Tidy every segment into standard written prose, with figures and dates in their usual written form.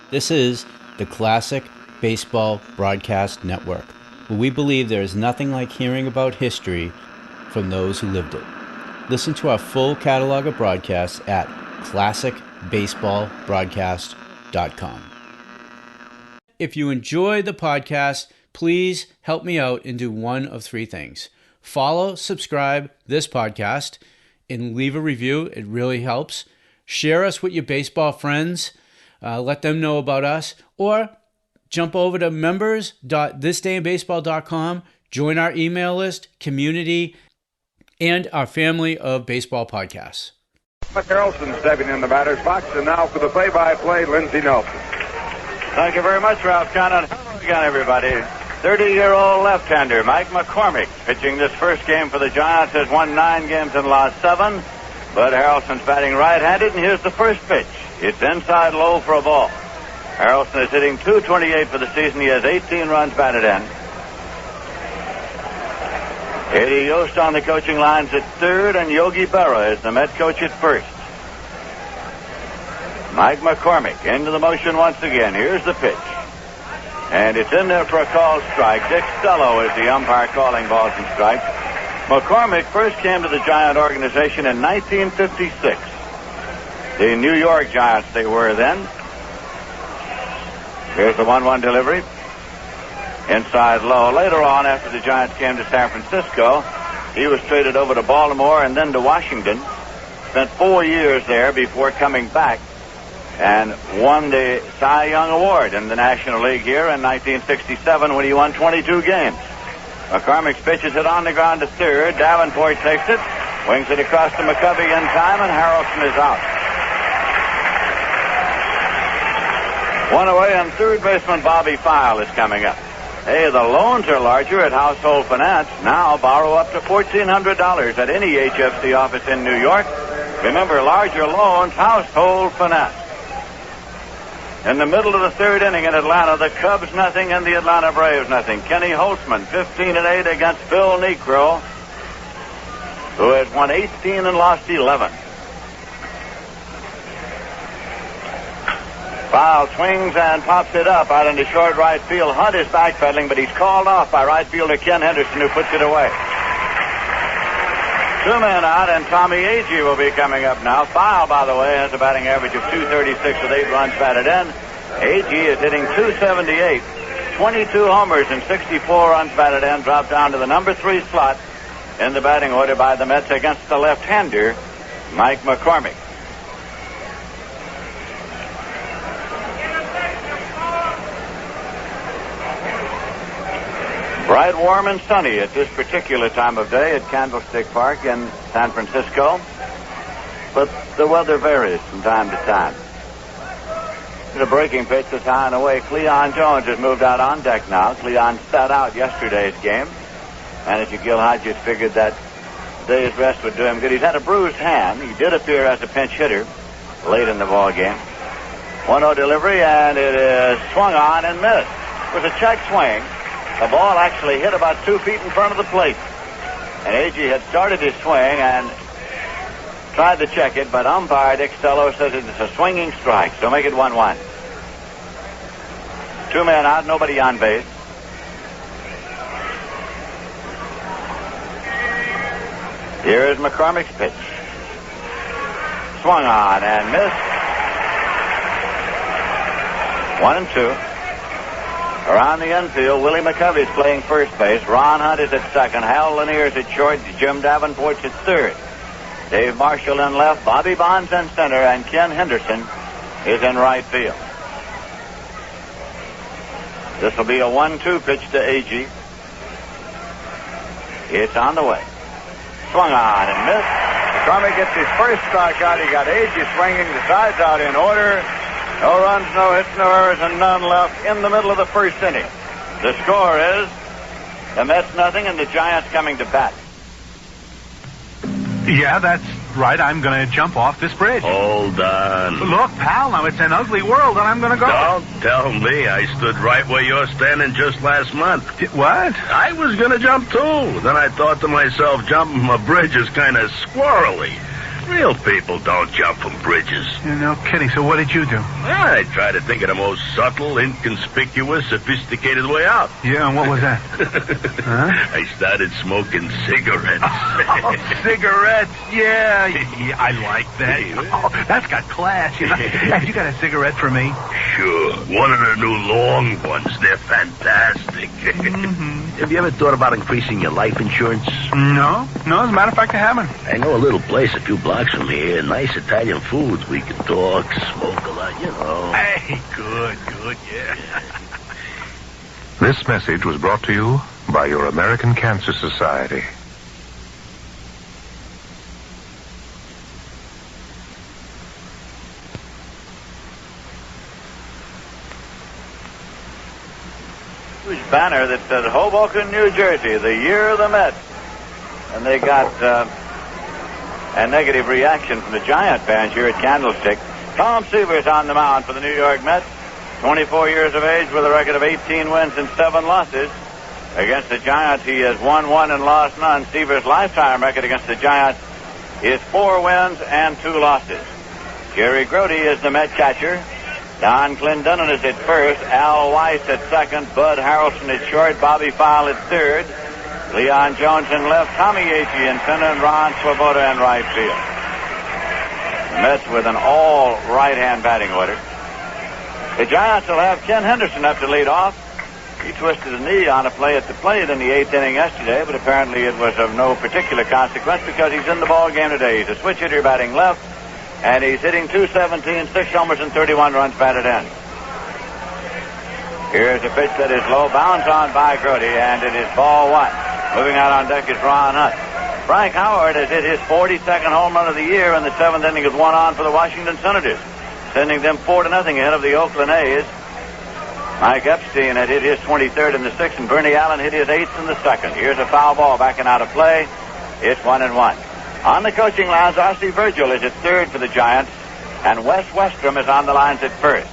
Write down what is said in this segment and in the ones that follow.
This is the Classic Baseball Broadcast Network, where we believe there is nothing like hearing about history from those who lived it. Listen to our full catalog of broadcasts at classicbaseballbroadcast.com. If you enjoy the podcast, please help me out and do one of three things. Follow, subscribe this podcast, and leave a review. It really helps. Share us with your baseball friends. Let them know about us. Or jump over to members.ThisDayInBaseball.com. Join our email list, community, and our family of baseball podcasts. Carlson stepping in the batter's box, and now for the play-by-play, Lindsey Nelson. Thank you very much, Ralph Cannon. Hello again, everybody. 30-year-old left-hander Mike McCormick pitching this first game for the Giants has won 9 games and lost 7. Bud Harrelson's batting right-handed, and here's the first pitch. It's inside low for a ball. Harrelson is hitting .228 for the season. He has 18 runs batted in. Eddie Yost on the coaching lines at third, and Yogi Berra is the Met coach at first. Mike McCormick into the motion once again. Here's the pitch. And it's in there for a called strike. Dick Stello is the umpire calling balls and strikes. McCormick first came to the Giant organization in 1956. The New York Giants they were then. Here's the 1-1 delivery. Inside low. Later on, after the Giants came to San Francisco, he was traded over to Baltimore and then to Washington. Spent 4 years there before coming back and won the Cy Young Award in the National League here in 1967 when he won 22 games. McCormick's pitch is hit on the ground to third. Davenport takes it, wings it across to McCovey in time, and Harrelson is out. One away, and third baseman Bobby File is coming up. Hey, the loans are larger at Household Finance. Now borrow up to $1,400 at any HFC office in New York. Remember, larger loans, Household Finance. In the middle of the third inning in Atlanta, the Cubs nothing and the Atlanta Braves nothing. Kenny Holtzman 15-8 against Phil Niekro, who has won 18 and lost 11. Foul swings and pops it up out into short right field. Hunt is backpedaling, but he's called off by right fielder Ken Henderson, who puts it away. 2 men out, and Tommy Agee will be coming up now. Foul, by the way, has a batting average of .236 with 8 runs batted in. Agee is hitting .278, 22 homers and 64 runs batted in. Dropped down to the number 3 slot in the batting order by the Mets against the left-hander, Mike McCormick. Bright, warm, and sunny at this particular time of day at Candlestick Park in San Francisco. But the weather varies from time to time. The breaking pitch is high and away. Cleon Jones has moved out on deck now. Cleon sat out yesterday's game. Manager Gil Hodges figured that day's rest would do him good. He's had a bruised hand. He did appear as a pinch hitter late in the ball game. 1-0 delivery, and it is swung on and missed. It was a check swing. The ball actually hit about 2 feet in front of the plate. And Agee had started his swing and tried to check it, but umpire Dick Stello says it's a swinging strike, so make it 1-1. 2 men out, nobody on base. Here is McCormick's pitch. Swung on and missed. 1-2. Around the infield, Willie McCovey's playing first base. Ron Hunt is at second. Hal Lanier's at short. Jim Davenport's at third. Dave Marshall in left. Bobby Bonds in center. And Ken Henderson is in right field. This will be a 1-2 pitch to Agee. It's on the way. Swung on and missed. McCormick gets his first strikeout. He got Agee swinging the sides out in order. No runs, no hits, no errors, and none left in the middle of the first inning. The score is the Mets nothing and the Giants coming to bat. Yeah, that's right. I'm going to jump off this bridge. Hold on. Look, pal, now it's an ugly world, and I'm going to go. Don't tell me. I stood right where you're standing just last month. What? I was going to jump, too. Then I thought to myself, jumping a bridge is kind of squirrely. Real people don't jump from bridges. You're no kidding. So what did you do? I try to think of the most subtle, inconspicuous, sophisticated way out. Yeah, and what was that? Huh? I started smoking cigarettes. Oh, cigarettes. Yeah, I like that. Oh, that's got class. You know? Have you got a cigarette for me? Sure. One of the new long ones. They're fantastic. Have you ever thought about increasing your life insurance? No. As a matter of fact, I haven't. I know a little place a few blocks from here. Nice Italian foods. We can talk, smoke a lot, you know. Hey, good, yeah. This message was brought to you by your American Cancer Society. Huge banner that said Hoboken, New Jersey, the year of the Mets. And they got a negative reaction from the Giant fans here at Candlestick. Tom Seaver's on the mound for the New York Mets. 24 years of age with a record of 18 wins and 7 losses. Against the Giants, he has won 1 and lost none. Seaver's lifetime record against the Giants is 4 wins and 2 losses. Jerry Grote is the Met catcher. Don Clendenin is at first. Al Weiss at second. Bud Harrelson at short. Bobby Fowle at third. Leon Jones in left. Tommy Agee in center. And Ron Swoboda in right field. The Mets with an all right-hand batting order. The Giants will have Ken Henderson up to lead off. He twisted a knee on a play at the plate in the 8th inning yesterday, but apparently it was of no particular consequence because he's in the ball game today. He's a switch hitter batting left, and he's hitting .217, 6 homers and 31 runs batted in. Here's a pitch that is low, bounds on by Grote, and it is ball 1. Moving out on deck is Ron Hunt. Frank Howard has hit his 42nd home run of the year in the 7th inning of 1 on for the Washington Senators, sending them 4-0 ahead of the Oakland A's. Mike Epstein had hit his 23rd in the 6th, and Bernie Allen hit his 8th in the 2nd. Here's a foul ball backing out of play. It's 1-1. On the coaching lines, R.C. Virgil is at third for the Giants, and Wes Westrom is on the lines at first.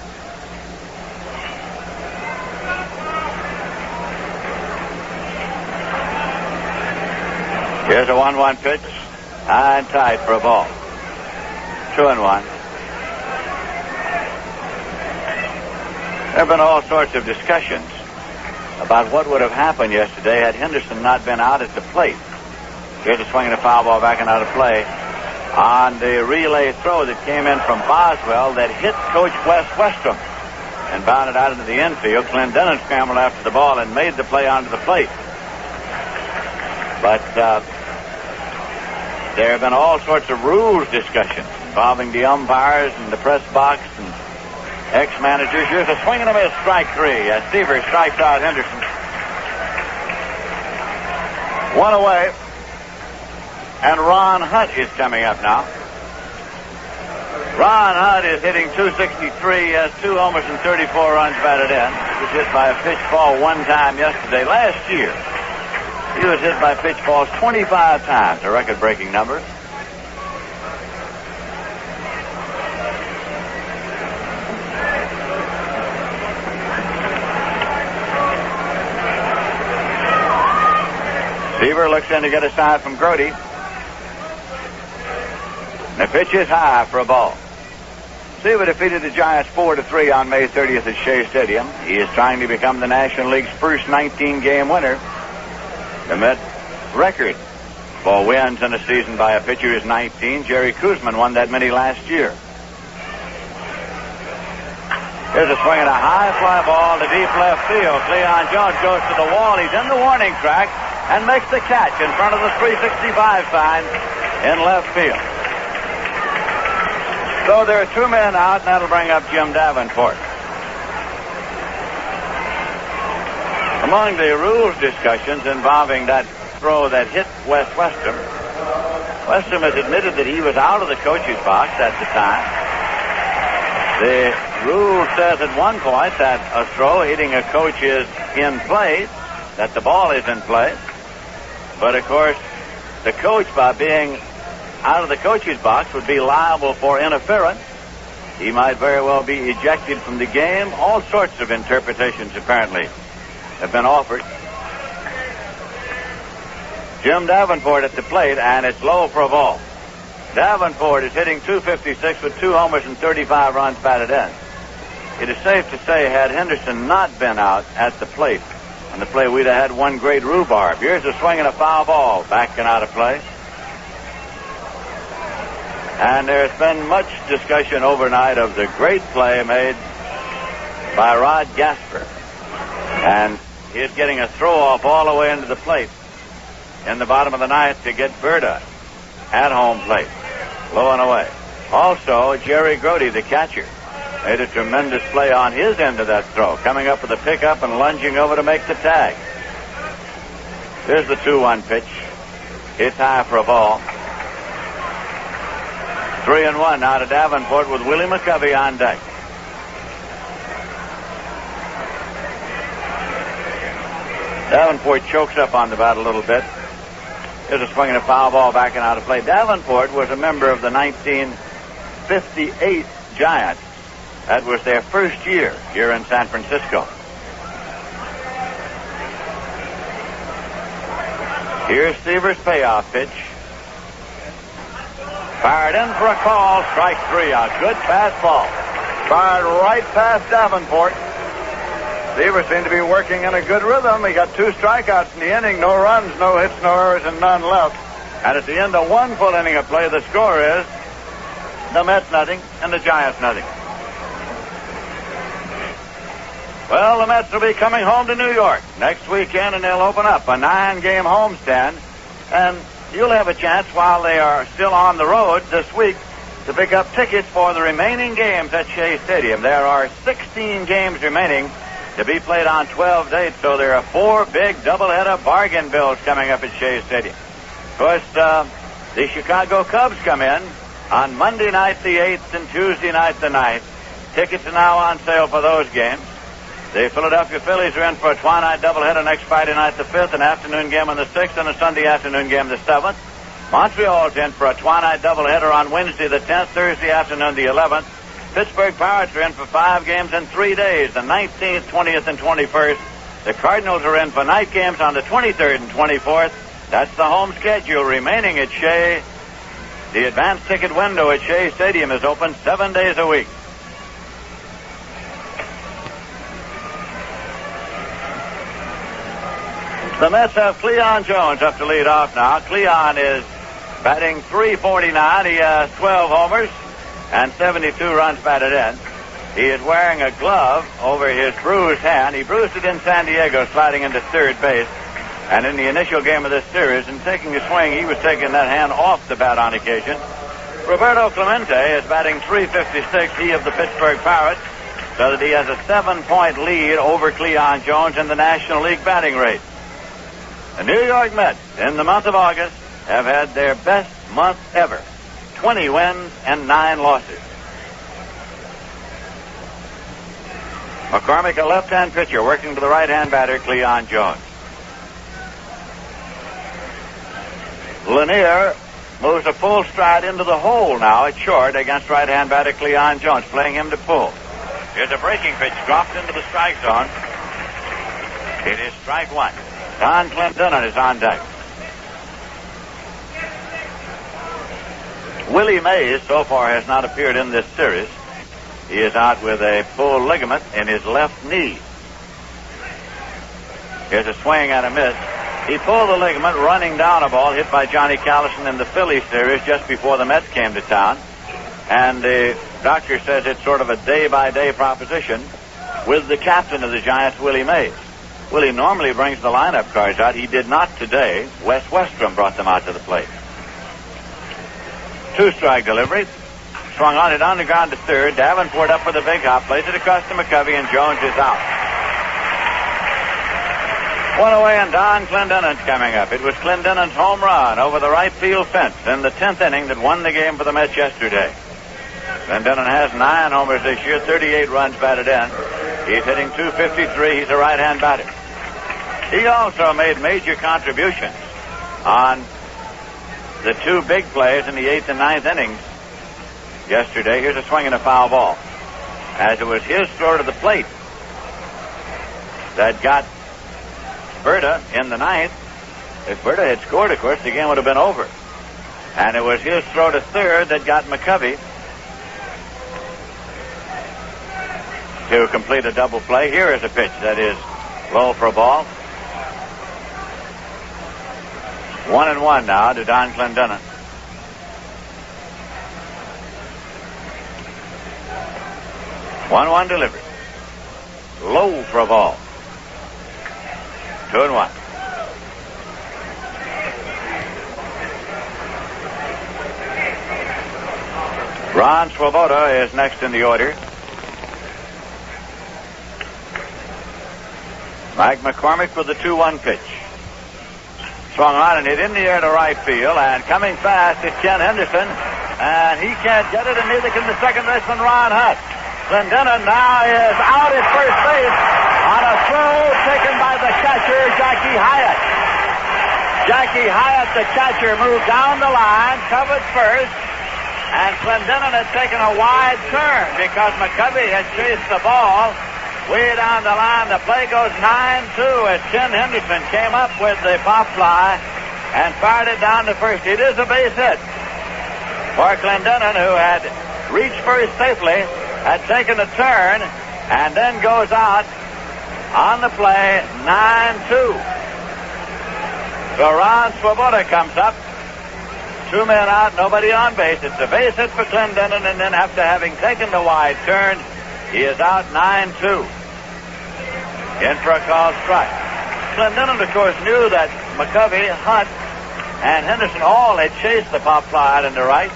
Here's a 1-1 pitch. High and tight for a ball. 2-1. There have been all sorts of discussions about what would have happened yesterday had Henderson not been out at the plate. Here's a swing and a foul ball backing out of play on the relay throw that came in from Boswell that hit Coach Wes Westrom and bounded out into the infield. Clendenin scrambled after the ball and made the play onto the plate. But there have been all sorts of rules discussions involving the umpires and the press box and ex-managers. Here's a swing and a miss, strike 3. Seaver strikes out Henderson. 1 away. And Ron Hunt is coming up now. Ron Hunt is hitting .263. He has 2 homers and 34 runs batted in. He was hit by a pitch ball 1 time yesterday. Last year, he was hit by pitch balls 25 times, a record-breaking number. Seaver looks in to get a sign from Grote. The pitch is high for a ball. Seaver defeated the Giants 4-3 on May 30th at Shea Stadium. He is trying to become the National League's first 19-game winner. The Met record for wins in a season by a pitcher is 19. Jerry Koosman won that many last year. Here's a swing and a high fly ball to deep left field. Leon Jones goes to the wall. He's in the warning track and makes the catch in front of the 365 sign in left field. So there are 2 men out, and that'll bring up Jim Davenport. Among the rules discussions involving that throw that hit Wes Westrom, Westrom has admitted that he was out of the coach's box at the time. The rule says at one point that a throw hitting a coach is in play, that the ball is in play. But, of course, the coach, by being out of the coach's box, would be liable for interference. He might very well be ejected from the game. All sorts of interpretations, apparently, have been offered. Jim Davenport at the plate, and it's low for a ball. Davenport is hitting .256 with 2 homers and 35 runs batted in. It is safe to say, had Henderson not been out at the plate, on the play, we'd have had one great rhubarb. Here's a swing and a foul ball, back and out of play. And there's been much discussion overnight of the great play made by Rod Gasper. And he is getting a throw-off all the way into the plate in the bottom of the ninth to get Berta at home plate, low and away. Also, Jerry Grody, the catcher, made a tremendous play on his end of that throw, coming up with a pickup and lunging over to make the tag. Here's the 2-1 pitch. Hits high for a ball. 3-1 now to Davenport with Willie McCovey on deck. Davenport chokes up on the bat a little bit. Here's a swing and a foul ball back and out of play. Davenport was a member of the 1958 Giants. That was their first year here in San Francisco. Here's Seaver's payoff pitch. Fired in for a call. Strike 3 out. Good fastball. Fired right past Davenport. Seaver seemed to be working in a good rhythm. He got 2 strikeouts in the inning. No runs, no hits, no errors, and none left. And at the end of 1 full inning of play, the score is the Mets nothing and the Giants nothing. Well, the Mets will be coming home to New York next weekend, and they'll open up a 9-game homestand. And you'll have a chance while they are still on the road this week to pick up tickets for the remaining games at Shea Stadium. There are 16 games remaining to be played on 12 dates, so there are 4 big doubleheader bargain bills coming up at Shea Stadium. Of course, the Chicago Cubs come in on Monday night the 8th and Tuesday night the 9th. Tickets are now on sale for those games. The Philadelphia Phillies are in for a twilight doubleheader next Friday night the 5th, an afternoon game on the 6th, and a Sunday afternoon game the 7th. Montreal's in for a twilight doubleheader on Wednesday the 10th, Thursday afternoon the 11th. Pittsburgh Pirates are in for 5 games in 3 days, the 19th, 20th, and 21st. The Cardinals are in for night games on the 23rd and 24th. That's the home schedule remaining at Shea. The advance ticket window at Shea Stadium is open 7 days a week. The Mets have Cleon Jones up to lead off now. Cleon is batting .349. He has 12 homers and 72 runs batted in. He is wearing a glove over his bruised hand. He bruised it in San Diego, sliding into third base. And in the initial game of this series, in taking a swing, he was taking that hand off the bat on occasion. Roberto Clemente is batting .356, he of the Pittsburgh Pirates, so that he has a 7-point lead over Cleon Jones in the National League batting rate. The New York Mets, in the month of August, have had their best month ever. 20 wins and 9 losses. McCormick, a left-hand pitcher, working to the right-hand batter, Cleon Jones. Lanier moves a full stride into the hole now at short against right-hand batter Cleon Jones, playing him to pull. Here's a breaking pitch dropped into the strike zone. It is strike 1. Don Clendenon is on deck. Willie Mays so far has not appeared in this series. He is out with a pulled ligament in his left knee. Here's a swing and a miss. He pulled the ligament running down a ball hit by Johnny Callison in the Phillies series just before the Mets came to town. And the doctor says it's sort of a day-by-day proposition with the captain of the Giants, Willie Mays. Willie normally brings the lineup cards out. He did not today. Wes Westrom brought them out to the plate. 2-strike delivery. Swung on it on the ground to third. Davenport up for the big hop. Plays it across to McCovey, and Jones is out. One away, and Don Clendenon's coming up. It was Clendenon's home run over the right field fence in the 10th inning that won the game for the Mets yesterday. Clendenon has 9 homers this year, 38 runs batted in. He's hitting .253. He's a right-hand batter. He also made major contributions on the 2 big plays in the 8th and 9th innings yesterday. Here's a swing and a foul ball. As it was his throw to the plate that got Berta in the 9th. If Berta had scored, of course, the game would have been over. And it was his throw to third that got McCovey to complete a double play. Here is a pitch that is low for a ball. 1-1 now to Don Clendenin. One delivered. Low for a ball. 2-1. Ron Swoboda is next in the order. Mike McCormick with the 2-1 pitch. Swung on and hit in the air to right field, and coming fast is Ken Henderson, and he can't get it, and neither can the second baseman Ron Hutt. Clendenin now is out at first base on a throw taken by the catcher, Jackie Hyatt. Jackie Hyatt, the catcher, moved down the line, covered first, and Clendenin had taken a wide turn because McCovey had chased the ball way down the line. The play goes 9-2 as Ken Henderson came up with the pop fly and fired it down to first. It is a base hit for Clendenin, who had reached first safely, had taken a turn, and then goes out on the play 9-2. So Ron Swoboda comes up. 2 men out, nobody on base. It's a base hit for Clendenin, and then after having taken the wide turn, he is out 9-2. In for a called strike. Clendenin, of course, knew that McCovey, Hunt, and Henderson all had chased the pop fly out into right,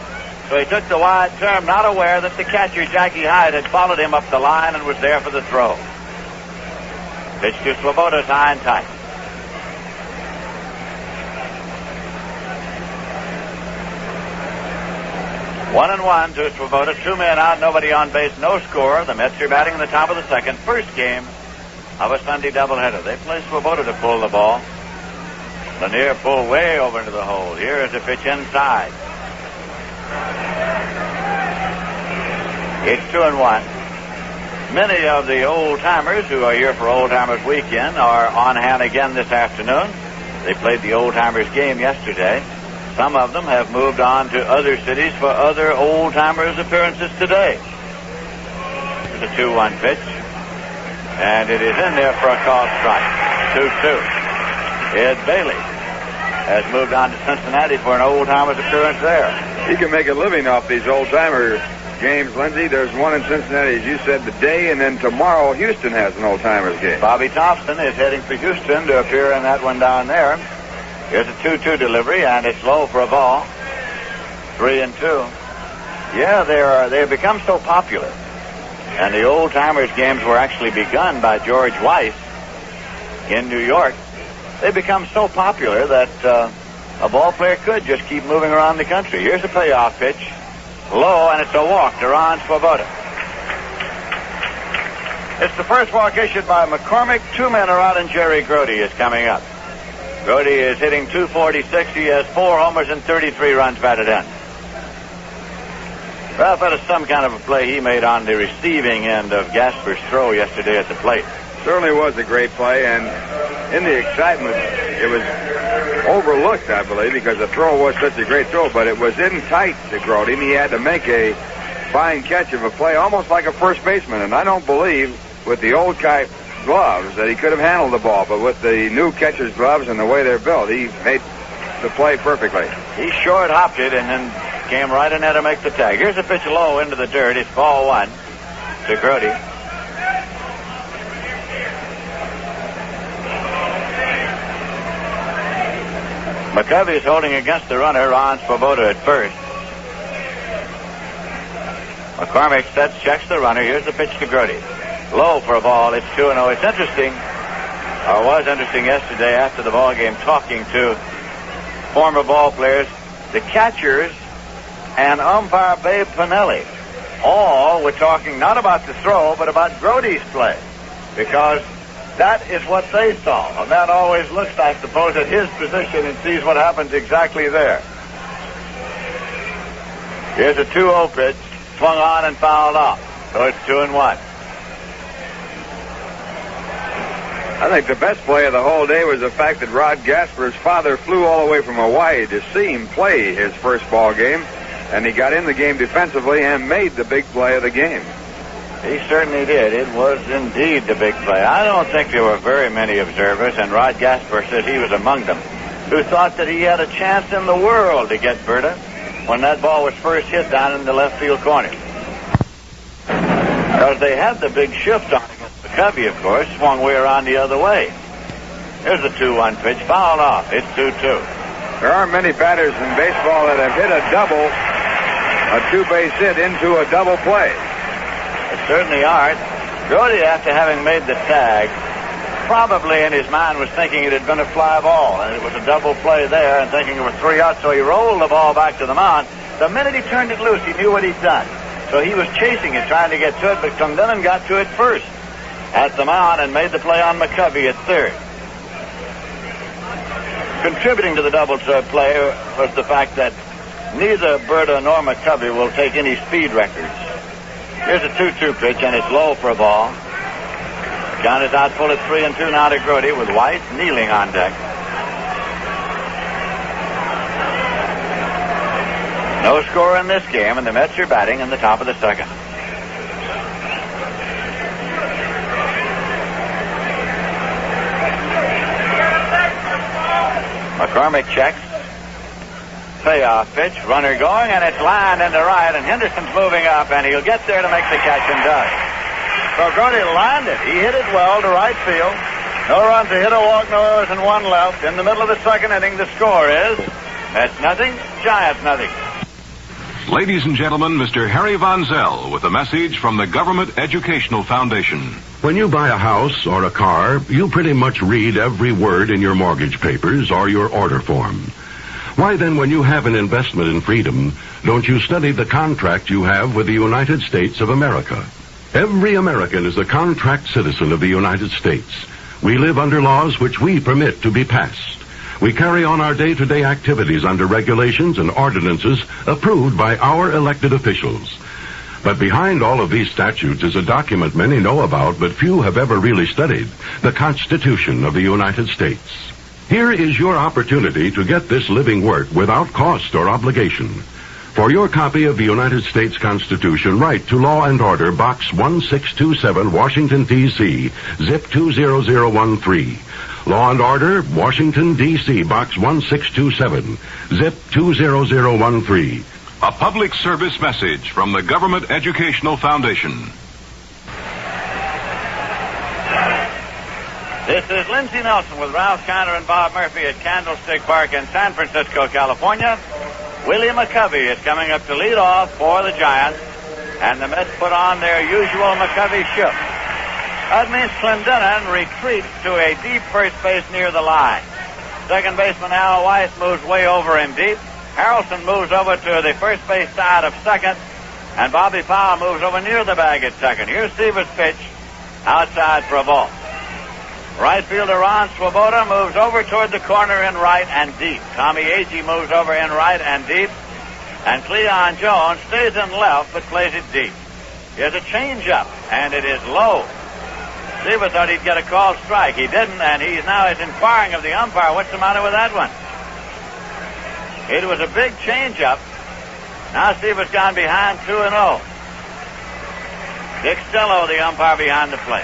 so he took the wide turn, not aware that the catcher, Jackie Hyde, had followed him up the line and was there for the throw. Pitch to Swoboda's high and tight. One and one to Swoboda. 2 men out, nobody on base, no score. The Mets are batting in the top of the second. First game of a Sunday doubleheader. They play Swoboda to pull the ball. Lanier pulled way over into the hole. Here is a pitch inside. It's 2-1. Many of the old-timers who are here for Old Timers Weekend are on hand again this afternoon. They played the old-timers game yesterday. Some of them have moved on to other cities for other old-timers appearances today. It's a 2-1 pitch. And it is in there for a called strike. 2-2. Ed Bailey has moved on to Cincinnati for an old-timers appearance there. He can make a living off these old-timer games, Lindsay. There's one in Cincinnati, as you said, today, and then tomorrow Houston has an old-timers game. Bobby Thompson is heading for Houston to appear in that one down there. Here's a 2-2 delivery, and it's low for a ball. 3-2. Yeah, they've become so popular. And the old-timers games were actually begun by George Weiss in New York. They become so popular that a ball player could just keep moving around the country. Here's a payoff pitch. Low, and it's a walk to Ron Swoboda. It's the first walk issued by McCormick. 2 men are out, and Jerry Grody is coming up. Grody is hitting .246. He has 4 homers and 33 runs batted in. Ralph, that is some kind of a play he made on the receiving end of Gasper's throw yesterday at the plate. Certainly was a great play, and in the excitement, it was overlooked, I believe, because the throw was such a great throw, but it was in tight to Grody, and he had to make a fine catch of a play, almost like a first baseman, and I don't believe with the old type gloves that he could have handled the ball, but with the new catcher's gloves and the way they're built, he made the play perfectly. He short hopped it and then came right in there to make the tag. Here's a pitch low into the dirt. It's ball 1 to Grody. McCovey is holding against the runner, Ron Swoboda at first. McCormick sets, checks the runner. Here's the pitch to Grody. Low for a ball. It's 2-0. It's interesting, or was interesting yesterday after the ball game, talking to former ball players, the catchers, and umpire Babe Pinelli. All were talking not about the throw, but about Grody's play, because that is what they saw. A man always looks, I suppose, at his position and sees what happens exactly there. Here's a 2-0 pitch, swung on and fouled off. So it's 2-1. I think the best play of the whole day was the fact that Rod Gasper's father flew all the way from Hawaii to see him play his first ball game, and he got in the game defensively and made the big play of the game. He certainly did. It was indeed the big play. I don't think there were very many observers, and Rod Gasper said he was among them, who thought that he had a chance in the world to get Berta when that ball was first hit down in the left field corner. Because they had the big shift on against McCovey, of course, swung way around the other way. Here's the 2-1 pitch, fouled off. It's 2-2. There aren't many batters in baseball that have hit a double, a two-base hit into a double play. There certainly aren't. Brody, after having made the tag, probably in his mind was thinking it had been a fly ball, and it was a double play there, and thinking it was 3 out, so he rolled the ball back to the mound. The minute he turned it loose, he knew what he'd done. So he was chasing it, trying to get to it, but Clendenin got to it first at the mound and made the play on McCovey at third. Contributing to the double play was the fact that neither Berta nor McCovey will take any speed records. Here's a 2-2 pitch, and it's low for a ball. Count is out full at 3-2 now to Grote with White kneeling on deck. No score in this game, and the Mets are batting in the top of the second. McCormick checks. Payoff pitch, runner going, and it's lined into right, and Henderson's moving up, and he'll get there to make the catch and does. So Grote lined it. He hit it well to right field. No runs, a hit, a walk, no errors, and one left. In the middle of the second inning, the score is Mets nothing, Giants nothing. Ladies and gentlemen, Mr. Harry Von Zell with a message from the Government Educational Foundation. When you buy a house or a car, you pretty much read every word in your mortgage papers or your order form. Why then, when you have an investment in freedom, don't you study the contract you have with the United States of America? Every American is a contract citizen of the United States. We live under laws which we permit to be passed. We carry on our day-to-day activities under regulations and ordinances approved by our elected officials. But behind all of these statutes is a document many know about, but few have ever really studied, the Constitution of the United States. Here is your opportunity to get this living work without cost or obligation. For your copy of the United States Constitution, write to Law and Order, Box 1627, Washington, D.C., zip 20013. Law and Order, Washington, D.C., Box 1627, zip 20013. A public service message from the Government Educational Foundation. This is Lindsey Nelson with Ralph Conner and Bob Murphy at Candlestick Park in San Francisco, California. Willie McCovey is coming up to lead off for the Giants, and the Mets put on their usual McCovey shift. That means Clendenin retreats to a deep first base near the line. Second baseman Al Weiss moves way over him deep. Harrelson moves over to the first base side of second, and Bobby Powell moves over near the bag at second. Here's Seaver's pitch, outside for a ball. Right fielder Ron Swoboda moves over toward the corner in right and deep. Tommy Agee moves over in right and deep, and Cleon Jones stays in left but plays it deep. Here's a changeup, and it is low. Seaver thought he'd get a called strike. He didn't, and he now is inquiring of the umpire, what's the matter with that one? It was a big changeup. Now Seaver's gone behind 2-0. Dick Stello, the umpire, behind the plate.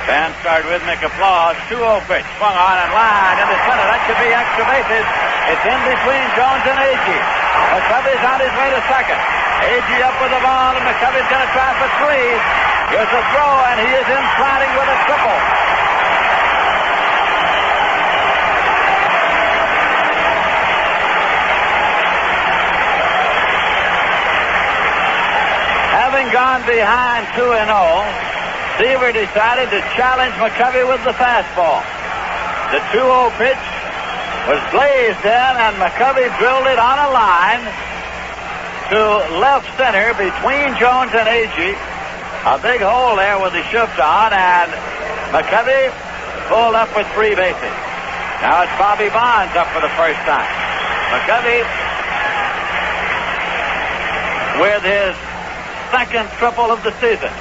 Fans start rhythmic applause. 2-0 pitch, swung on and lined into center. That could be extra bases. It's in between Jones and Agee. McCovey's on his way to second. Agee up with the ball, and McCovey's going to try for three. Here's a throw, and he is in sliding with a triple. Having gone behind 2-0, Seaver decided to challenge McCovey with the fastball. The 2-0 pitch was blazed in, and McCovey drilled it on a line to left center between Jones and Agee. A big hole there with the shift on, and McCovey pulled up with 3 bases. Now it's Bobby Bonds up for the first time. McCovey with his second triple of the season,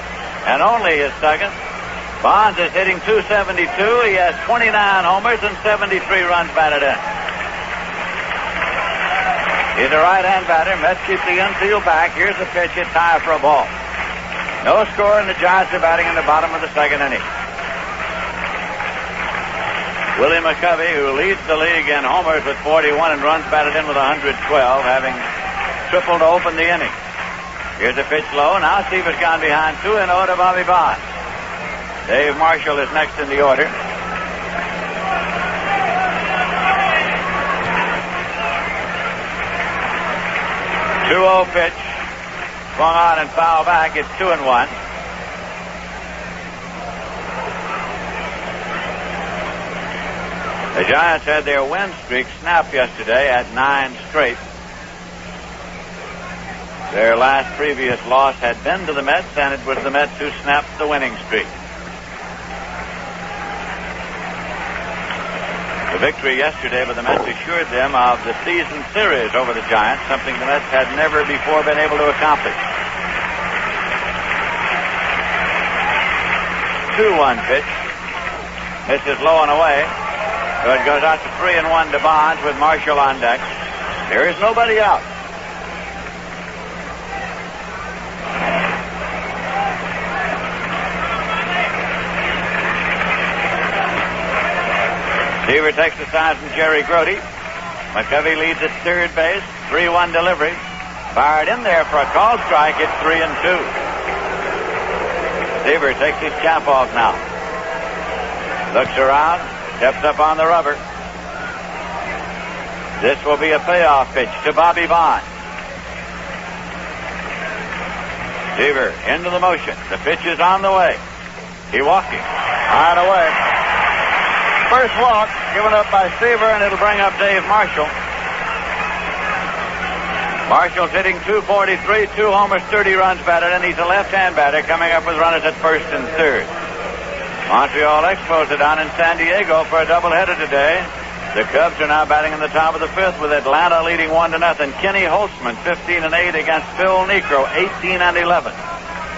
and only his second. Bonds is hitting .272. He has 29 homers and 73 runs batted in. He's a right-hand batter. Mets keep the infield back. Here's the pitch. It's high for a ball. No score, and the Giants are batting in the bottom of the second inning. Willie McCovey, who leads the league in homers with 41 and runs batted in with 112, having triple to open the inning. Here's a pitch low. Now Seaver's gone behind 2-0 to Bobby Bonds. Dave Marshall is next in the order. Two-0 pitch. Swung on and foul back. It's 2-1. The Giants had their win streak snapped yesterday at 9 straight. Their last previous loss had been to the Mets, and it was the Mets who snapped the winning streak. The victory yesterday by the Mets assured them of the season series over the Giants, something the Mets had never before been able to accomplish. 2-1 pitch. Misses low and away. So it goes out to 3-1 to Bonds with Marshall on deck. There is nobody out. Seaver takes the sign from Jerry Grody. McCovey leads at third base. 3-1 delivery. Fired in there for a called strike. It's 3-2. Seaver takes his cap off now. Looks around. Steps up on the rubber. This will be a payoff pitch to Bobby Bonds. Seaver into the motion. The pitch is on the way. He walking. Right away. First walk given up by Seaver, and it'll bring up Dave Marshall. Marshall's hitting .243, 2 homers, 30 runs batted, and he's a left-hand batter coming up with runners at first and third. Montreal Expos are down in San Diego for a doubleheader today. The Cubs are now batting in the top of the fifth with Atlanta leading 1-0. Kenny Holtzman 15-8 against Phil Niekro 18-11.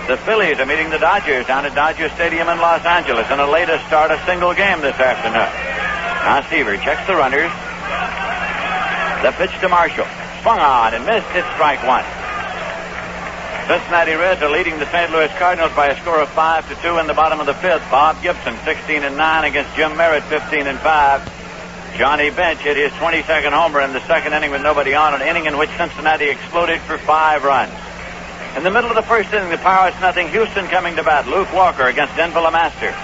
The Phillies are meeting the Dodgers down at Dodger Stadium in Los Angeles in a later start, a single game this afternoon. Now Seaver checks the runners. The pitch to Marshall. Swung on and missed. It's strike one. Cincinnati Reds are leading the St. Louis Cardinals by a score of 5-2 in the bottom of the fifth. Bob Gibson 16-9 against Jim Merritt 15-5. Johnny Bench hit his 22nd homer in the second inning with nobody on, an inning in which Cincinnati exploded for 5 runs. In the middle of the first inning, the Pirates nothing. Houston coming to bat. Luke Walker against Denville Master.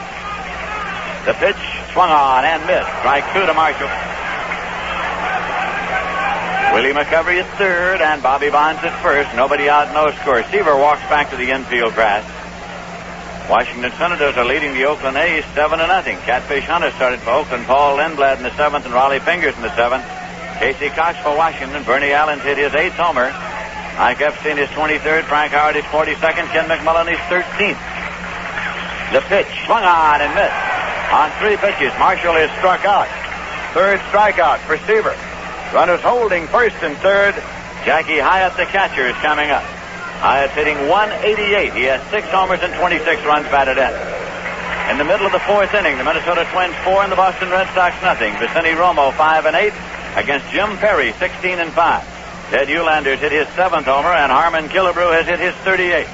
The pitch swung on and missed. Strike 2 to Marshall. Willie McCovey at third and Bobby Bonds at first. Nobody out, no score. Seaver walks back to the infield grass. Washington Senators are leading the Oakland A's 7-0. Catfish Hunter started for Oakland. Paul Lindblad in the 7th and Raleigh Fingers in the 7th. Casey Cox for Washington. Bernie Allen's hit his 8th homer. Mike Epstein his 23rd. Frank Howard his 42nd. Ken McMullen his 13th. The pitch swung on and missed. On 3 pitches, Marshall is struck out. Third strikeout for Seaver. Runners holding first and third. Jackie Hyatt, the catcher, is coming up. Hyatt's hitting .188. He has 6 homers and 26 runs batted in. In the middle of the fourth inning, the Minnesota Twins 4 and the Boston Red Sox nothing. Vicente Romo 5-8 against Jim Perry 16-5. Ted Eulander's hit his 7th homer, and Harmon Killebrew has hit his 38th.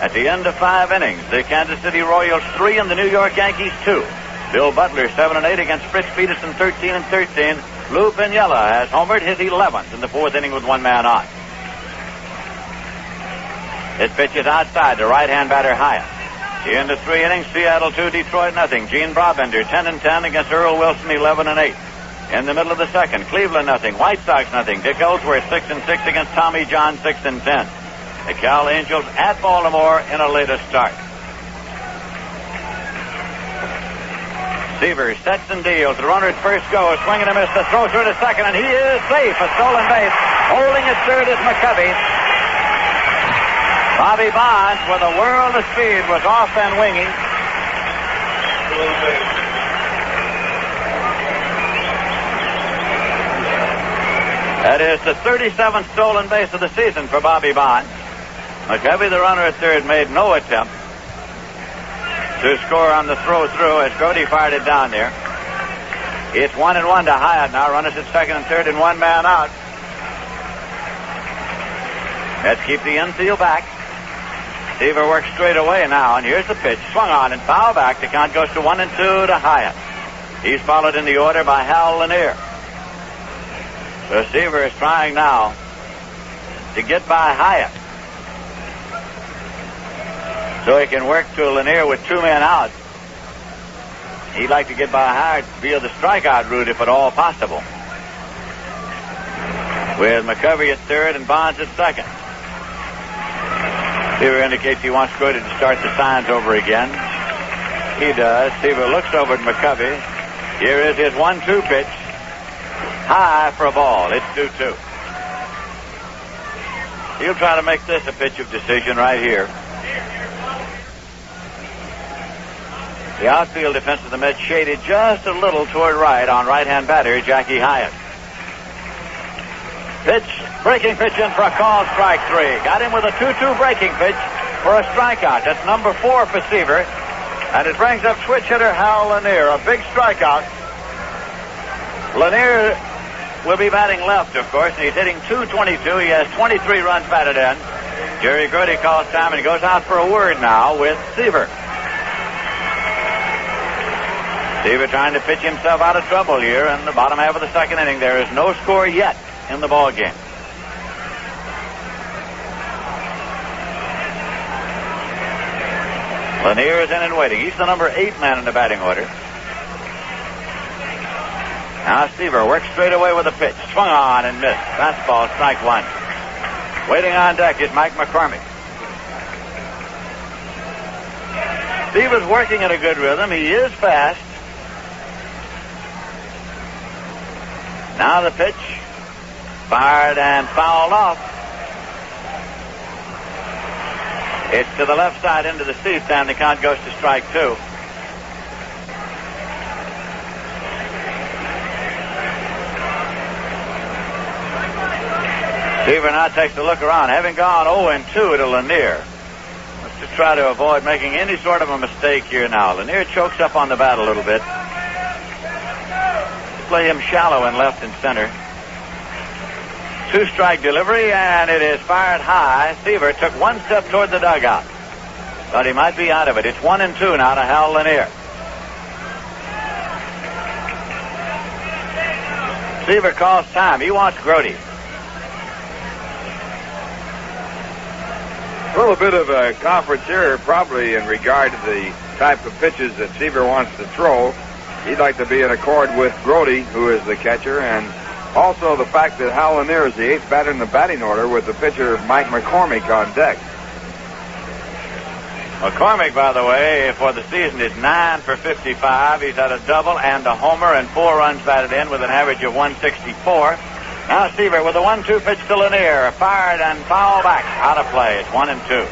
At the end of 5 innings, the Kansas City Royals 3 and the New York Yankees 2. Bill Butler 7-8 against Fritz Peterson 13-13. Lou Piniella has homered his 11th in the 4th inning with 1 man on. His pitch is outside to right-hand batter Hyatt. Into 3 innings, Seattle 2, Detroit nothing. Gene Brabender 10-10 against Earl Wilson 11-8. In the middle of the second, Cleveland nothing. White Sox nothing. Dick Ellsworth 6-6 against Tommy John 6-10. The Cal Angels at Baltimore in a later start. Seaver sets and deals. The runner at first goes. Swing and a miss. The throw through to second, and he is safe. A stolen base. Holding at third is McCovey. Bobby Bonds, with a world of speed, was off and winging. That is the 37th stolen base of the season for Bobby Bonds. McCovey, the runner at third, made no attempt. to score on the throw through as Grody fired it down there. It's 1-1 to Hyatt now. Runners at second and third and one man out. Let's keep the infield back. Seaver works straight away now, and here's the pitch. Swung on and foul back. The count goes to 1-2 to Hyatt. He's followed in the order by Hal Lanier. So Seaver is trying now to get by Hyatt, so he can work to Lanier with two men out. He'd like to get by Hyatt via the strikeout route if at all possible. With McCovey at third and Bonds at second. Seaver indicates he wants Grody to start the signs over again. He does. Seaver looks over at McCovey. Here is his 1-2 pitch. High for a ball. It's 2-2. He'll try to make this a pitch of decision right here. The outfield defense of the Mets shaded just a little toward right on right-hand batter Jackie Hyatt. Pitch, breaking pitch in for a call, strike three. Got him with a 2-2 breaking pitch for a strikeout. That's number 4 for Seaver. And it brings up switch hitter Hal Lanier. A big strikeout. Lanier will be batting left, of course, and he's hitting .222. He has 23 runs batted in. Jerry Grody calls time and goes out for a word now with Seaver. Seaver trying to pitch himself out of trouble here in the bottom half of the second inning. There is no score yet in the ball game. Lanier is in and waiting. He's the number 8 man in the batting order. Now Seaver works straight away with a pitch. Swung on and missed. Fastball, strike one. Waiting on deck is Mike McCormick. Seaver's working in a good rhythm. He is fast. Now the pitch. Fired and fouled off. It's to the left side into the seats, and the count goes to strike two. Seaver now takes a look around, having gone 0-2 to Lanier. Let's just try to avoid making any sort of a mistake here now. Lanier chokes up on the bat a little bit. Play him shallow in left and center. 2-strike delivery, and it is fired high. Seaver took one step toward the dugout. Thought he might be out of it. It's 1-2 now to Hal Lanier. Seaver calls time. He wants Grody. A little bit of a conference here, probably in regard to the type of pitches that Seaver wants to throw. He'd like to be in accord with Grody, who is the catcher, and also the fact that Hal Lanier is the 8th batter in the batting order with the pitcher Mike McCormick on deck. McCormick, by the way, for the season is 9 for 55. He's had a double and a homer and 4 runs batted in with an average of 164. Now Seaver with a 1-2 pitch to Lanier. Fired and foul back. Out of play. It's 1-2.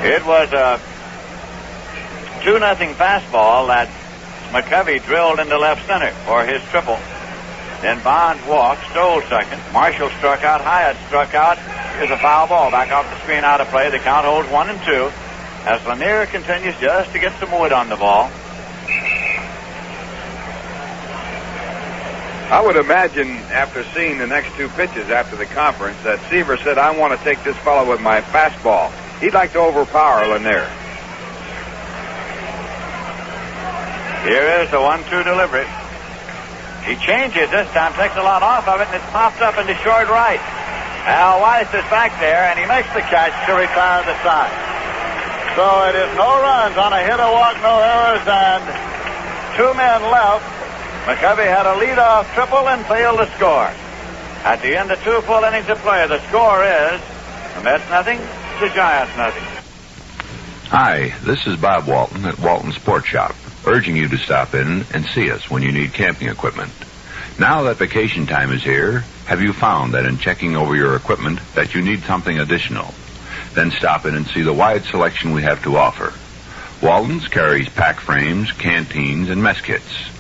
It was a 2-0 fastball that McCovey drilled into left center for his triple. Then Bonds walked, stole second. Marshall struck out. Hyatt struck out. Here's a foul ball back off the screen, out of play. The count holds 1-2 as Lanier continues just to get some wood on the ball. I would imagine, after seeing the next two pitches after the conference, that Seaver said, I want to take this fellow with my fastball. He'd like to overpower Lanier. Here is the 1-2 delivery. He changes this time, takes a lot off of it, and it's popped up into short right. Al Weiss is back there, and he makes the catch to retire the side. So it is no runs on a hit, a walk, no errors, and 2 men left. McCovey had a leadoff triple and failed to score. At the end of 2 full innings of play, the score is the Mets nothing, the Giants nothing. Hi, this is Bob Walton at Walton Sports Shop, urging you to stop in and see us when you need camping equipment. Now that vacation time is here, have you found that in checking over your equipment that you need something additional? Then stop in and see the wide selection we have to offer. Walton's carries pack frames, canteens, and mess kits.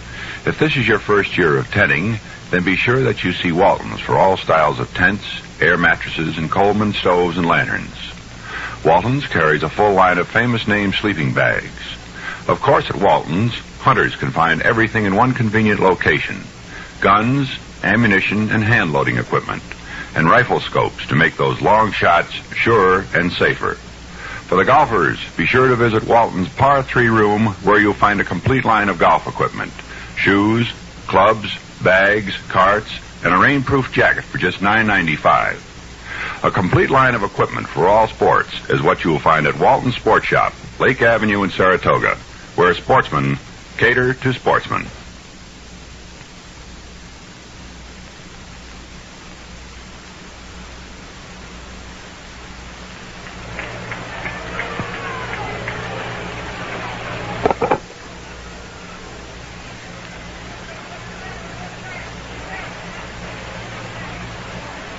If this is your first year of tenting, Then be sure that you see Walton's for all styles of tents, air mattresses, and Coleman stoves and lanterns. Walton's carries a full line of famous name sleeping bags. Of course, at Walton's, hunters can find everything in one convenient location: guns, ammunition, and hand-loading equipment, and rifle scopes to make those long shots surer and safer. For the golfers, be sure to visit Walton's Par 3 room, where you'll find a complete line of golf equipment: shoes, clubs, bags, carts, and a rainproof jacket for just $9.95. A complete line of equipment for all sports is what you will find at Walton Sports Shop, Lake Avenue in Saratoga, where sportsmen cater to sportsmen.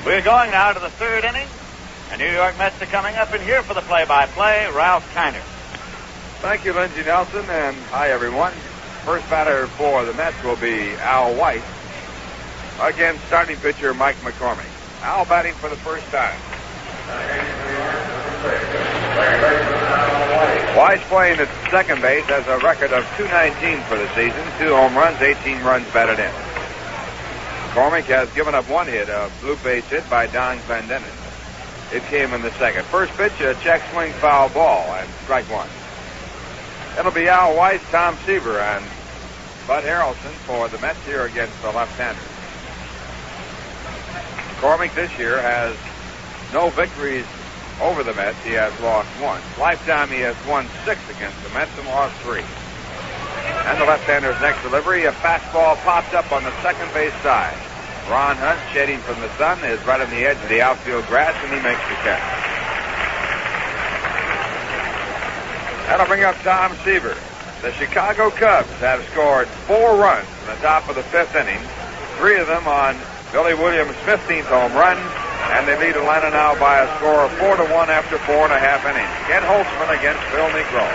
We're going now to the third inning. The New York Mets are coming up, and here for the play-by-play, Ralph Kiner. Thank you, Lindsey Nelson, and hi, everyone. First batter for the Mets will be Al White. Again, starting pitcher Mike McCormick. Al batting for the first time. White's playing at second base, has a record of .219 for the season, 2 home runs, 18 runs batted in. McCormick has given up one hit, a blue base hit by Don Clendenin. It came in the second. First pitch, a check swing foul ball, and strike one. It'll be Al White, Tom Seaver, and Bud Harrelson for the Mets here against the left-hander. McCormick this year has no victories over the Mets. He has lost one. Lifetime, he has won 6 against the Mets and lost 3. And the left-hander's next delivery, a fastball popped up on the second base side. Ron Hunt, shading from the sun, is right on the edge of the outfield grass, and he makes the catch. That'll bring up Tom Seaver. The Chicago Cubs have scored 4 runs in the top of the 5th inning, 3 of them on Billy Williams' 15th home run, and they lead Atlanta now by a score of 4-1 after 4.5 innings. Ken Holtzman against Phil Negro.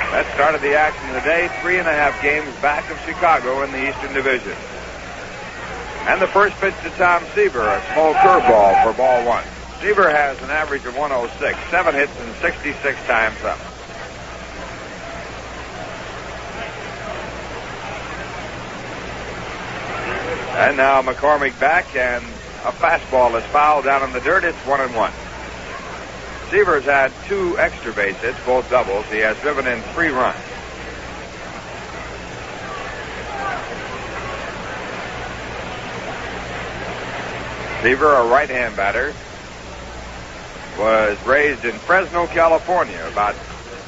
That started the action today, 3.5 games back of Chicago in the Eastern Division. And the first pitch to Tom Seaver, a small curveball for ball 1. Seaver has an average of 106, 7 hits and 66 times up. And now McCormick back, and a fastball is fouled down in the dirt. It's 1-1. Seaver's had 2 extra base hits, both doubles. He has driven in 3 runs. Seaver, a right-hand batter, was raised in Fresno, California, about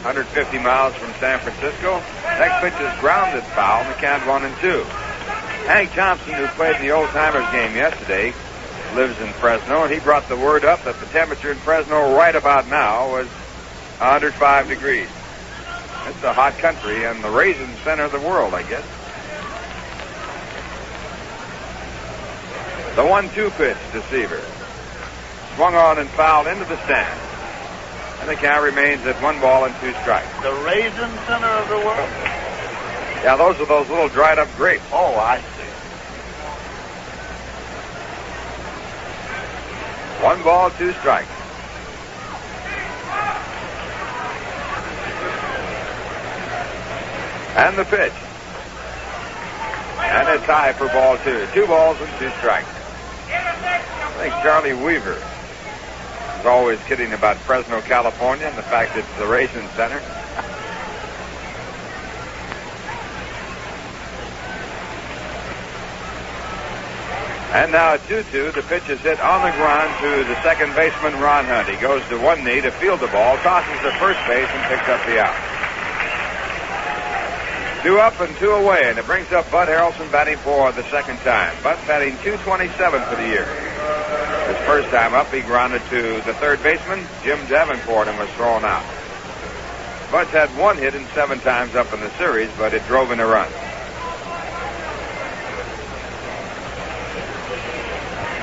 150 miles from San Francisco. Next pitch is grounded foul, and the count 1-2. Hank Thompson, who played in the old-timers game yesterday, lives in Fresno, and he brought the word up that the temperature in Fresno right about now was 105 degrees. It's a hot country and the raisin center of the world, I guess. The 1-2 pitch to Seaver. Swung on and fouled into the stand. And the count remains at 1 ball and 2 strikes. The raisin center of the world? Yeah, those are those little dried up grapes. Oh, I see. 1 ball, 2 strikes. And the pitch. And a tie for ball 2. 2 balls and 2 strikes. I think Charlie Weaver is always kidding about Fresno, California, and the fact it's the raisin center. And now at 2-2, the pitch is hit on the ground to the second baseman, Ron Hunt. He goes to one knee to field the ball, tosses to first base, and picks up the out. 2 up and 2 away, and it brings up Bud Harrelson batting for the second time. Bud batting .227 for the year. His first time up, he grounded to the third baseman, Jim Davenport, and was thrown out. Bud's had 1 hit and 7 times up in the series, but it drove in a run.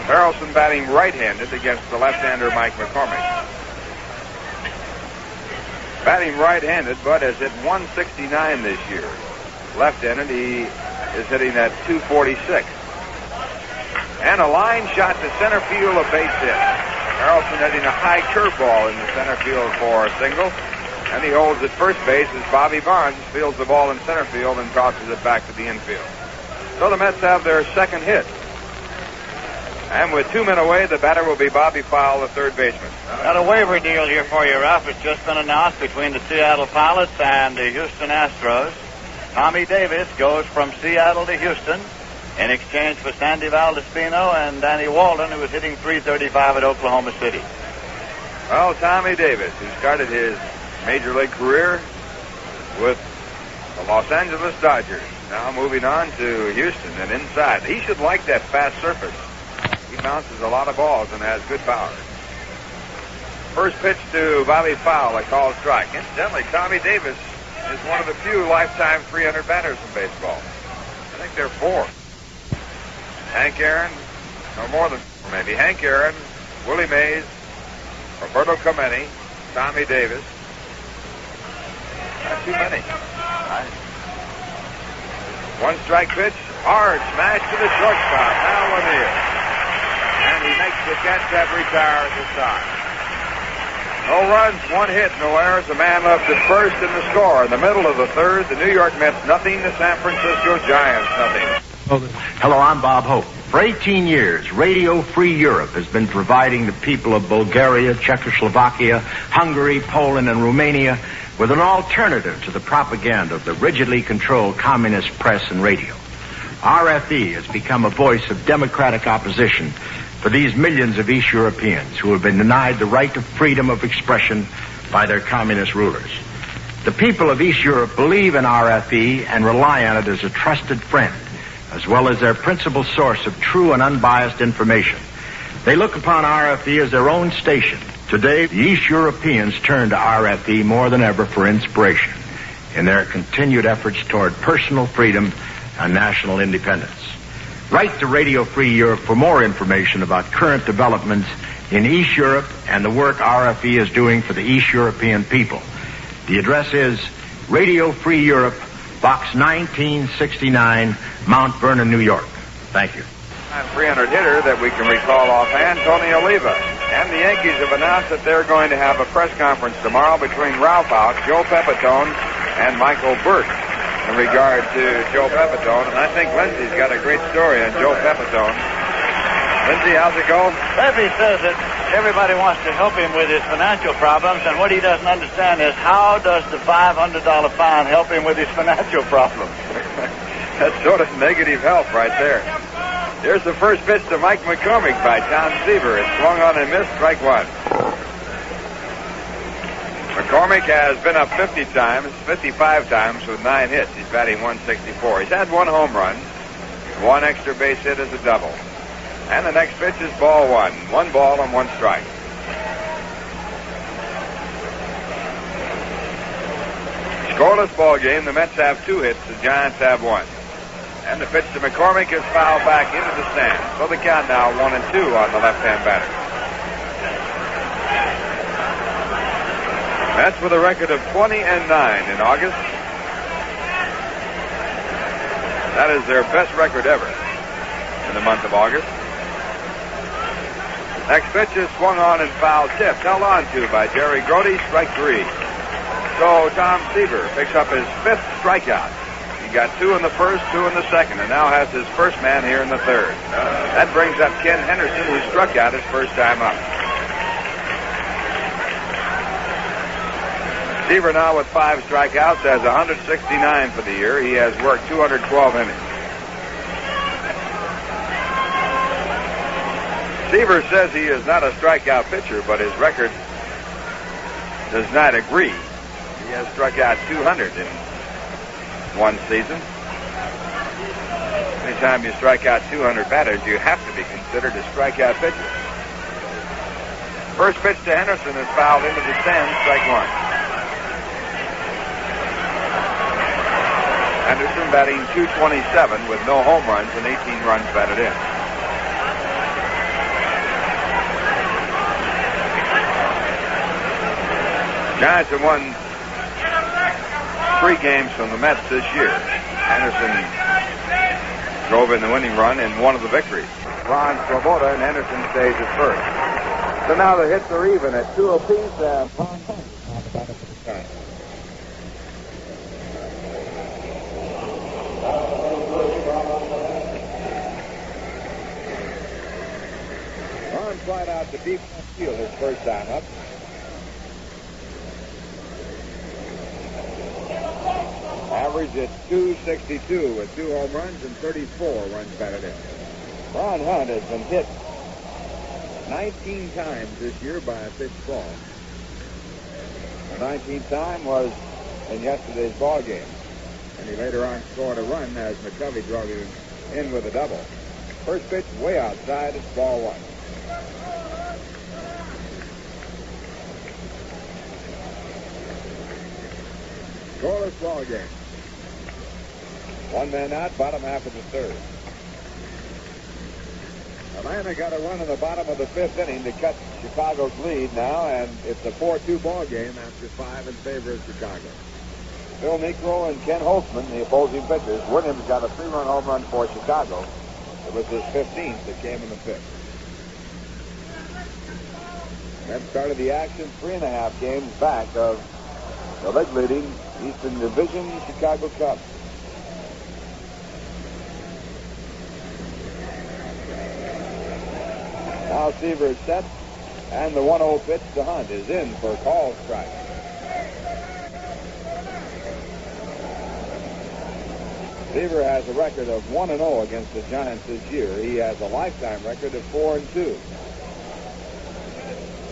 Harrelson batting right-handed against the left-hander Mike McCormick. Batting right-handed, Bud has hit .169 this year. left-handed. He is hitting at 246. And a line shot to center field, a base hit. Harrelson hitting a high curveball in the center field for a single. And he holds at first base as Bobby Barnes fields the ball in center field and tosses it back to the infield. So the Mets have their second hit. And with 2 men away, the batter will be Bobby Fowle, the third baseman. Got a waiver deal here for you, Ralph. It's just been announced between the Seattle Pilots and the Houston Astros. Tommy Davis goes from Seattle to Houston in exchange for Sandy Valdespino and Danny Walden, who was hitting .335 at Oklahoma City. Well, Tommy Davis, who started his major league career with the Los Angeles Dodgers, now moving on to Houston and inside. He should like that fast surface. He bounces a lot of balls and has good power. First pitch to Bobby Fowle, a called strike. Incidentally, Tommy Davis is one of the few lifetime 300 batters in baseball. I think there are 4. Hank Aaron, or more than 4 maybe. Hank Aaron, Willie Mays, Roberto Clemente, Tommy Davis. Not too many. One strike pitch, hard smash to the shortstop. Now Lanier. And he makes the catch that retires the side. No runs, 1 hit, no errors. A man left at first in the score. In the middle of the third, the New York Mets nothing, the San Francisco Giants nothing. Hello, I'm Bob Hope. For 18 years, Radio Free Europe has been providing the people of Bulgaria, Czechoslovakia, Hungary, Poland, and Romania with an alternative to the propaganda of the rigidly controlled communist press and radio. RFE has become a voice of democratic opposition for these millions of East Europeans who have been denied the right to freedom of expression by their communist rulers. The people of East Europe believe in RFE and rely on it as a trusted friend, as well as their principal source of true and unbiased information. They look upon RFE as their own station. Today, the East Europeans turn to RFE more than ever for inspiration in their continued efforts toward personal freedom and national independence. Write to Radio Free Europe for more information about current developments in East Europe and the work RFE is doing for the East European people. The address is Radio Free Europe, Box 1969, Mount Vernon, New York. Thank you. 300 hitter that we can recall offhand, Tony Oliva. And the Yankees have announced that they're going to have a press conference tomorrow between Ralph Houk, Joe Pepitone, and Michael Burt in regard to Joe Pepitone. And I think Lindsay's got a great story on Joe Pepitone. Lindsay, how's it going? Pepe says that everybody wants to help him with his financial problems, and what he doesn't understand is how does the $500 fine help him with his financial problems? That's sort of negative help right there. Here's the first pitch to Mike McCormick by Tom Seaver. It's swung on and missed, strike 1. McCormick has been up 55 times with 9 hits. He's batting .164. He's had 1 home run, 1 extra base hit as a double. And the next pitch is ball 1. 1 ball and 1 strike. Scoreless ball game. The Mets have 2 hits. The Giants have 1. And the pitch to McCormick is fouled back into the stand. So the count now 1-2 on the left-hand batter. Mets with a record of 20-9 in August. That is their best record ever in the month of August. Next pitch is swung on and foul tipped. Held on to by Jerry Grody, strike 3. So Tom Seaver picks up his 5th strikeout. He got 2 in the first, 2 in the second, and now has his first man here in the third. That brings up Ken Henderson, who struck out his first time up. Seaver now with 5 strikeouts has 169 for the year. He has worked 212 innings. Seaver says he is not a strikeout pitcher, but his record does not agree. He has struck out 200 in one season. Anytime you strike out 200 batters, you have to be considered a strikeout pitcher. First pitch to Henderson is fouled into the stand, strike 1. Henderson batting .227 with no home runs and 18 runs batted in. Giants have won 3 games from the Mets this year. Anderson drove in the winning run in one of the victories. Ron Swoboda and Anderson stays at first. So now the hits are even at 2 apiece, and Ron Hunt is on the bottom of the count. Ron flied out to deep left field his first time up. Average at .262 with 2 home runs and 34 runs batted in. Ron Hunt has been hit 19 times this year by a pitched ball. The 19th time was in yesterday's ball game, and he later on scored a run as McCovey drove him in with a double. First pitch way outside, it's ball 1. Scoreless ball game. 1 man out, bottom half of the third. Atlanta got a run in the bottom of the 5th inning to cut Chicago's lead now, and it's a 4-2 ball game after 5 in favor of Chicago. Phil Niekro and Ken Holtzman, the opposing pitchers. Williams got a 3-run home run for Chicago. It was his 15th that came in the 5th. That started the action 3.5 games back of the league-leading Eastern Division Chicago Cubs. Now Seaver is set, and the 1-0 pitch to Hunt is in for a call strike. Seaver has a record of 1-0 against the Giants this year. He has a lifetime record of 4-2.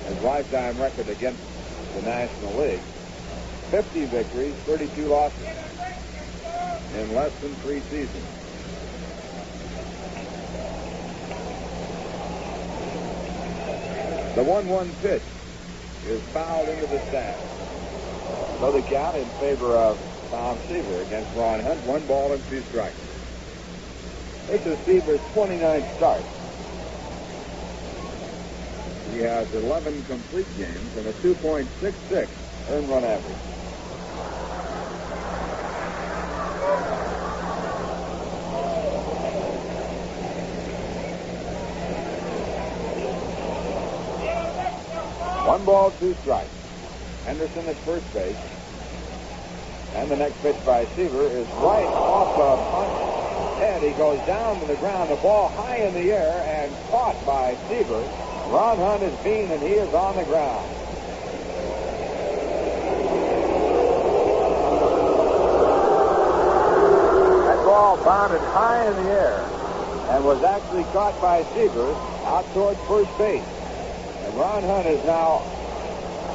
His lifetime record against the National League: 50 victories, 32 losses in less than 3 seasons. The 1-1 pitch is fouled into the stands. So the count in favor of Tom Seaver against Ron Hunt. 1 ball and 2 strikes. This is Seaver's 29th start. He has 11 complete games and a 2.66 earned run average. One ball, 2 strikes. Henderson at first base. And the next pitch by Seaver is right off the Hunt's head. He goes down to the ground. The ball high in the air and caught by Seaver. Ron Hunt is beaten, and he is on the ground. That ball bounded high in the air and was actually caught by Seaver out toward first base. And Ron Hunt is now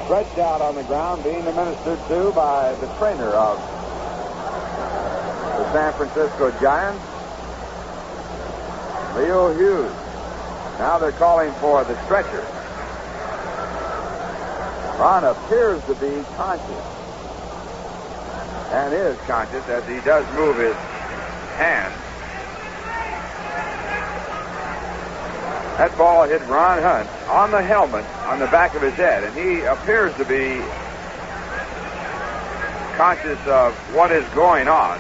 stretched out on the ground, being administered to by the trainer of the San Francisco Giants, Leo Hughes. Now they're calling for the stretcher. Ron appears to be conscious, and is conscious as he does move his hand. That ball hit Ron Hunt on the helmet on the back of his head, and he appears to be conscious of what is going on,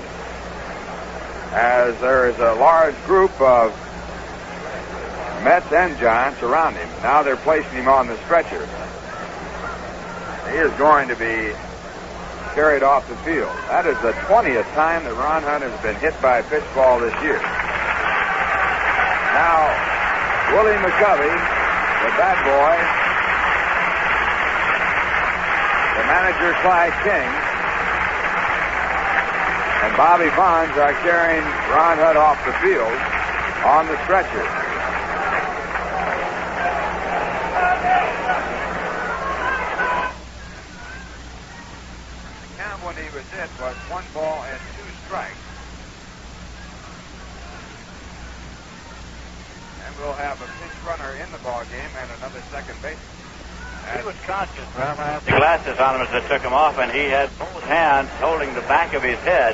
as there is a large group of Mets and Giants around him. Now they're placing him on the stretcher. He is going to be carried off the field. That is the 20th time that Ron Hunt has been hit by a pitch ball this year. Now, Willie McCovey, the bad boy, the manager, Clyde King, and Bobby Bonds are carrying Ron Hunt off the field on the stretcher. The count when he was hit was 1 ball and 2 strikes. We'll have a pinch runner in the ball game and another second baseman. He was conscious. The glasses on him as they took him off, and he had both hands holding the back of his head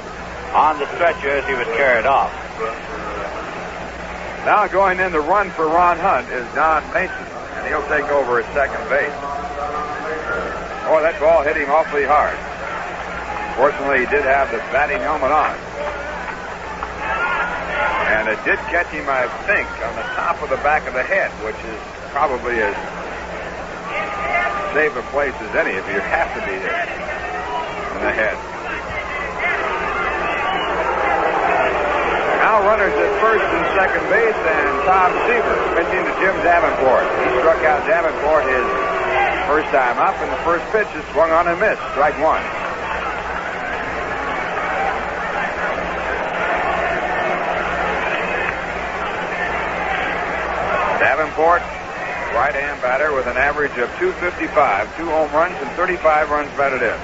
on the stretcher as he was carried off. Now going in the run for Ron Hunt is Don Mason, and he'll take over at second base. Oh, that ball hit him awfully hard. Fortunately, he did have the batting helmet on. And it did catch him, I think, on the top of the back of the head, which is probably as safe a place as any if you have to be hit in the head. Now runners at first and second base, and Tom Seaver pitching to Jim Davenport. He struck out Davenport his first time up, and the first pitch is swung on and missed. Strike one. Davenport, right-hand batter with an average of .255, 2 home runs and 35 runs batted in.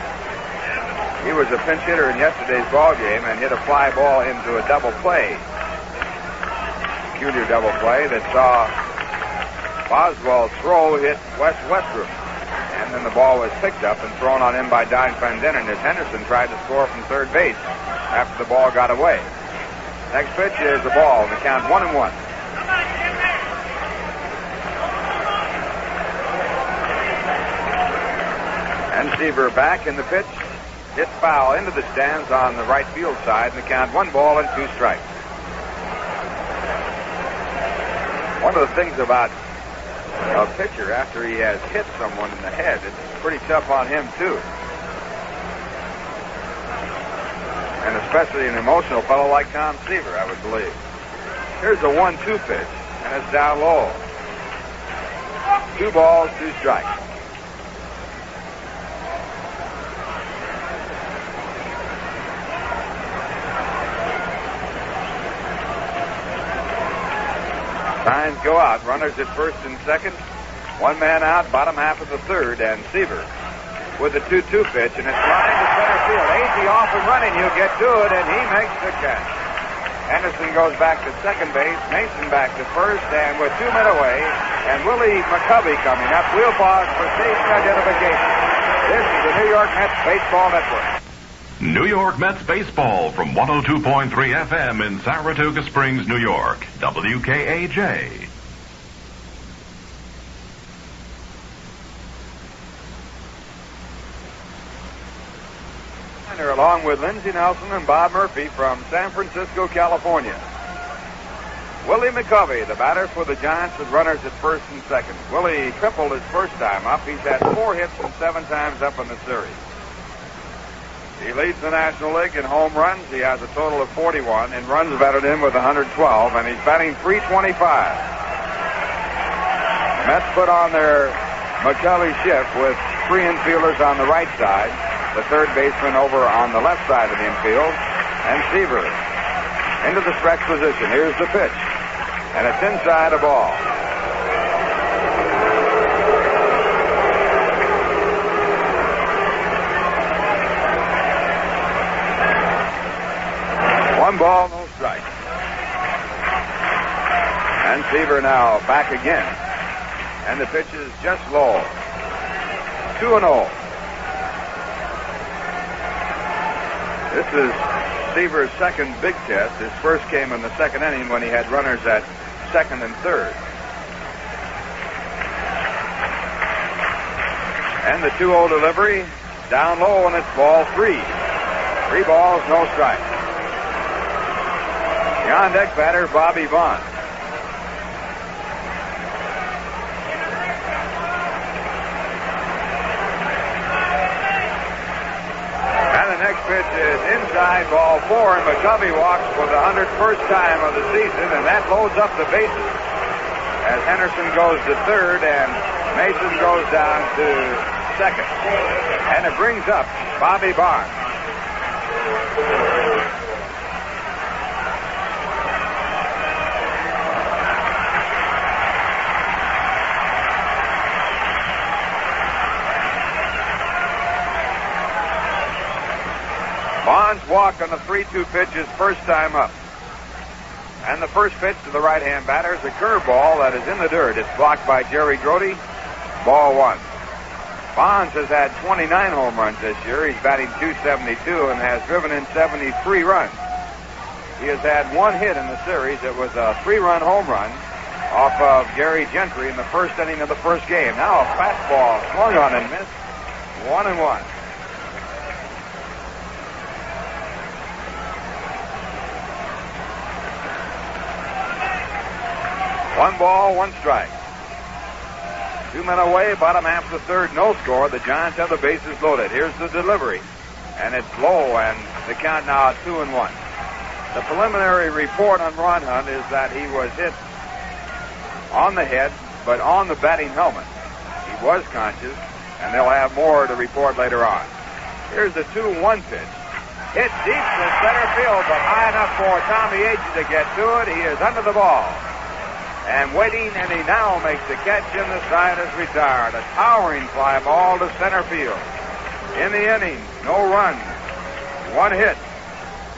He was a pinch hitter in yesterday's ball game and hit a fly ball into a double play. Peculiar double play that saw Boswell's throw hit Wes Westbrook. And then the ball was picked up and thrown on him by Don Clendenin as Henderson tried to score from third base after the ball got away. Next pitch is the ball, and the count 1-1. And Seaver back in the pitch. Hit foul into the stands on the right field side, and the count 1 ball and 2 strikes. One of the things about a pitcher after he has hit someone in the head, it's pretty tough on him too. And especially an emotional fellow like Tom Seaver, I would believe. Here's a 1-2 pitch, and it's down low. 2 balls, 2 strikes. Signs go out. Runners at first and second. 1 man out, bottom half of the third, and Seaver with the 2-2 pitch, and it's lined to center field. Agee off and running. He'll get to it, and he makes the catch. Henderson goes back to second base. Mason back to first, and with 2 men away, and Willie McCovey coming up. We'll pause for station identification. This is the New York Mets Baseball Network. New York Mets baseball from 102.3 FM in Saratoga Springs, New York. WKAJ. Along with Lindsey Nelson and Bob Murphy from San Francisco, California. Willie McCovey, the batter for the Giants, with runners at first and second. Willie tripled his first time up. He's had 4 hits and 7 times up in the series. He leads the National League in home runs. He has a total of 41, and runs batted in with 112, and he's batting .325. The Mets put on their McCovey shift with 3 infielders on the right side, the third baseman over on the left side of the infield, and Seaver into the stretch position. Here's the pitch, and it's inside a ball. One ball, no strike. And Seaver now back again. And the pitch is just low. 2-0. This is Seaver's second big test. His first came in the second inning when he had runners at second and third. And the 2-0 delivery down low, and it's ball 3. 3 balls, no strike. The on-deck batter, Bobby Vaughn. And the next pitch is inside, ball 4, and McCovey walks for the 101st time of the season, and that loads up the bases as Henderson goes to third and Mason goes down to second. And it brings up Bobby Vaughn. Vaughn's walk on the 3-2 pitch is first time up. And the first pitch to the right-hand batter is a curveball that is in the dirt. It's blocked by Jerry Grody. Ball 1. Bonds has had 29 home runs this year. He's batting .272 and has driven in 73 runs. He has had 1 hit in the series. It was a 3-run home run off of Gary Gentry in the first inning of the first game. Now a fastball swung on and missed. 1-1. 1 ball, 1 strike. 2 men away, bottom half of the third, no score. The Giants have the bases loaded. Here's the delivery. And it's low, and the count now at 2-1. The preliminary report on Ron Hunt is that he was hit on the head, but on the batting helmet. He was conscious, and they'll have more to report later on. Here's the 2-1 pitch. Hit deep to center field, but high enough for Tommy Agee to get to it. He is under the ball. And waiting, and he now makes the catch, and the side is retired. A towering fly ball to center field. In the inning, no runs, 1 hit,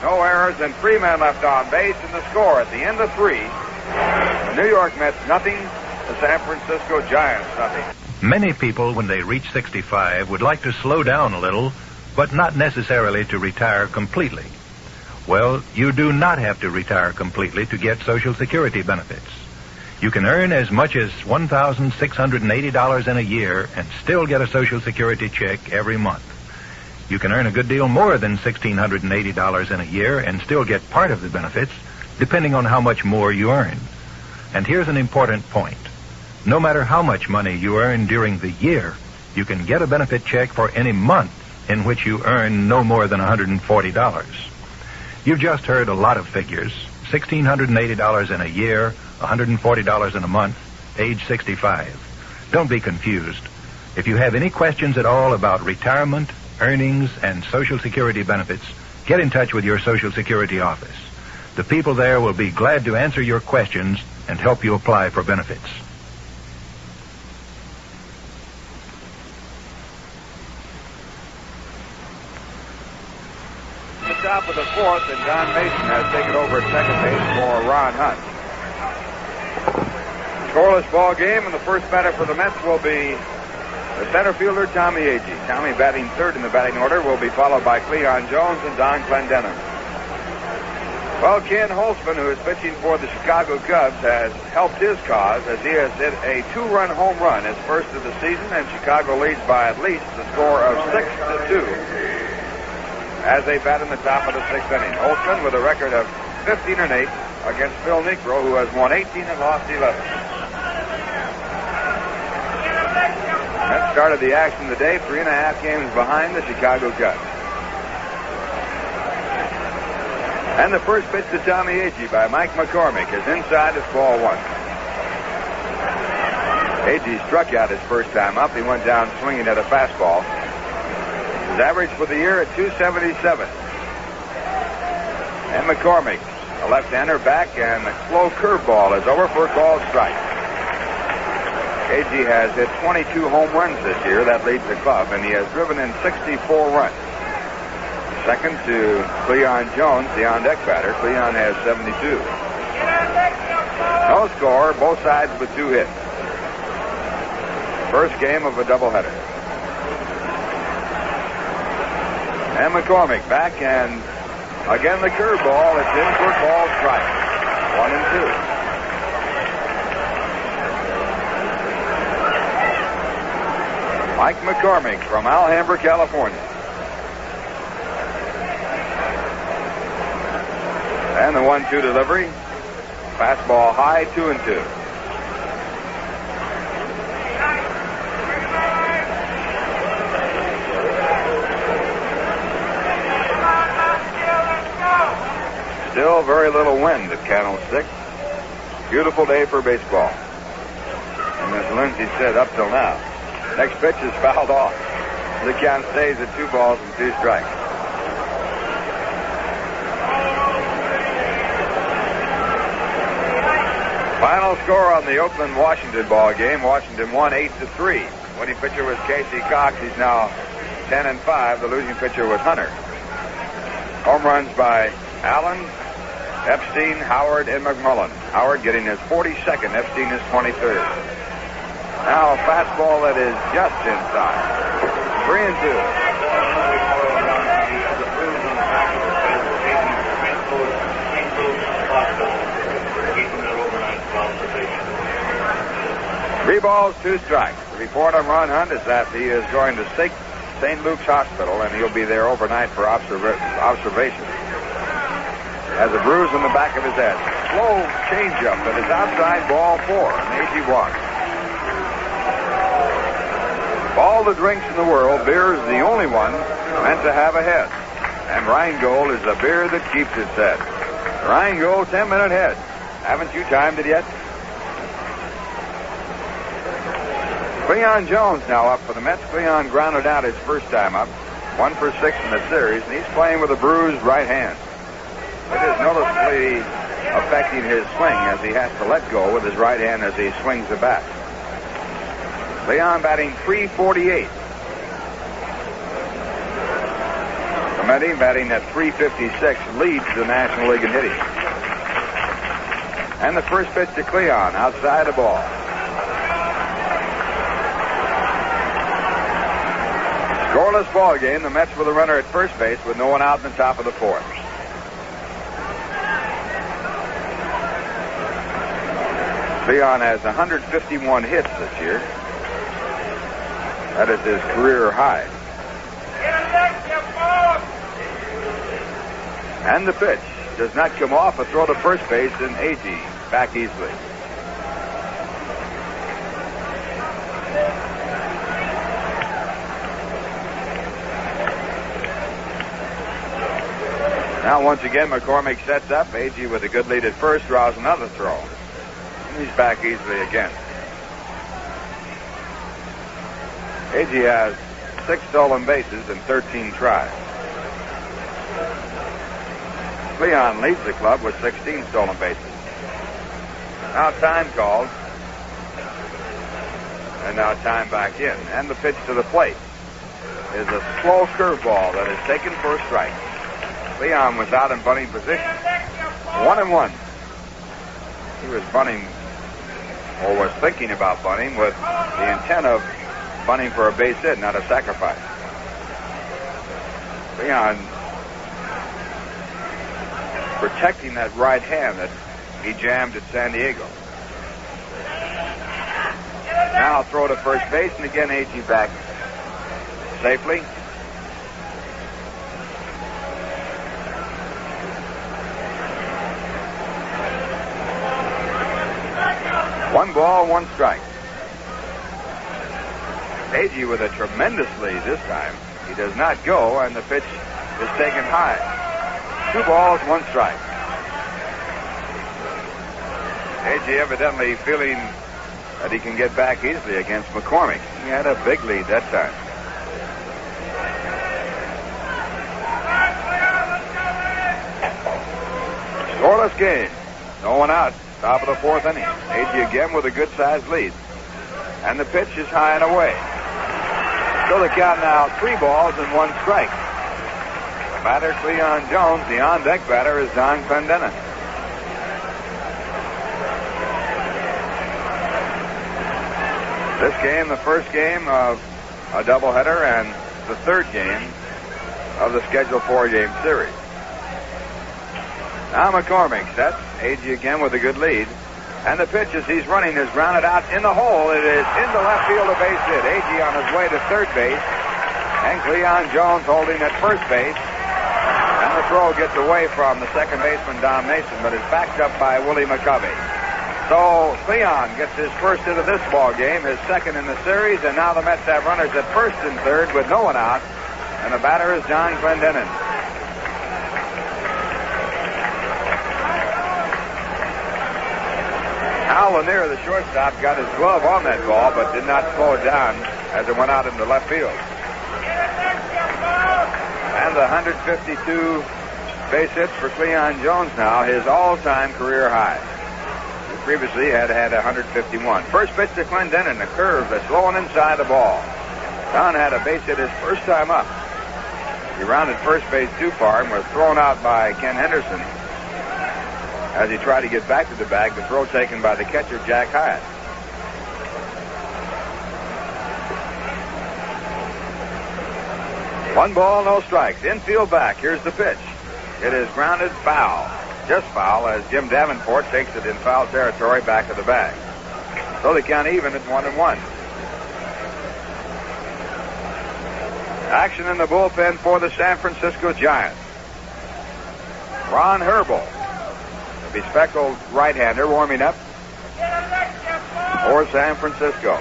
no errors, and 3 men left on base, and the score at the end of 3. The New York Mets nothing, the San Francisco Giants nothing. Many people, when they reach 65, would like to slow down a little, but not necessarily to retire completely. Well, you do not have to retire completely to get Social Security benefits. You can earn as much as $1,680 in a year and still get a Social Security check every month. You can earn a good deal more than $1,680 in a year and still get part of the benefits, depending on how much more you earn. And here's an important point. No matter how much money you earn during the year, you can get a benefit check for any month in which you earn no more than $140. You've just heard a lot of figures. $1,680 in a year, $140 in a month, age 65. Don't be confused. If you have any questions at all about retirement, earnings, and Social Security benefits, get in touch with your Social Security office. The people there will be glad to answer your questions and help you apply for benefits. The top of the 4th, and Don Mason has taken over at second base for Ron Hunt. Scoreless ball game, and the first batter for the Mets will be the center fielder, Tommy Agee. Tommy batting third in the batting order will be followed by Cleon Jones and Don Clendenin. Well, Ken Holtzman, who is pitching for the Chicago Cubs, has helped his cause as he has hit a 2-run home run, his first of the season, and Chicago leads by at least the score of 6-2 as they bat in the top of the 6th inning. Holtzman with a record of 15-8 against Phil Niekro, who has won 18 and lost 11. That started the action today, 3.5 games behind the Chicago Cubs. And the first pitch to Tommy Agee by Mike McCormick is inside. It's ball 1. Agee struck out his first time up. He went down swinging at a fastball. His average for the year at .277. And McCormick, a left-hander, back, and the slow curveball is over for a called strike. Agee has hit 22 home runs this year. That leads the club, and he has driven in 64 runs. Second to Cleon Jones, the on-deck batter. Cleon has 72. No score, both sides with 2 hits. First game of a doubleheader. And McCormick back, and again the curveball. It's in for a called strike. 1-2. Mike McCormick from Alhambra, California. And the 1-2 delivery. Fastball high, 2-2. Still very little wind at Candlestick. Beautiful day for baseball. And as Lindsay said, up till now. Next pitch is fouled off. The count stays at 2 balls and 2 strikes. Final score on the Oakland-Washington ball game. Washington won 8-3. Winning pitcher was Casey Cox. He's now 10-5. The losing pitcher was Hunter. Home runs by Allen, Epstein, Howard, and McMullen. Howard getting his 42nd. Epstein his 23rd. Now a fastball that is just inside. 3-2. 3 balls, 2 strikes. The report on Ron Hunt is that he is going to St. Luke's Hospital, and he'll be there overnight for observation. has a bruise on the back of his head. Slow changeup that is outside, ball 4, and Agee walks. Of all the drinks in the world, beer is the only one meant to have a head. And Rheingold is the beer that keeps its head. Rheingold 10-minute head. Haven't you timed it yet? Cleon Jones now up for the Mets. Cleon grounded out his first time up. 1 for 6 in the series, and he's playing with a bruised right hand. It is noticeably affecting his swing as he has to let go with his right hand as he swings the bat. Cleon batting .348. Clemente batting at .356 leads the National League in hitting. And the first pitch to Cleon, outside the ball. Scoreless ball game. The Mets with a runner at first base with no one out in the top of the 4th. Cleon has 151 hits this year. That is his career high. And the pitch does not come off. A throw to first base, and Agee back easily. Now once again McCormick sets up. Agee with a good lead at first draws another throw. He's back easily again. Agee has 6 stolen bases and 13 tries. Cleon leads the club with 16 stolen bases. Now time called. And now time back in. And the pitch to the plate is a slow curveball that is taken for a strike. Cleon was out in bunting position. 1-1. He was bunting, or was thinking about bunting, with the intent of bunting for a base hit, not a sacrifice. Cleon protecting that right hand that he jammed at San Diego. Now throw to first base, and again Agee back safely. One ball, 1 strike. Agee with a tremendous lead this time. He does not go, and the pitch is taken high. 2 balls, 1 strike. Agee evidently feeling that he can get back easily against McCormick. He had a big lead that time. Scoreless game. No one out. Top of the 4th inning. Agee again with a good-sized lead. And the pitch is high and away. So the count now 3 balls and 1 strike. The batter, Cleon Jones. The on-deck batter is Don Clendenin. This game, the first game of a doubleheader and the 3rd game of the scheduled 4-game series. Now McCormick sets. Agee again with a good lead. And the pitch as he's running is grounded out in the hole. It is into left field, a base hit. Agee on his way to third base. And Cleon Jones holding at first base. And the throw gets away from the second baseman, Don Mason, but is backed up by Willie McCovey. So Cleon gets his first hit of this ball game, his second in the series, and now the Mets have runners at first and third with no one out. And the batter is John Clendenin. Al Lanier, the shortstop, got his glove on that ball, but did not slow it down as it went out into left field. And the 152 base hits for Cleon Jones now, his all-time career high. He previously had 151. First pitch to Clendenin, a curve that's low and inside the ball. Don had a base hit his first time up. He rounded first base too far and was thrown out by Ken Henderson. As he tried to get back to the bag, the throw taken by the catcher, Jack Hyatt. One ball, no strikes. Infield back. Here's the pitch. It is grounded foul. Just foul as Jim Davenport takes it in foul territory back of the bag. So they count even at 1-1. Action in the bullpen for the San Francisco Giants. Ron Herbel, the bespectacled right-hander, warming up for San Francisco.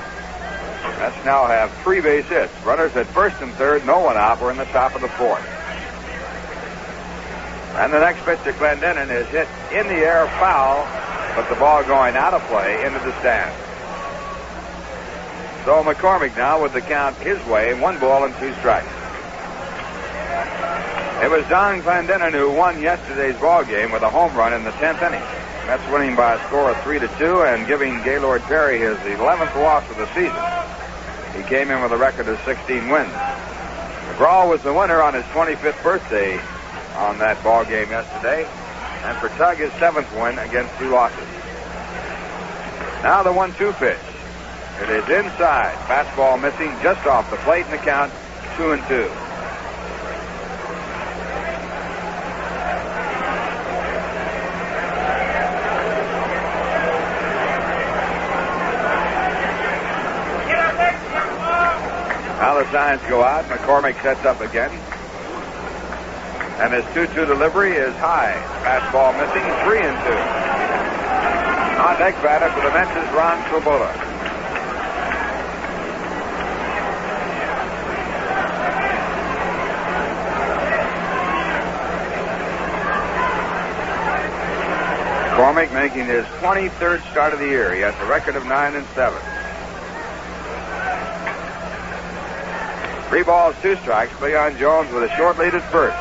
Mets now have 3 base hits. Runners at first and third, no one out. We're in the top of the fourth. And the next pitch to Clendenin is hit in the air, foul, but the ball going out of play into the stands. So McCormick now with the count his way, 1 ball and 2 strikes. It was Don Clendenin who won yesterday's ball game with a home run in the 10th inning. Mets winning by a score of 3-2 and giving Gaylord Perry his 11th loss of the season. He came in with a record of 16 wins. McGraw was the winner on his 25th birthday on that ball game yesterday, and for Tug his 7th win against 2 losses. Now the 1-2 pitch. It is inside. Fastball missing just off the plate, and the count 2-2. Now the signs go out. McCormick sets up again. And his 2-2 delivery is high. Fastball missing, 3-2. On deck batter for the Mets is Ron Swoboda. McCormick making his 23rd start of the year. He has a record of 9-7. 3 balls, 2 strikes. Leon Jones with a short lead at first.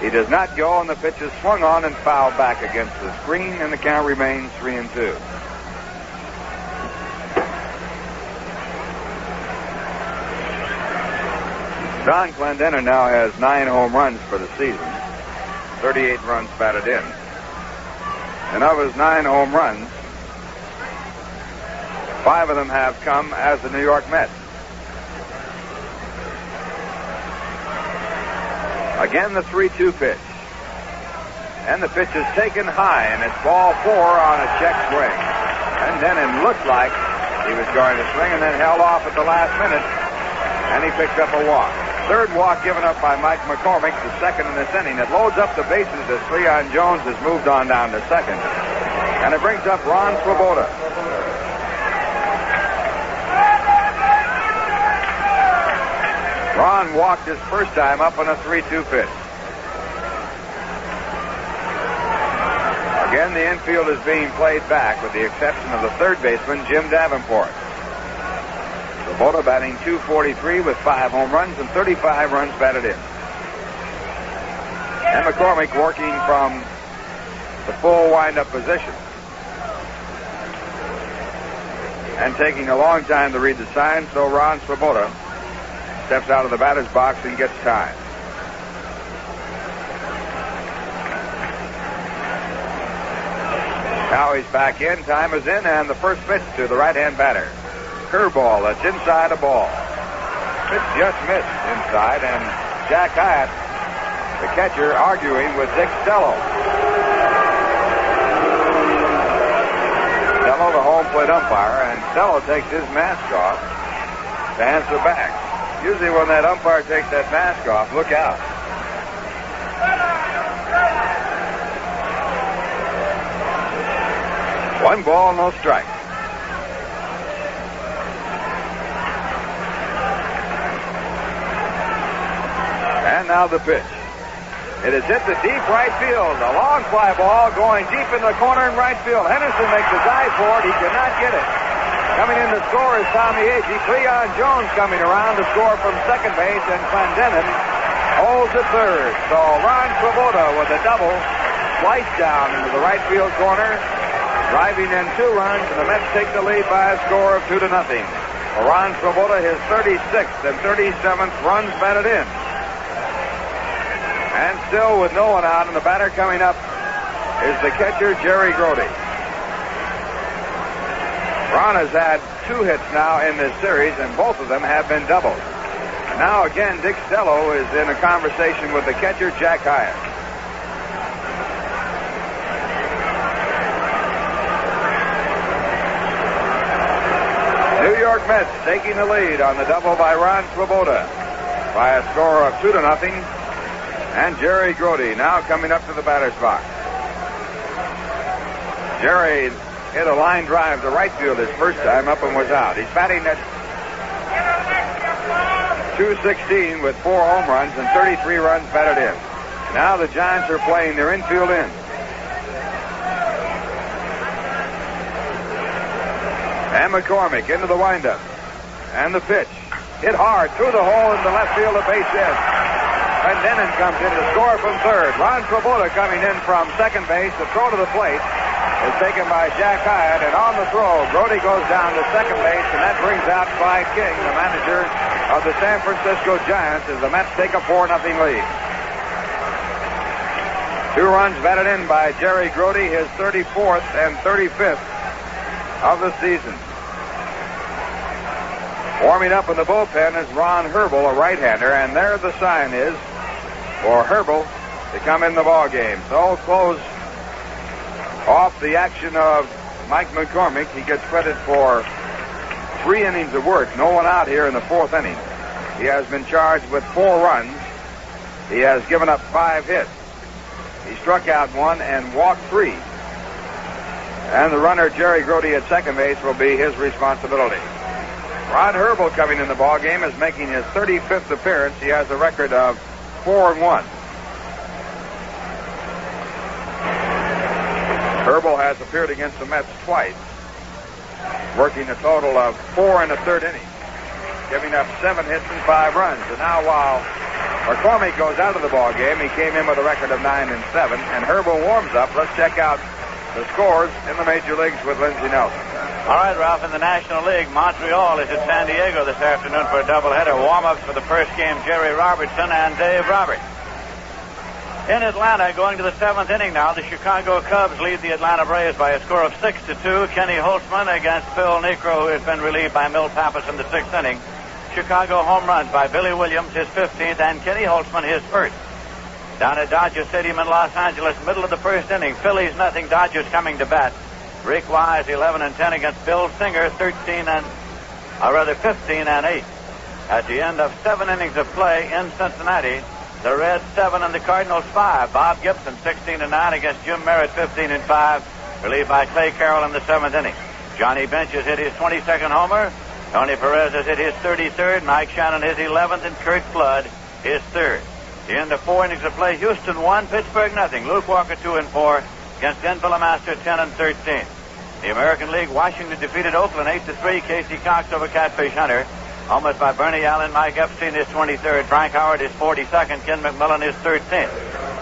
He does not go, and the pitch is swung on and fouled back against the screen, and the count remains 3-2. Don Clendenin now has 9 home runs for the season, 38 runs batted in. And of his 9 home runs, 5 of them have come as the New York Mets. Again, the 3-2 pitch. And the pitch is taken high, and it's ball 4 on a check swing. And Denin looked like he was going to swing and then held off at the last minute, and he picked up a walk. 3rd walk given up by Mike McCormick, the 2nd in this inning. It loads up the bases as Leon Jones has moved on down to 2nd. And it brings up Ron Swoboda. Ron walked his first time up on a 3-2 pitch. Again, the infield is being played back with the exception of the 3rd baseman, Jim Davenport. Swoboda batting .243 with 5 home runs and 35 runs batted in. And McCormick working from the full windup position. And taking a long time to read the signs, so Ron Swoboda steps out of the batter's box and gets time. Now he's back in. Time is in, and the first pitch to the right-hand batter. Curveball that's inside a ball. Pitch just missed inside, and Jack Hyatt, the catcher, arguing with Dick Stello. Stello, the home plate umpire, and Stello takes his mask off to answer back. Usually when that umpire takes that mask off, look out. One ball, no strike. And now the pitch. It is hit to deep right field. A long fly ball going deep in the corner in right field. Henderson makes a dive for it. He cannot get it. Coming in to score is Tommy Agee. Leon Jones coming around to score from second base, and Clendenin holds at third. So Ron Swoboda with a double, sliced down into the right field corner, driving in 2 runs, and the Mets take the lead by a score of 2-0. For Ron Swoboda, his 36th and 37th runs batted in. And still with no one out, and the batter coming up is the catcher, Jerry Grody. Ron has had 2 hits now in this series, and both of them have been doubles. And now again, Dick Stello is in a conversation with the catcher, Jack Hyatt. New York Mets taking the lead on the double by Ron Swoboda by a score of 2-0. And Jerry Grody now coming up to the batter's box. Jerry hit a line drive to right field his first time up and was out. He's batting at .216 with 4 home runs and 33 runs batted in. Now the Giants are playing their infield in. And McCormick into the windup. And the pitch. Hit hard through the hole into left field to base hit. And Denon comes in to score from third. Ron Swoboda coming in from second base. The throw to the plate is taken by Jack Hyatt. And on the throw, Grody goes down to second base. And that brings out Clyde King, the manager of the San Francisco Giants, as the Mets take a 4-0 lead. 2 runs batted in by Jerry Grody, his 34th and 35th of the season. Warming up in the bullpen is Ron Herbel, a right-hander, and there the sign is for Herbel to come in the ball game. So close off the action of Mike McCormick. He gets credit for 3 innings of work. No one out here in the 4th inning. He has been charged with 4 runs. He has given up 5 hits. He struck out 1 and walked 3. And the runner, Jerry Grody, at second base will be his responsibility. Ron Herbel coming in the ball game is making his 35th appearance. He has a record of 4-1. Herbel has appeared against the Mets twice, working a total of 4 1/3 innings, giving up 7 hits and 5 runs. And now while McCormick goes out of the ball game, he came in with a record of 9-7, and Herbel warms up. Let's check out the scores in the major leagues with Lindsey Nelson. All right, Ralph, in the National League, Montreal is at San Diego this afternoon for a doubleheader. Warm-ups for the first game, Jerry Robertson and Dave Roberts. In Atlanta, going to the 7th inning now, the Chicago Cubs lead the Atlanta Braves by a score of 6-2. Kenny Holtzman against Phil Niekro, who has been relieved by Milt Pappas in the 6th inning. Chicago home runs by Billy Williams, his 15th, and Kenny Holtzman, his 1st. Down at Dodger Stadium in Los Angeles, middle of the 1st inning, Phillies nothing, Dodgers coming to bat. Rick Wise 11-10 against Bill Singer 15 and 8. At the end of 7 innings of play in Cincinnati, the Reds 7 and the Cardinals 5. Bob Gibson 16-9 against Jim Merritt 15-5, relieved by Clay Carroll in the 7th inning. Johnny Bench has hit his 22nd homer. Tony Perez has hit his 33rd. Mike Shannon his 11th, and Kurt Flood his 3rd. The end of 4 innings of play, Houston 1, Pittsburgh nothing. Luke Walker 2-4 against Denville Master 10-13. The American League, Washington defeated Oakland 8-3. Casey Cox over Catfish Hunter. Homers by Bernie Allen, Mike Epstein his 23rd, Frank Howard his 42nd, Ken McMillan his 13th.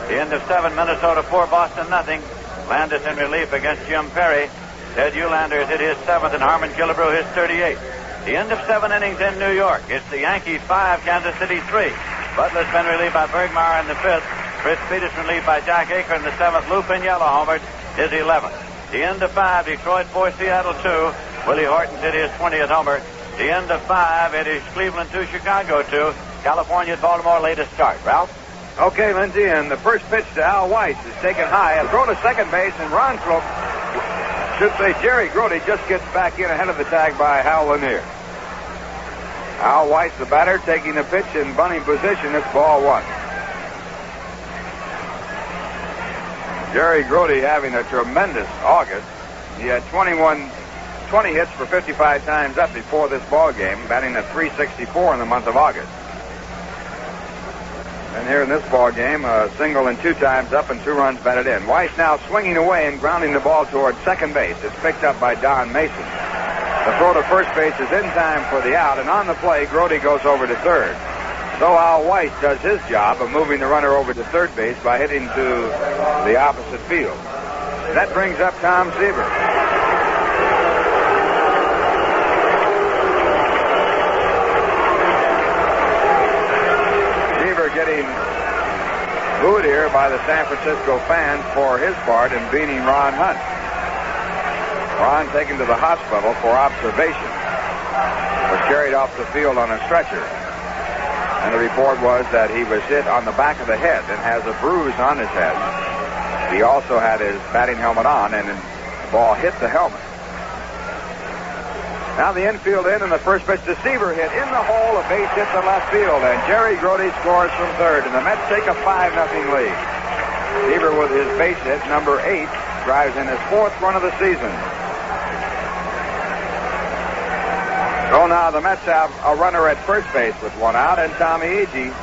The end of 7, Minnesota 4, Boston nothing. Landis in relief against Jim Perry. Ted Eulander has hit his 7th, and Harmon Killebrew his 38th. The end of 7 innings in New York. It's the Yankees 5, Kansas City 3. Butler's been relieved by Bergmeyer in the 5th. Fritz Peterson relieved by Jack Aker in the 7th. Lou Piniella homered his 11th. The end of 5, Detroit 4, Seattle 2. Willie Horton did his 20th homer. The end of 5, it is Cleveland 2, Chicago 2. California at Baltimore latest start. Ralph? Okay, Lindsay, and the first pitch to Al Weiss is taken high. A throw to second base, and Jerry Grody just gets back in ahead of the tag by Hal Lanier. Al Weiss, the batter, taking the pitch in bunting position. It's ball 1. Jerry Grody having a tremendous August. He had 20 hits for 55 times up before this ball game, batting at .364 in the month of August. And here in this ball game, a single and 2 times up and 2 runs batted in. Weiss now swinging away and grounding the ball toward second base. It's picked up by Don Mason. The throw to first base is in time for the out, and on the play, Grody goes over to third. So Al Weiss does his job of moving the runner over to third base by hitting to the opposite field. That brings up Tom Seaver. Seaver getting booed here by the San Francisco fans for his part in beating Ron Hunt. Ron taken to the hospital for observation. Was carried off the field on a stretcher. And the report was that he was hit on the back of the head and has a bruise on his head. He also had his batting helmet on, and the ball hit the helmet. Now the infield in, and the first pitch to Seaver hit in the hole, a base hit to left field, and Jerry Grody scores from third, and the Mets take a 5-0 lead. Seaver with his base hit, number 8, drives in his 4th run of the season. So now the Mets have a runner at first base with 1 out, and Tommy Agee,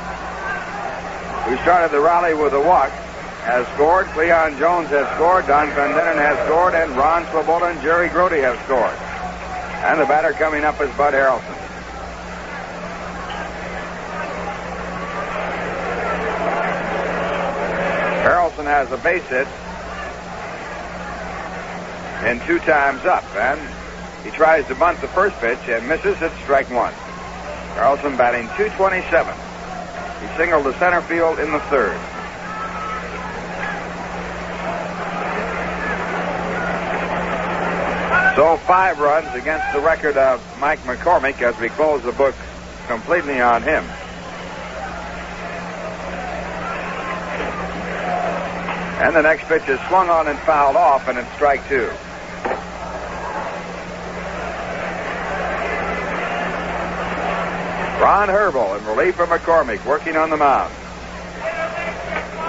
who started the rally with a walk, has scored. Cleon Jones has scored. Don Clendenin has scored, and Ron Swoboda and Jerry Grody have scored. And the batter coming up is Bud Harrelson. Harrelson has a base hit and 2 times up, and he tries to bunt the first pitch and misses at strike 1. Harrelson batting .227. He singled to center field in the 3rd. So 5 runs against the record of Mike McCormick as we close the book completely on him. And the next pitch is swung on and fouled off, and it's strike 2. Ron Herbel in relief of McCormick, working on the mound.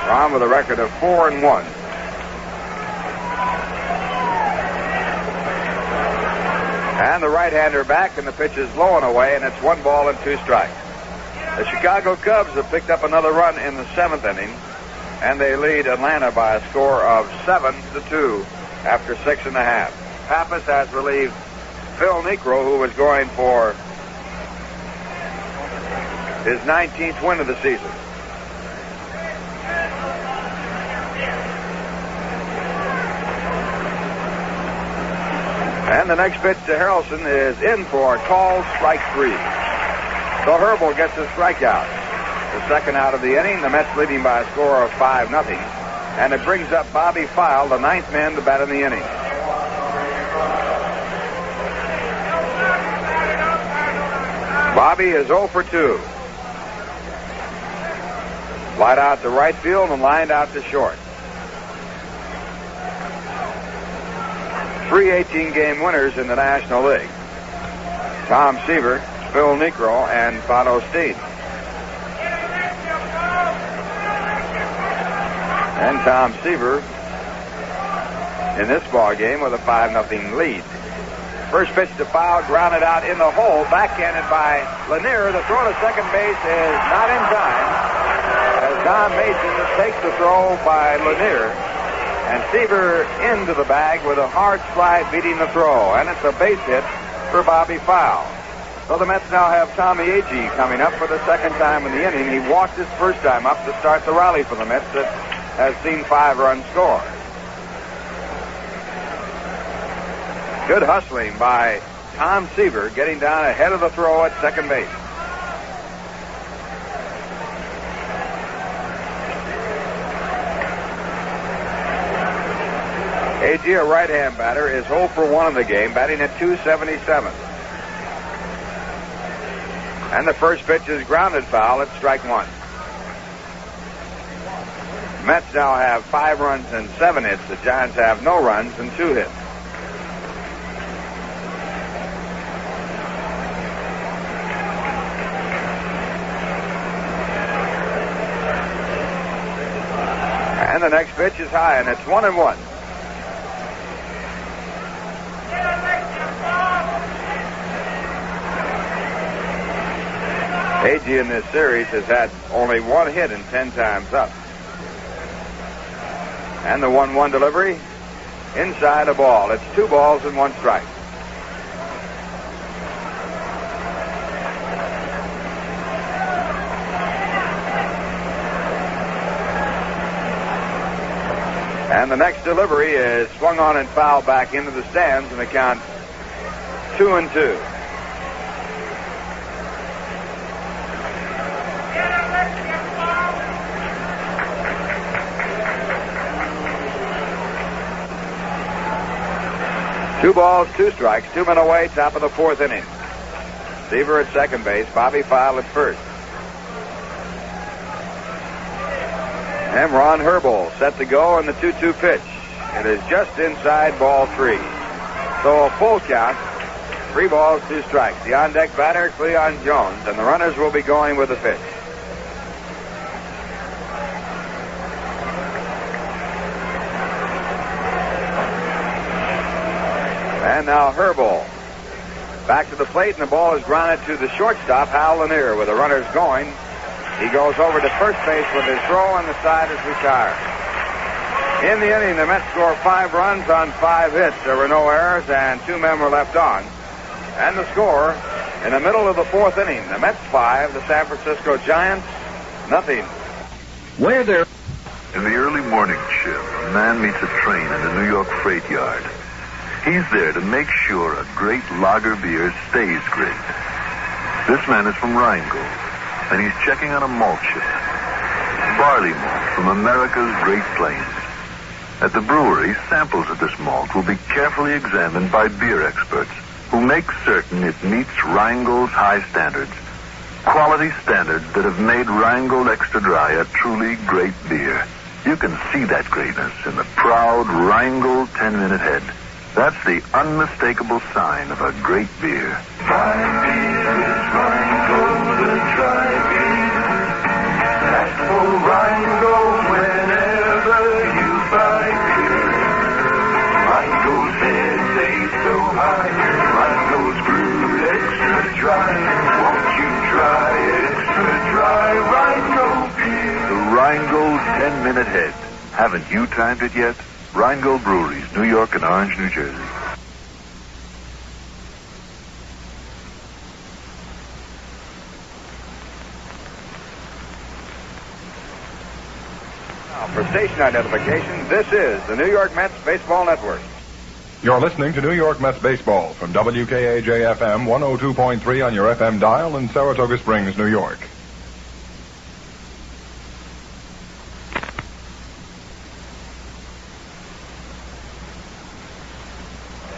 Ron with a record of 4-1. And the right-hander back, and the pitch is low and away, and it's 1 ball and 2 strikes. The Chicago Cubs have picked up another run in the 7th inning, and they lead Atlanta by a score of 7-2 after 6.5. Pappas has relieved Phil Niekro, who was going for his 19th win of the season. And the next pitch to Harrelson is in for called strike 3. So Herbel gets a strikeout. The second out of the inning, the Mets leading by a score of 5-0. And it brings up Bobby File, the 9th man to bat in the inning. Bobby is 0 for 2. Light out to right field and lined out to short. 3 18-game winners in the National League. Tom Seaver, Phil Niekro, and Bono Steen. And Tom Seaver in this ball game with a 5-0 lead. First pitch to File, grounded out in the hole, backhanded by Lanier. The throw to second base is not in time, as Don Mason takes the throw by Lanier, and Seaver into the bag with a hard slide beating the throw, and it's a base hit for Bobby File. So the Mets now have Tommy Agee coming up for the second time in the inning. He walked his first time up to start the rally for the Mets that has seen 5 runs scored. Good hustling by Tom Seaver, getting down ahead of the throw at second base. Agee, a right-hand batter, is 0 for 1 in the game, batting at .277. And the first pitch is grounded foul at strike 1. Mets now have 5 runs and 7 hits. The Giants have no runs and 2 hits. And the next pitch is high, and it's 1-1. Agee in this series has had only 1 hit and 10 times up. And the 1-1 delivery inside a ball. It's 2 balls and 1 strike. And the next delivery is swung on and fouled back into the stands, and the count 2-2. Two balls, 2 strikes, 2 men away, top of the 4th inning. Seaver at second base, Bobby File at first. And Ron Herbel set to go in the 2-2 pitch. It is just inside ball 3. So a full count 3 balls, 2 strikes. The on-deck batter, Cleon Jones, and the runners will be going with the pitch. And now Herbold. Back to the plate, and the ball is grounded to the shortstop, Hal Lanier, with the runners going. He goes over to first base with his throw, and the side is retired. In the inning, the Mets score 5 runs on 5 hits. There were no errors, and 2 men were left on. And the score, in the middle of the 4th inning, the Mets 5, the San Francisco Giants, nothing. Where there... In the early morning shift, a man meets a train in the New York freight yard. He's there to make sure a great lager beer stays great. This man is from Rheingold, and he's checking on a malt shipment. Barley malt from America's Great Plains. At the brewery, samples of this malt will be carefully examined by beer experts who make certain it meets Rheingold's high standards. Quality standards that have made Rheingold Extra Dry a truly great beer. You can see that greatness in the proud Rheingold 10-minute head. That's the unmistakable sign of a great beer. Dry beer is Rheingold, a dry beer. Ask for Rheingold whenever you buy beer. Rheingold's head stays so high. Rheingold's brewed extra dry. Won't you try extra dry Rheingold beer? The Rheingold 10-minute head. Haven't you timed it yet? Rheingold Breweries, New York and Orange, New Jersey. Now, for station identification, this is the New York Mets Baseball Network. You're listening to New York Mets Baseball from WKAJ-FM 102.3 on your FM dial in Saratoga Springs, New York.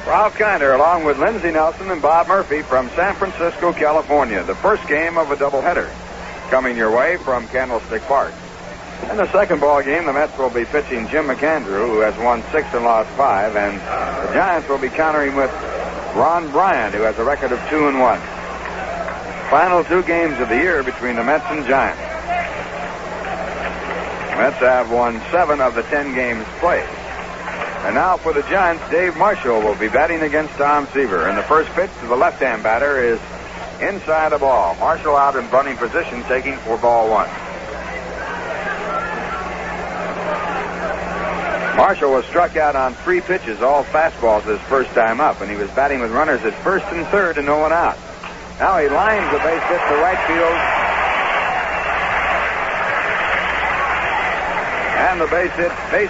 Ralph Kinder, along with Lindsey Nelson and Bob Murphy from San Francisco, California. The first game of a doubleheader coming your way from Candlestick Park. In the second ball game, the Mets will be pitching Jim McAndrew, who has won 6 and lost 5, and the Giants will be countering with Ron Bryant, who has a record of 2-1. Final 2 games of the year between the Mets and Giants. Mets have won 7 of the 10 games played. And now for the Giants, Dave Marshall will be batting against Tom Seaver. And the first pitch to the left-hand batter is inside the ball. Marshall out in bunting position, taking for ball 1. Marshall was struck out on 3 pitches, all fastballs his first time up, and he was batting with runners at first and third and no one out. Now he lines the base hit to right field. And the base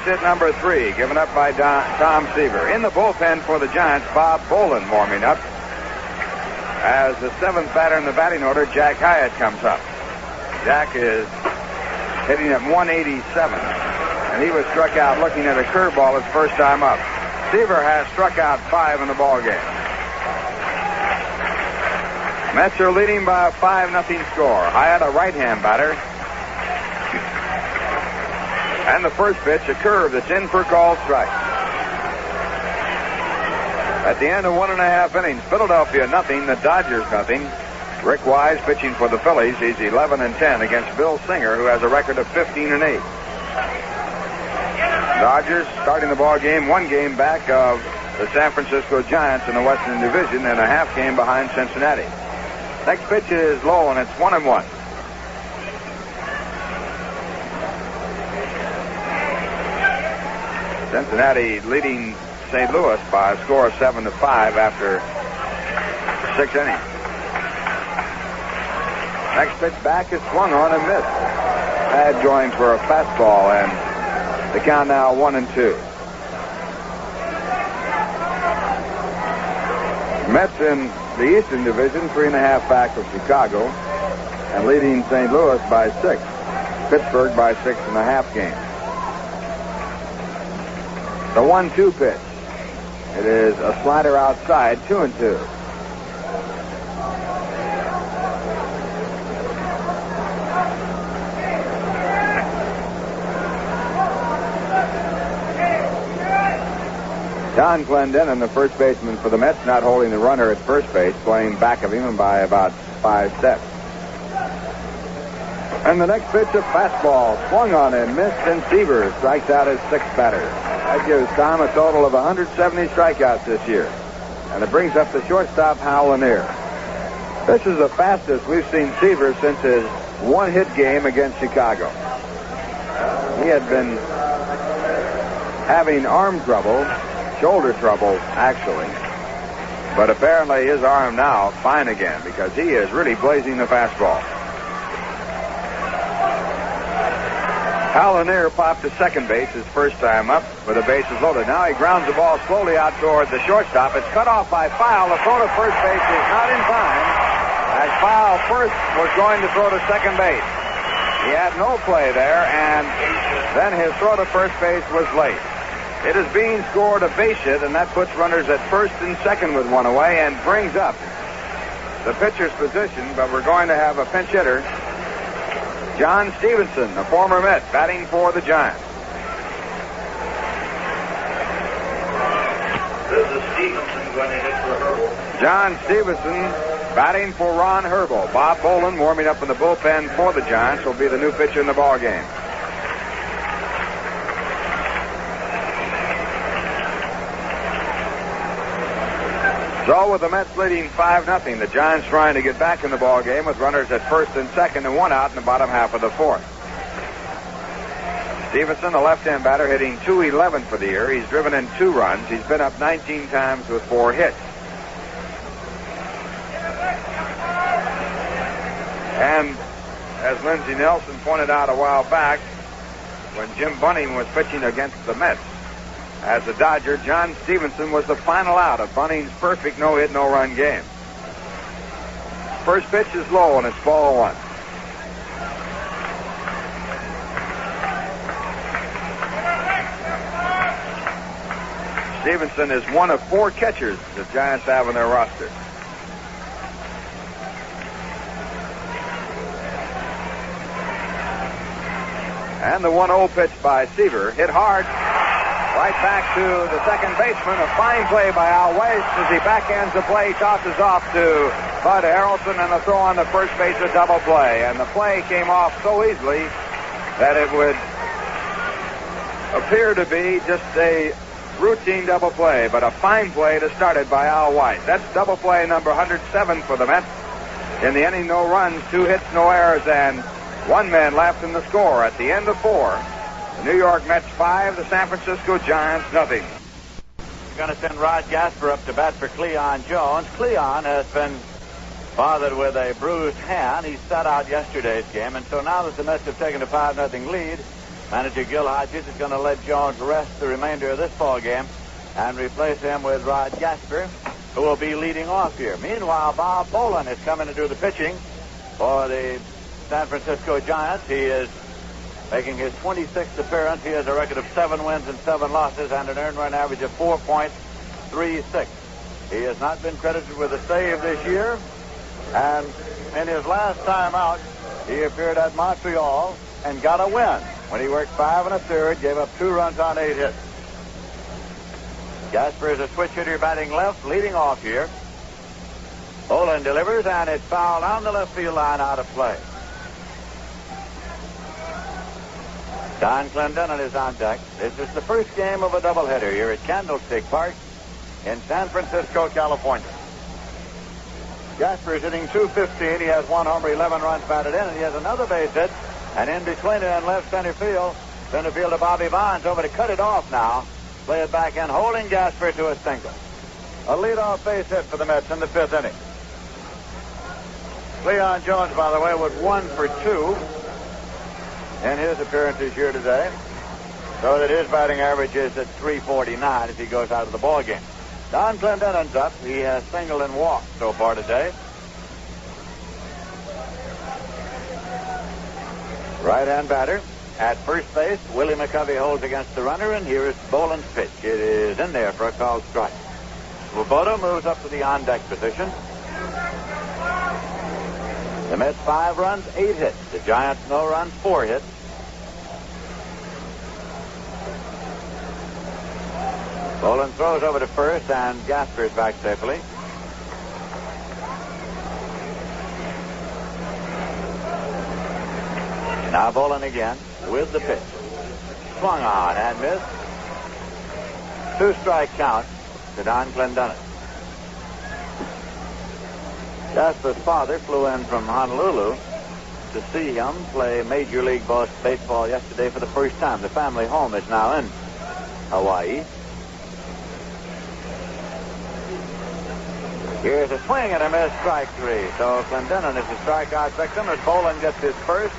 hit number 3, given up by Tom Seaver. In the bullpen for the Giants, Bob Bolin warming up. As the 7th batter in the batting order, Jack Hyatt, comes up. Jack is hitting at 187, and he was struck out looking at a curveball his first time up. Seaver has struck out 5 in the ballgame. Mets are leading by a 5-0 score. Hyatt, a right-hand batter. And the first pitch, a curve that's in for called strike. At the end of 1.5 innings, Philadelphia nothing, the Dodgers nothing. Rick Wise pitching for the Phillies. He's 11-10 against Bill Singer, who has a record of 15-8. Dodgers starting the ball game 1 game back of the San Francisco Giants in the Western Division and a half game behind Cincinnati. Next pitch is low, and it's 1-1. Cincinnati leading St. Louis by a score of 7-5 after 6 innings. Next pitch back is swung on and missed. Pad going for a fastball, and the count now 1-2. Mets in the Eastern Division, 3.5 back of Chicago, and leading St. Louis by 6. Pittsburgh by 6.5 games. The 1-2 pitch. It is a slider outside, 2-2. Don Clendenin, the first baseman for the Mets, not holding the runner at first base, playing back of him by about 5 steps. And the next pitch, a fastball, swung on and missed, and Seaver strikes out his 6th batter. That gives Tom a total of 170 strikeouts this year. And it brings up the shortstop, Hal Lanier. This is the fastest we've seen Seaver since his one-hit game against Chicago. He had been having arm trouble, shoulder trouble, actually. But apparently his arm now fine again because he is really blazing the fastball. Hal Lanier popped to second base his first time up with the bases loaded. Now he grounds the ball slowly out toward the shortstop. It's cut off by File. The throw to first base is not in time, as File first was going to throw to second base. He had no play there, and then his throw to first base was late. It is being scored a base hit, and that puts runners at first and second with one away and brings up the pitcher's position, but we're going to have a pinch hitter, John Stevenson, a former Met, batting for the Giants. This is Stevenson going to hit for Herbal. John Stevenson batting for Ron Herbal. Bob Boland warming up in the bullpen for the Giants will be the new pitcher in the ball game. So with the Mets leading 5-0, the Giants trying to get back in the ball game with runners at first and second and one out in the bottom half of the fourth. Stevenson, a left-hand batter, hitting .211 for the year. He's driven in 2 runs. He's been up 19 times with 4 hits. And as Lindsey Nelson pointed out a while back, when Jim Bunning was pitching against the Mets as a Dodger, John Stevenson was the final out of Bunning's perfect no-hit, no-run game. First pitch is low, and it's ball 1. Stevenson is one of 4 catchers the Giants have on their roster. And the 1-0 pitch by Seaver hit hard. Right back to the second baseman. A fine play by Al Weiss as he backhands the play, tosses off to Bud Harrelson, and the throw on the first base, a double play. And the play came off so easily that it would appear to be just a routine double play, but a fine play to start it by Al Weiss. That's double play number 107 for the Mets. In the inning, no runs, 2 hits, no errors, and 1 man left in the score at the end of 4. The New York Mets 5, the San Francisco Giants nothing. Going to send Rod Gasper up to bat for Cleon Jones. Cleon has been bothered with a bruised hand. He sat out yesterday's game, and so now that the Mets have taken a 5-0 lead, manager Gil Hodges is going to let Jones rest the remainder of this ball game and replace him with Rod Gasper, who will be leading off here. Meanwhile, Bob Boland is coming to do the pitching for the San Francisco Giants. He is making his 26th appearance. He has a record of 7 wins and 7 losses and an earned run average of 4.36. He has not been credited with a save this year, and in his last time out, he appeared at Montreal and got a win when he worked 5 1/3, gave up 2 runs on 8 hits. Gasper is a switch hitter batting left, leading off here. Boland delivers, and it's fouled on the left field line, out of play. Don Clendenin is on deck. This is the first game of a doubleheader here at Candlestick Park in San Francisco, California. Gasper is hitting .215. He has 1 homer, 11 runs batted in, and he has another base hit. And in between it and left center field to Bobby Bonds over to cut it off now. Play it back in, holding Gasper to a single. A leadoff base hit for the Mets in the 5th inning. Cleon Jones, by the way, was 1 for 2 in his appearances here today, so that his batting average is at .349 as he goes out of the ball game. Don Clendenin's up. He has singled and walked so far today. Right-hand batter at first base. Willie McCovey holds against the runner, and here is Boland's pitch. It is in there for a called strike. Swoboda moves up to the on-deck position. The Mets 5 runs, 8 hits. The Giants no runs, 4 hits. Bolin throws over to first, and Gasper is back safely. Now Bolin again with the pitch. Swung on and missed. 2-strike count to Don Clendenin. Jasper's father flew in from Honolulu to see him play Major League Baseball yesterday for the first time. The family home is now in Hawaii. Here's a swing and a miss, strike 3. So Clendenin is the strikeout victim as Bolin gets his first.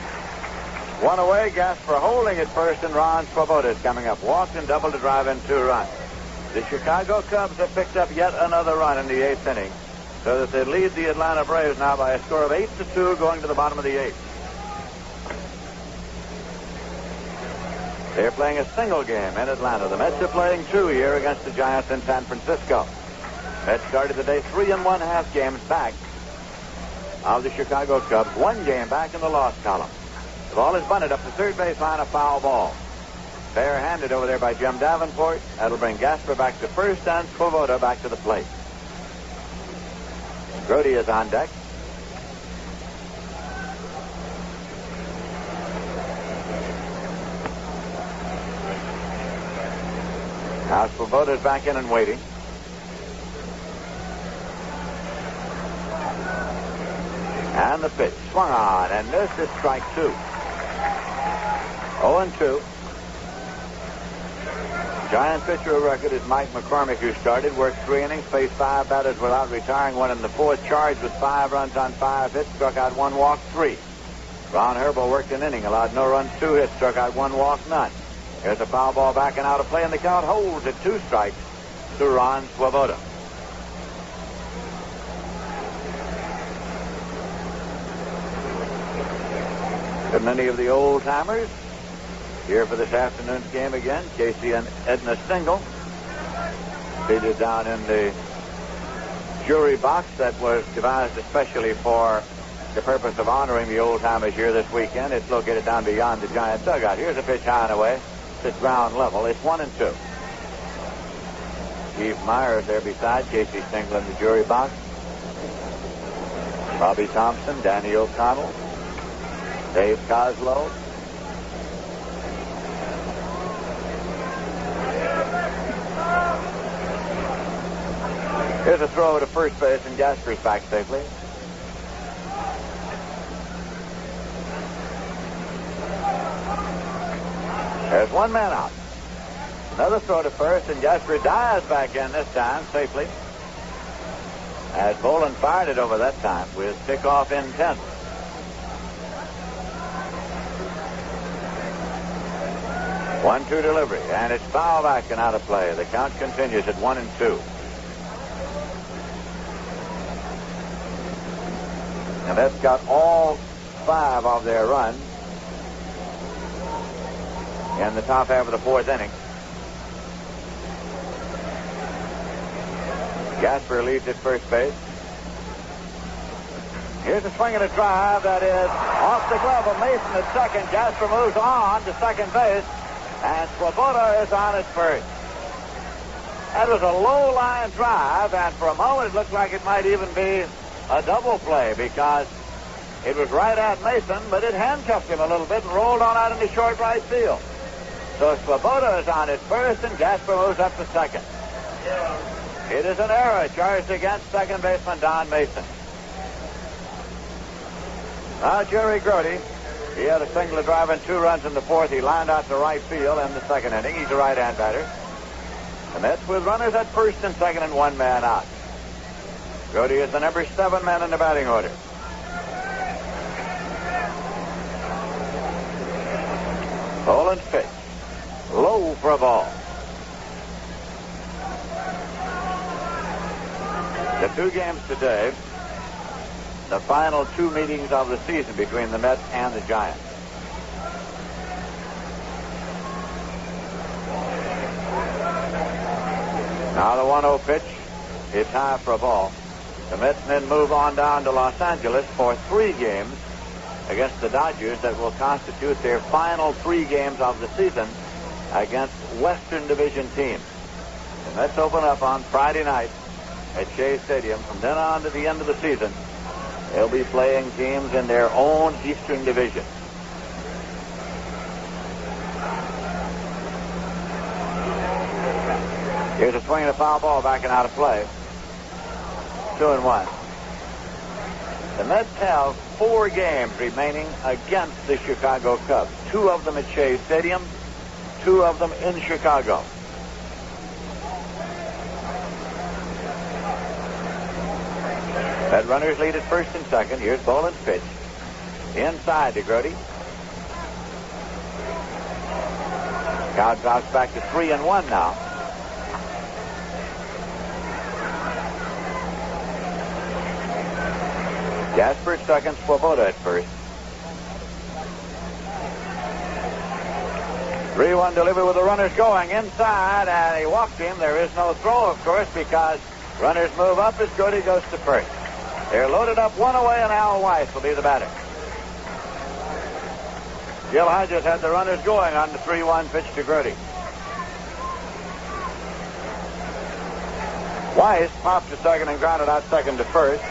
One away, Gasper holding at first, and Ron Swoboda is coming up. Walked and doubled to drive in 2 runs. The Chicago Cubs have picked up yet another run in the 8th inning, so that they lead the Atlanta Braves now by a score of 8-2 going to the bottom of the 8th. They're playing a single game in Atlanta. The Mets are playing 2 here against the Giants in San Francisco. Mets started the day 3 1/2 games back of the Chicago Cubs. 1 game back in the loss column. The ball is bunted up the third base line, a foul ball. Fair-handed over there by Jim Davenport. That'll bring Gasper back to first and Swoboda back to the plate. Grote is on deck. Now Swoboda is back in and waiting. And the pitch swung on and missed. It's strike 2. 0-2. Giant pitcher of record is Mike McCormick, who started, worked 3 innings, faced 5 batters without retiring, one in the 4th, charged with 5 runs on 5 hits, struck out 1 walk, 3. Ron Herbel worked an inning, allowed no runs, 2 hits, struck out 1 walk, none. Here's a foul ball back and out of play, and the count holds at 2 strikes to Ron Swoboda. Good many of the old-timers here for this afternoon's game again. Casey and Edna Stingle seated down in the jury box that was devised especially for the purpose of honoring the old-timers here this weekend. It's located down beyond the Giant dugout. Here's a pitch high and away. It's ground level. It's 1-2. Steve Myers there beside Casey Stingle in the jury box. Bobby Thompson, Danny O'Connell, Dave Coslow. Here's a throw to first base, and Gasper's back safely. There's 1 man out. Another throw to first, and Gasper dives back in this time safely. As Bolin fired it over that time with pickoff intent. One-two delivery, and it's foul back and out of play. The count continues at 1-2. And that's got all 5 of their runs in the top half of the 4th inning. Gasper leads at first base. Here's a swing and a drive that is off the glove of Mason at second. Gasper moves on to second base, and Swoboda is on at first. That was a low-line drive, and for a moment it looked like it might even be a double play because it was right at Mason, but it handcuffed him a little bit and rolled on out into short right field. So Swoboda is on at first, and Gasper moves up to second. It is an error charged against second baseman Don Mason. Now Jerry Grote, he had a single to drive in 2 runs in the 4th. He lined out to right field in the 2nd inning. He's a right-hand batter. The Mets with runners at first and second and 1 man out. Grote is the number 7 man in the batting order. Bolin's pitch. Low for a ball. The 2 games today, the final 2 meetings of the season between the Mets and the Giants. Now the 1-0 pitch. It's high for a ball. The Mets then move on down to Los Angeles for 3 games against the Dodgers that will constitute their final 3 games of the season against Western Division teams. The Mets open up on Friday night at Shea Stadium. From then on to the end of the season, they'll be playing teams in their own Eastern Division. Here's a swing and a foul ball backing out of play. 2-1. The Mets have 4 games remaining against the Chicago Cubs. 2 of them at Shea Stadium, 2 of them in Chicago. Met runners lead at first and second. Here's Boland's pitch. Inside to Grody. Count drops back to 3-1 now. Jasper at second, Swoboda at first. 3-1 delivery with the runners going inside, and he walked him. There is no throw, of course, because runners move up as Grody goes to first. They're loaded up, one away, and Al Weiss will be the batter. Gil Hodges had the runners going on the 3-1 pitch to Grody. Weiss popped to second and grounded out second to first.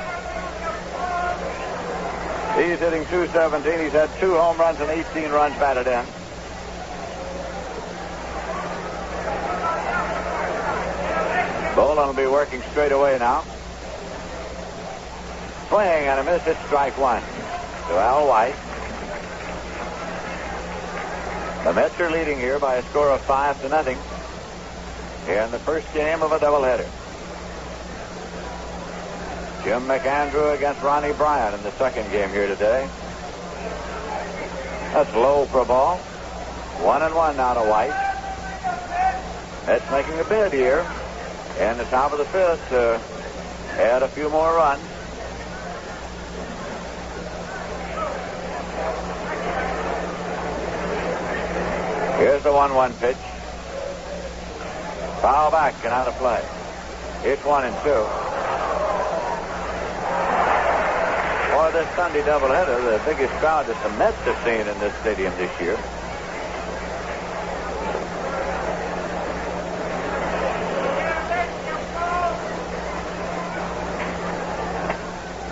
He's hitting .217. He's had 2 home runs and 18 runs batted in. Boland will be working straight away now. Swing and a miss. It's strike 1 to Al Weiss. The Mets are leading here by a score of 5-0 in the first game of a doubleheader. Jim McAndrew against Ronnie Bryant in the second game here today. That's low for a ball. 1-1 now to Weiss. Mets making a bid here in the top of the 5th to add a few more runs. Here's the 1-1 pitch. Foul back and out of play. It's 1-2. For this Sunday doubleheader, the biggest crowd that the Mets have seen in this stadium this year.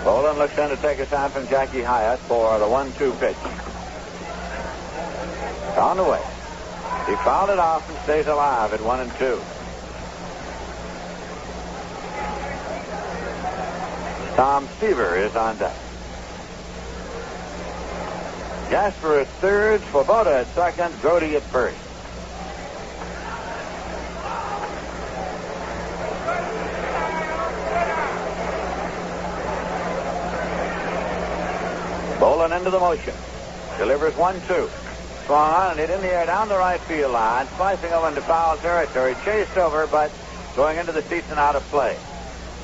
Boland looks in to take a sign from Jackie Hyatt for the 1-2 pitch. On the way. He fouled it off and stays alive at 1-2. Tom Seaver is on deck. Jasper at third, Swoboda at second, Grody at first. Boland into the motion. Delivers 1-2. Swung on and hit in the air down the right field line, slicing over into foul territory, chased over, but going into the seats and out of play.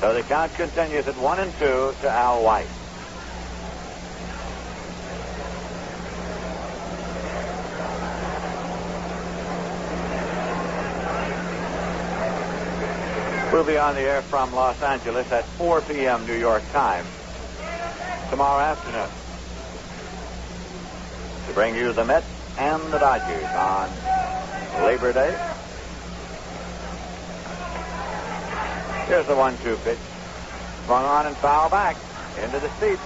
So the count continues at 1-2 to Al Weiss. We'll be on the air from Los Angeles at 4 p.m. New York time tomorrow afternoon to bring you the Mets and the Dodgers on Labor Day. Here's the 1-2 pitch. Swung on and foul back into the seats.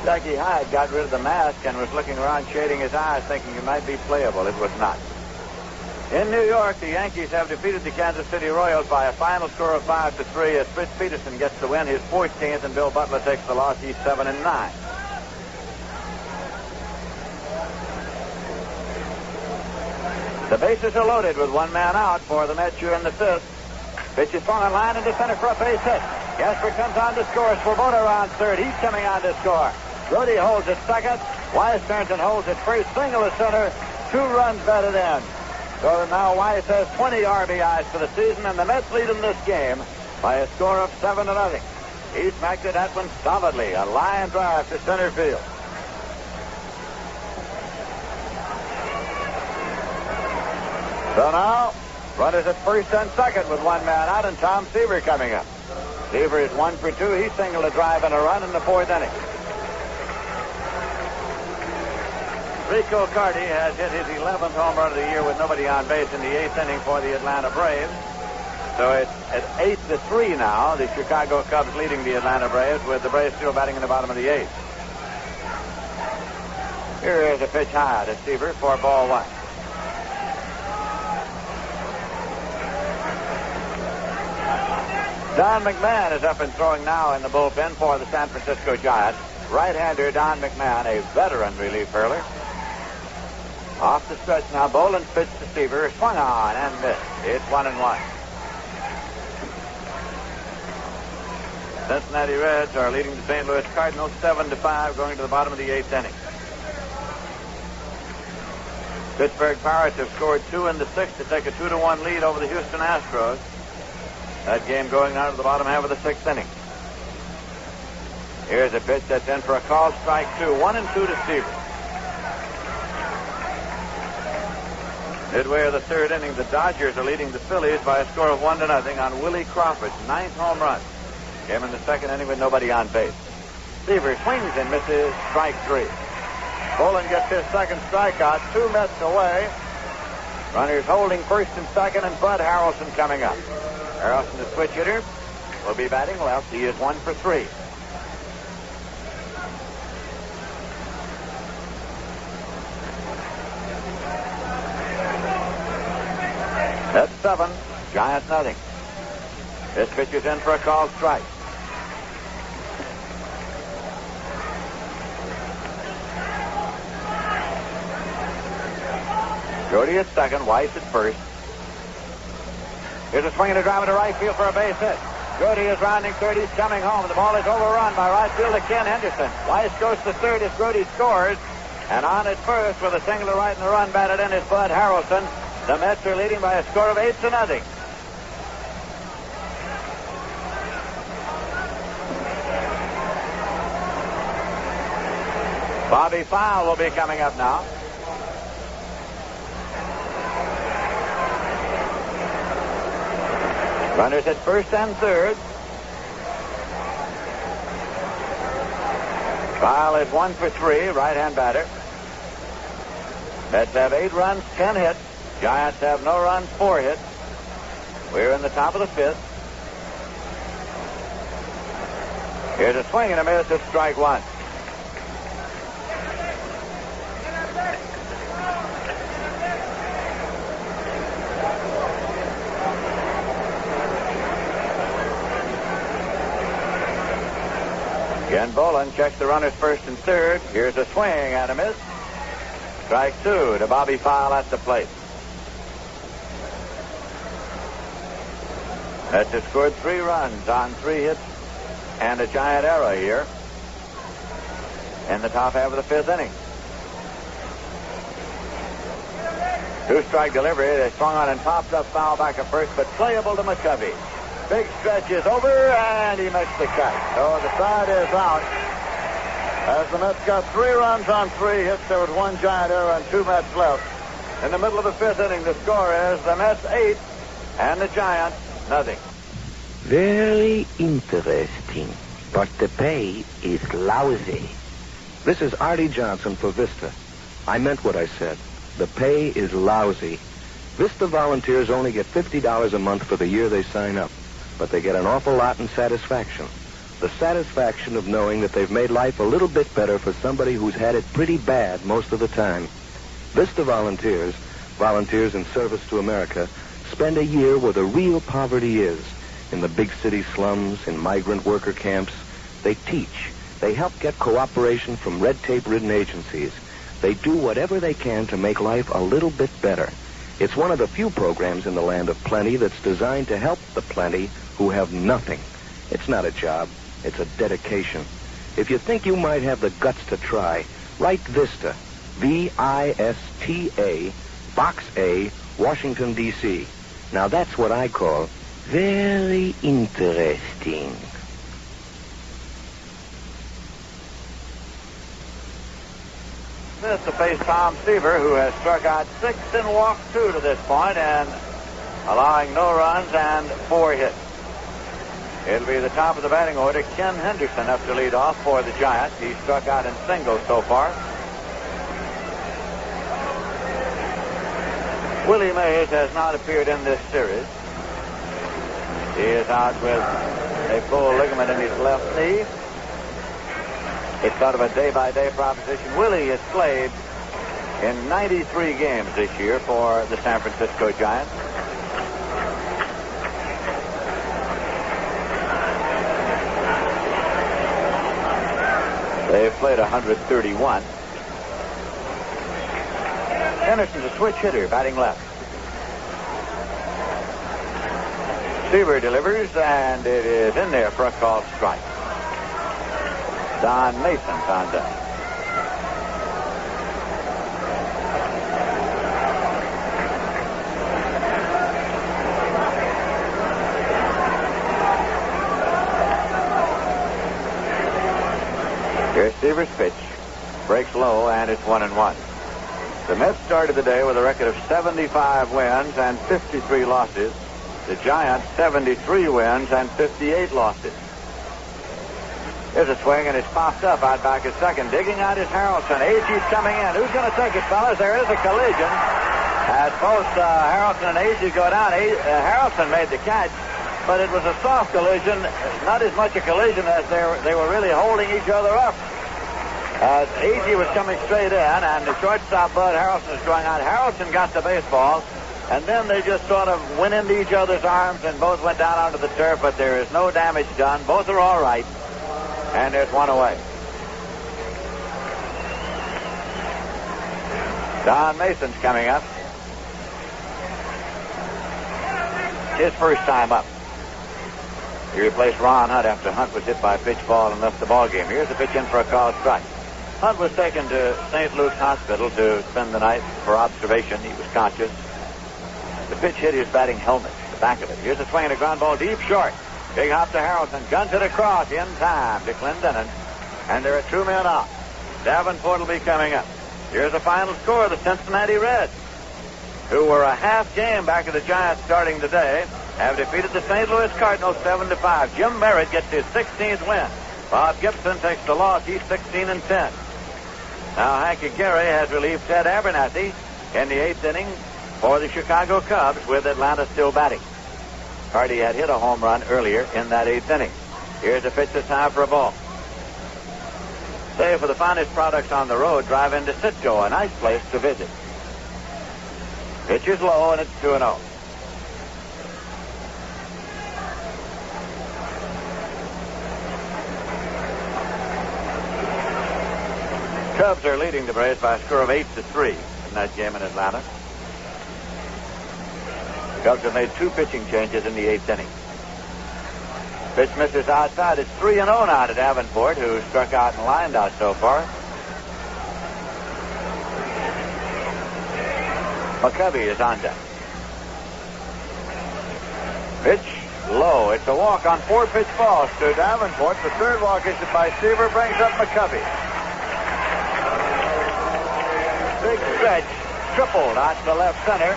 Jackie Hyde got rid of the mask and was looking around, shading his eyes, thinking it might be playable. It was not. In New York, the Yankees have defeated the Kansas City Royals by a final score of 5-3 as Fritz Peterson gets the win, his 14th, and Bill Butler takes the loss. He's 7-9. The bases are loaded with one man out for the Mets here in the 5th. Pitch is swung on line into center for a base hit. Jasper comes on to score. Swoboda around third. He's coming on to score. Grody holds at second. Weiss turns and holds at first. Single to center. 2 runs batted in. So now Weiss has 20 RBIs for the season, and the Mets lead in this game by a score of 7-0. He smacked it that one solidly. A line drive to center field. So now, runners at first and second with one man out, and Tom Seaver coming up. Seaver is 1 for 2. He singled a drive and a run in the 4th inning. Rico Carty has hit his 11th home run of the year with nobody on base in the 8th inning for the Atlanta Braves. So it's at 8-3 now. The Chicago Cubs leading the Atlanta Braves, with the Braves still batting in the bottom of the 8th. Here is a pitch high to Seaver for ball 1. Don McMahon is up and throwing now in the bullpen for the San Francisco Giants. Right-hander Don McMahon, a veteran relief hurler. Off the stretch now. Boland's pitch to Seaver. Swung on and missed. It's 1-1. Cincinnati Reds are leading the St. Louis Cardinals 7-5, going to the bottom of the 8th inning. Pittsburgh Pirates have scored 2 in the 6th to take a 2-1 lead over the Houston Astros. That game going on to the bottom half of the 6th inning. Here's a pitch that's in for a call, strike 2. 1-2 to Seaver. Midway of the 3rd inning, the Dodgers are leading the Phillies by a score of 1-0 on Willie Crawford's 9th home run. Came in the 2nd inning with nobody on base. Seaver swings and misses, strike 3. Boland gets his 2nd strikeout, 2 Mets away. Runners holding 1st and 2nd, and Bud Harrelson coming up. Harrelson, the switch hitter, will be batting left. He is 1 for 3. That's 7. Giants nothing. This pitch is in for a called strike. Jody at 2nd, Weiss at 1st. Here's a swing and a drive into right field for a base hit. Jody is rounding 3rd. He's coming home. The ball is overrun by right fielder Ken Henderson. Weiss goes to 3rd as Jody scores. And on at 1st with a single to right and the run batted in is Bud Harrelson. The Mets are leading by a score of 8-0. Bobby Fowle will be coming up now. Runners at 1st and 3rd. Fowle is 1 for 3, right-hand batter. Mets have 8 runs, 10 hits. Giants have no runs, 4 hits. We're in the top of the 5th. Here's a swing and a miss at strike 1. Ken Boland checks the runners 1st and 3rd. Here's a swing and a miss. Strike 2 to Bobby Fowle at the plate. Mets have scored 3 runs on 3 hits and a giant error here in the top half of the 5th inning. 2-strike delivery. They swung on and popped up, foul back at 1st, but playable to McCovey. Big stretch is over, and he makes the catch. So the side is out. As the Mets got 3 runs on 3 hits, there was 1 giant error and 2 Mets left. In the middle of the 5th inning, the score is the Mets 8 and the Giants nothing. Very interesting, but the pay is lousy. This is Artie Johnson for Vista. I meant what I said. The pay is lousy. Vista volunteers only get $50 a month for the year they sign up, but they get an awful lot in satisfaction. The satisfaction of knowing that they've made life a little bit better for somebody who's had it pretty bad most of the time. Vista volunteers in service to America, spend a year where the real poverty is. In the big city slums, in migrant worker camps. They teach. They help get cooperation from red tape-ridden agencies. They do whatever they can to make life a little bit better. It's one of the few programs in the land of plenty that's designed to help the plenty who have nothing. It's not a job. It's a dedication. If you think you might have the guts to try, write Vista, V-I-S-T-A, Box A, Washington, D.C. Now that's what I call very interesting. This to face Tom Seaver, who has struck out 6 and walked 2 to this point, and allowing no runs and 4 hits. It'll be the top of the batting order. Ken Henderson up to lead off for the Giants. He's struck out in singles so far. Willie Mays has not appeared in this series. He is out with a full ligament in his left knee. It's sort of a day-by-day proposition. Willie has played in 93 games this year for the San Francisco Giants. They've played 131. Henderson's a switch hitter, batting left. Seaver delivers, and it is in there for a called strike. Don Mason's on deck. Here's Seaver's pitch. Breaks low, and it's 1-1. The Mets started the day with a record of 75 wins and 53 losses. The Giants, 73 wins and 58 losses. Here's a swing, and it's popped up out back at second. Digging out is Harrelson. Agee coming in. Who's going to take it, fellas? There is a collision. As both Harrelson and Agee go down, Harrelson made the catch, but it was a soft collision. Not as much a collision as they were really holding each other up. Agee was coming straight in, and the shortstop, Bud Harrelson, is going out. Harrelson got the baseball, and then they just sort of went into each other's arms, and both went down onto the turf, but there is no damage done. Both are all right, and there's one away. Don Mason's coming up. His first time up. He replaced Ron Hunt after Hunt was hit by a pitch ball and left the ball game. Here's the pitch in for a called strike. Hunt was taken to St. Luke's Hospital to spend the night for observation. He was conscious. The pitch hit his batting helmet, the back of it. Here's a swing and a ground ball deep short. Big hop to Harrelson. Guns it across in time to Clendenin. And there are 2 men out. Davenport will be coming up. Here's the final score. The Cincinnati Reds, who were a half game back of the Giants starting today, have defeated the St. Louis Cardinals 7-5. Jim Merritt gets his 16th win. Bob Gibson takes the loss. He's 16-10. Now Hanky Gary has relieved Ted Abernathy in the 8th inning for the Chicago Cubs with Atlanta still batting. Hardy had hit a home run earlier in that 8th inning. Here's a pitch that's time for a ball. Say, for the finest products on the road, drive into Citgo, a nice place to visit. Pitch is low, and it's 2-0. Cubs are leading the Braves by a score of 8-3 in that game in Atlanta. The Cubs have made 2 pitching changes in the 8th inning. Pitch misses outside. It's 3-0 now to Davenport, who struck out and lined out so far. McCovey is on deck. Pitch low. It's a walk on 4 pitch balls to Davenport. The third walk issued by Seaver brings up McCovey. Big stretch, tripled out to left center,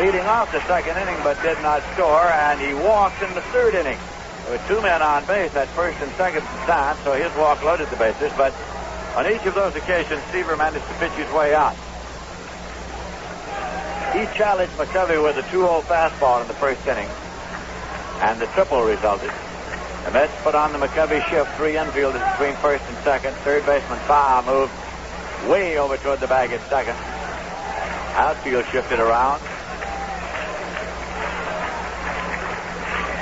leading off the second inning, but did not score, and he walks in the third inning. There were 2 men on base at first and second time, so his walk loaded the bases, but on each of those occasions, Seaver managed to pitch his way out. He challenged McCovey with a 2-0 fastball in the first inning, and the triple resulted. The Mets put on the McCovey shift. 3 infielders between first and second. Third baseman Baugh moved way over toward the bag at second. Outfield shifted around.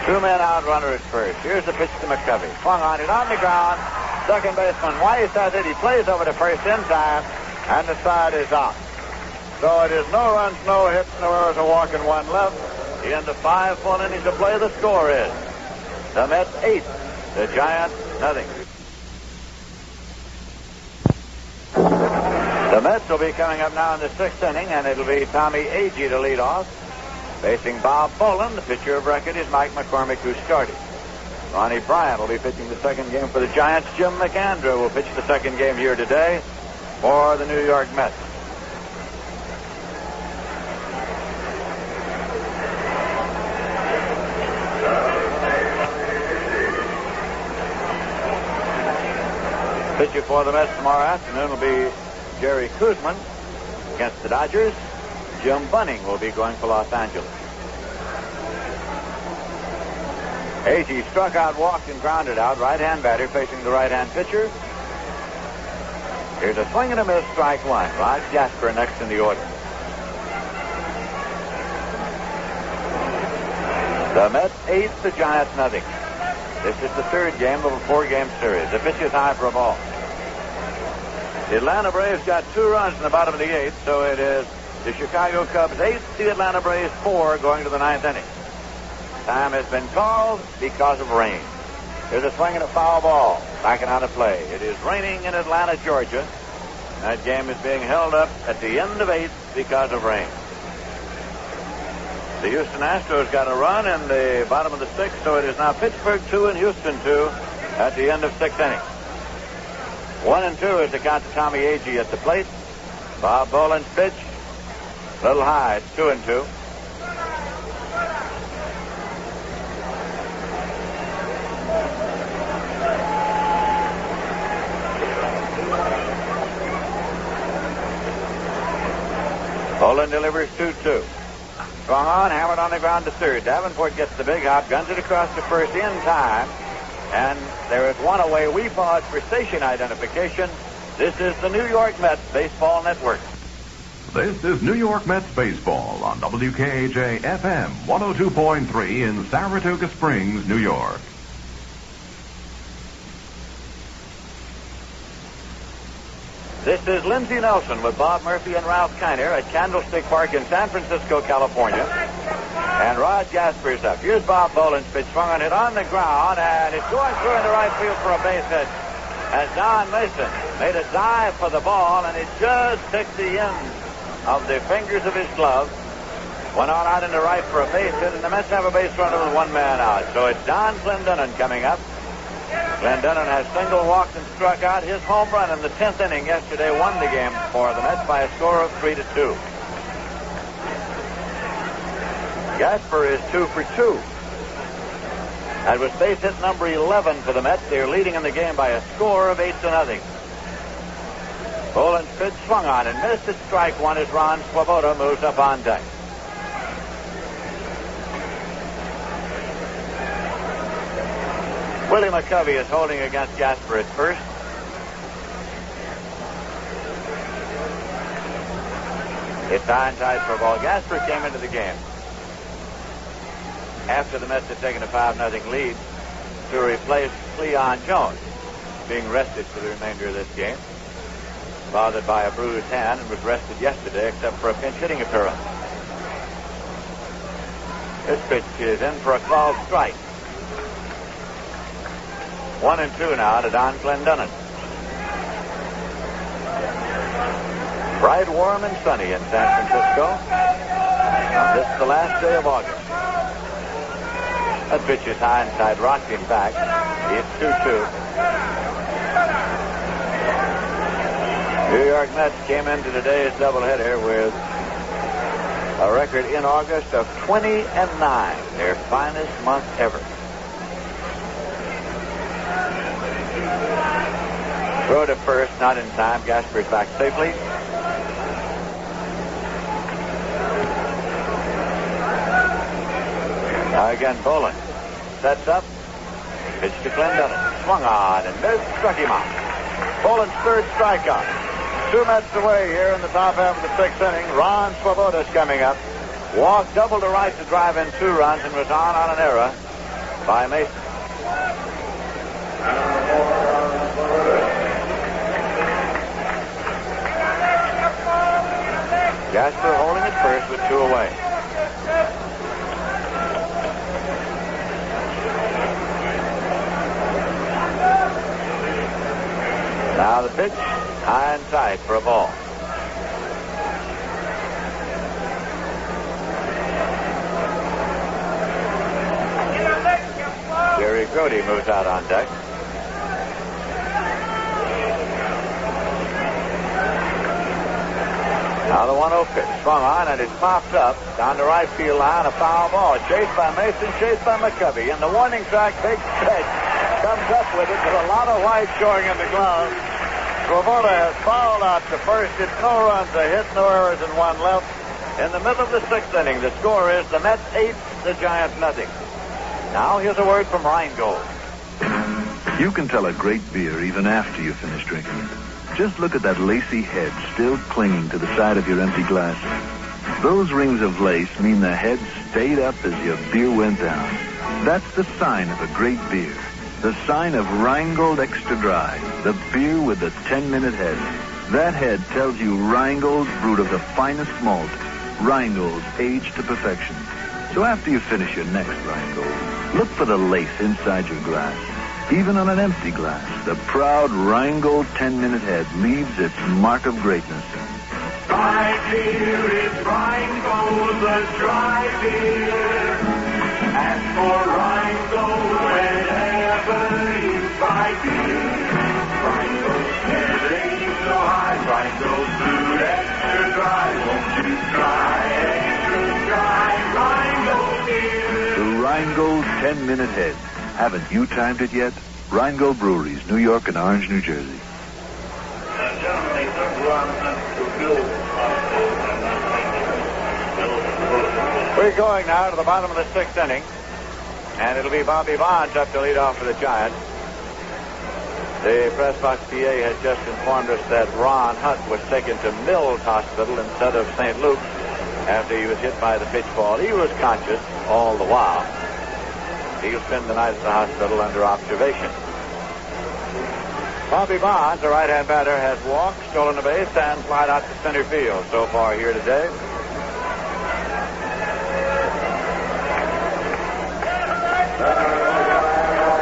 2 men out, runner at first. Here's the pitch to McCovey. Swung on it on the ground. Second baseman Weiss has it. He plays over to first in time, and the side is out. So it is no runs, no hits, no errors, a walk, and 1 left. The end of 5 full innings of play. The score is the Mets 8, the Giants nothing. The Mets will be coming up now in the 6th inning, and it'll be Tommy Agee to lead off. Facing Bob Boland, the pitcher of record is Mike McCormick, who started. Ronnie Bryant will be pitching the second game for the Giants. Jim McAndrew will pitch the second game here today for the New York Mets. Pitcher for the Mets tomorrow afternoon will be Jerry Koosman against the Dodgers. Jim Bunning will be going for Los Angeles. Agee struck out, walked, and grounded out. Right-hand batter facing the right-hand pitcher. Here's a swing and a miss, strike one. Rod Jasper next in the order. The Mets 8, the Giants nothing. This is the third game of a 4-game series. The pitch is high for a ball. The Atlanta Braves got 2 runs in the bottom of the 8th, so it is the Chicago Cubs 8, the Atlanta Braves 4 going to the 9th inning. Time has been called because of rain. There's a swing and a foul ball. Backing out of play. It is raining in Atlanta, Georgia. That game is being held up at the end of 8 because of rain. The Houston Astros got a run in the bottom of the 6th, so it is now Pittsburgh 2 and Houston 2 at the end of 6 innings. 1-2 is the count to Tommy Agee at the plate. Bob Boland's pitch. A little high. It's 2-2. Boland delivers 2-2. Swung on, hammered on the ground to third. Davenport gets the big hop, guns it across to first in time. And there is one away. We pause for station identification. This is the New York Mets Baseball Network. This is New York Mets Baseball on WKAJ FM 102.3 in Saratoga Springs, New York. This is Lindsey Nelson with Bob Murphy and Ralph Kiner at Candlestick Park in San Francisco, California. And Rod Jasper's up. Here's Bob Boland's pitch, swung on it on the ground, and it's going through into right field for a base hit. As Don Mason made a dive for the ball, and it just picked the end of the fingers of his glove. Went on out into right for a base hit, and the Mets have a base runner with 1 man out. So it's Don Clendenon coming up. Clendenon has single walked and struck out. His home run in the 10th inning yesterday won the game for the Mets by a score of 3-2. Jasper is 2 for 2. That was base hit number 11 for the Mets. They're leading in the game by a score of 8-0. Boland's pitch swung on and missed at strike one as Ron Swoboda moves up on deck. Willie McCovey is holding against Jasper at first. It's high and tight for a ball. Jasper came into the game after the Mets had taken a 5-0 lead to replace Cleon Jones, being rested for the remainder of this game. Bothered by a bruised hand and was rested yesterday except for a pinch hitting appearance. This pitch is in for a called strike. 1-2 now to Don Clendenon. Bright, warm, and sunny in San Francisco. This is the last day of August. That pitch is high inside, rocking back. It's 2-2. New York Mets came into today's doubleheader with a record in August of 20-9, their finest month ever. Throw to first, not in time. Gasper's back safely. Now again, Boland sets up. Pitch to Clendenon. Swung on and missed. Struck him out. Boland's third strikeout. 2 Mets away here in the top half of the 6th inning. Ron Swoboda's coming up. Walked double to right to drive in 2 runs and was on an error by Mason. Jasper holding at first with 2 away. Now the pitch, high and tight for a ball. Jerry Grody moves out on deck. Now the 1-0 pitch swung on and it's popped up down the right field line, a foul ball. Chased by Mason, chased by McCovey. And the warning track, big pitch, comes up with it with a lot of white showing in the glove. Swoboda has fouled out to first. It's no runs, a hit, no errors, and 1 left. In the middle of the 6th inning, the score is the Mets 8, the Giants nothing. Now here's a word from Rheingold. You can tell a great beer even after you finish drinking it. Just look at that lacy head still clinging to the side of your empty glass. Those rings of lace mean the head stayed up as your beer went down. That's the sign of a great beer. The sign of Rheingold Extra Dry, the beer with the 10-minute head. That head tells you Rheingold's brewed of the finest malt. Rheingold's aged to perfection. So after you finish your next Rheingold, look for the lace inside your glass. Even on an empty glass, the proud Rheingold 10-minute head leaves its mark of greatness. Dry beer is Rheingold, the dry beer. Ask for Rheingold whenever you buy beer. Rheingold ain't so high. Rheingold brewed extra dry. Won't you try extra dry Rheingold beer? The Rheingold 10-minute head. Haven't you timed it yet? Rheingold Breweries, New York and Orange, New Jersey. We're going now to the bottom of the sixth inning, and it'll be Bobby Bonds up to lead off for the Giants. The press box PA has just informed us that Ron Hutt was taken to Mills Hospital instead of St. Luke's after he was hit by the pitch ball. He was conscious all the while. He'll spend the night at the hospital under observation. Bobby Bonds, the right-hand batter, has walked, stolen a base, and flied out to center field so far here today.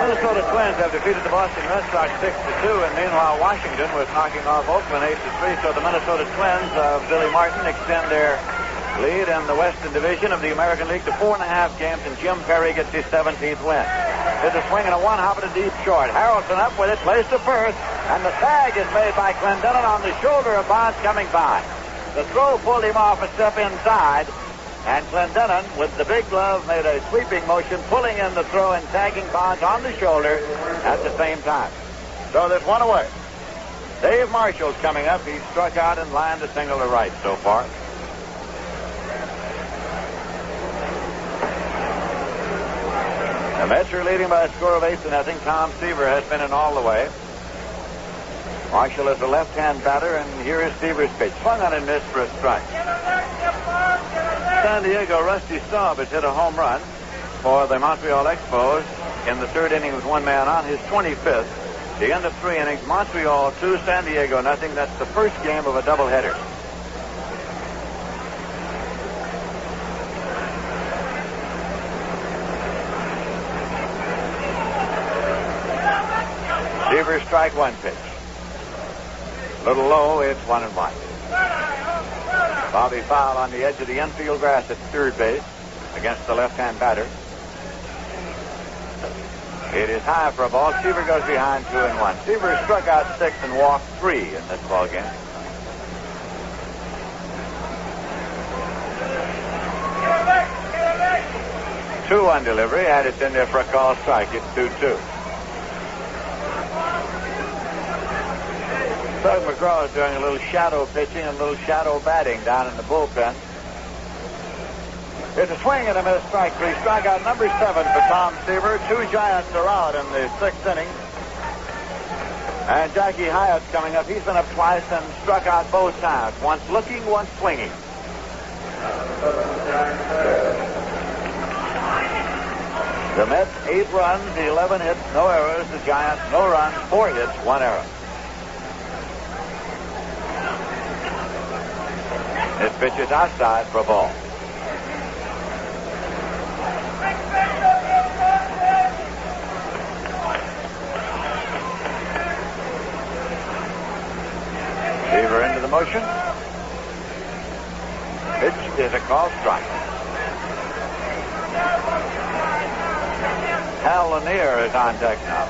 Minnesota Twins have defeated the Boston Red Sox 6-2, and meanwhile Washington was knocking off Oakland 8-3. So the Minnesota Twins of Billy Martin extend their lead in the Western Division of the American League to 4.5 games, and Jim Perry gets his 17th win. It's a swing and a one-hop at a deep short. Harrelson up with it, plays to first, and the tag is made by Clendenon on the shoulder of Bonds coming by. The throw pulled him off a step inside, and Clendenon, with the big glove, made a sweeping motion, pulling in the throw and tagging Bonds on the shoulder at the same time. So there's one away. Dave Marshall's coming up. He struck out and lined a single to right so far. The Mets are leading by a score of 8-0. Tom Seaver has been in all the way. Marshall is a left-hand batter, and here is Seaver's pitch. Swung on and missed for a strike. San Diego, Rusty Staub has hit a home run for the Montreal Expos in the third inning with one man on, his 25th. The end of 3 innings, Montreal 2, San Diego nothing. That's the first game of a doubleheader. Seaver strike one pitch. A little low, it's 1-1. Bobby foul on the edge of the infield grass at third base against the left-hand batter. It is high for a ball. Seaver goes behind 2-1. Seaver struck out 6 and walked 3 in this ball game. Two on delivery, and it's in there for a call strike. It's 2-2. Doug McGraw is doing a little shadow pitching and a little shadow batting down in the bullpen. It's a swing and a miss, strike 3. Strikeout number 7 for Tom Seaver. 2 Giants are out in the 6th inning. And Jackie Hyatt's coming up. He's been up twice and struck out both times. Once looking, once swinging. The Mets, 8 runs, 11 hits, no errors. The Giants, no runs, 4 hits, 1 error. This pitch is outside for a ball. Seaver into the motion. Pitch is a call strike. Hal Lanier is on deck now.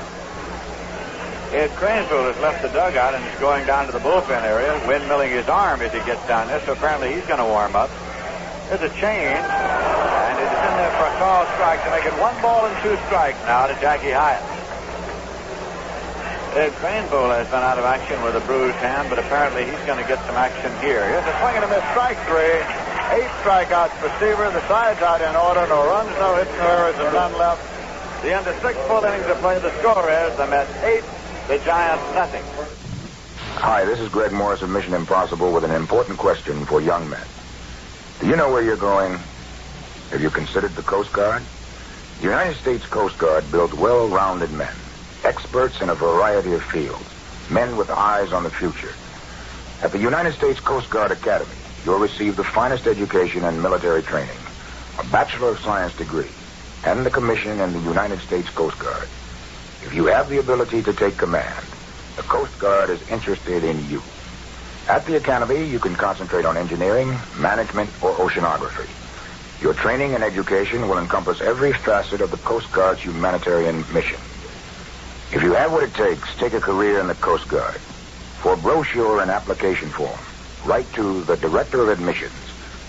Ed Cranesville has left the dugout and is going down to the bullpen area, windmilling his arm as he gets down there, so apparently he's going to warm up. There's a change, and it is in there for a call strike to make it 1 ball and 2 strikes now to Jackie Hyatt. Ed Cranesville has been out of action with a bruised hand, but apparently he's going to get some action here. Here's a swing and a miss, strike 3. 8 strikeouts for Seaver. The side's out in order. No runs, no hits, no errors, and none left. The end of 6 full innings of play. The score is the Mets 8, the Giants nothing. Hi, this is Greg Morris of Mission Impossible with an important question for young men. Do you know where you're going? Have you considered the Coast Guard? The United States Coast Guard builds well-rounded men, experts in a variety of fields, men with eyes on the future. At the United States Coast Guard Academy, you'll receive the finest education and military training, a Bachelor of Science degree, and a commission in the United States Coast Guard. If you have the ability to take command, the Coast Guard is interested in you. At the Academy, you can concentrate on engineering, management, or oceanography. Your training and education will encompass every facet of the Coast Guard's humanitarian mission. If you have what it takes, take a career in the Coast Guard. For brochure and application form, write to the Director of Admissions,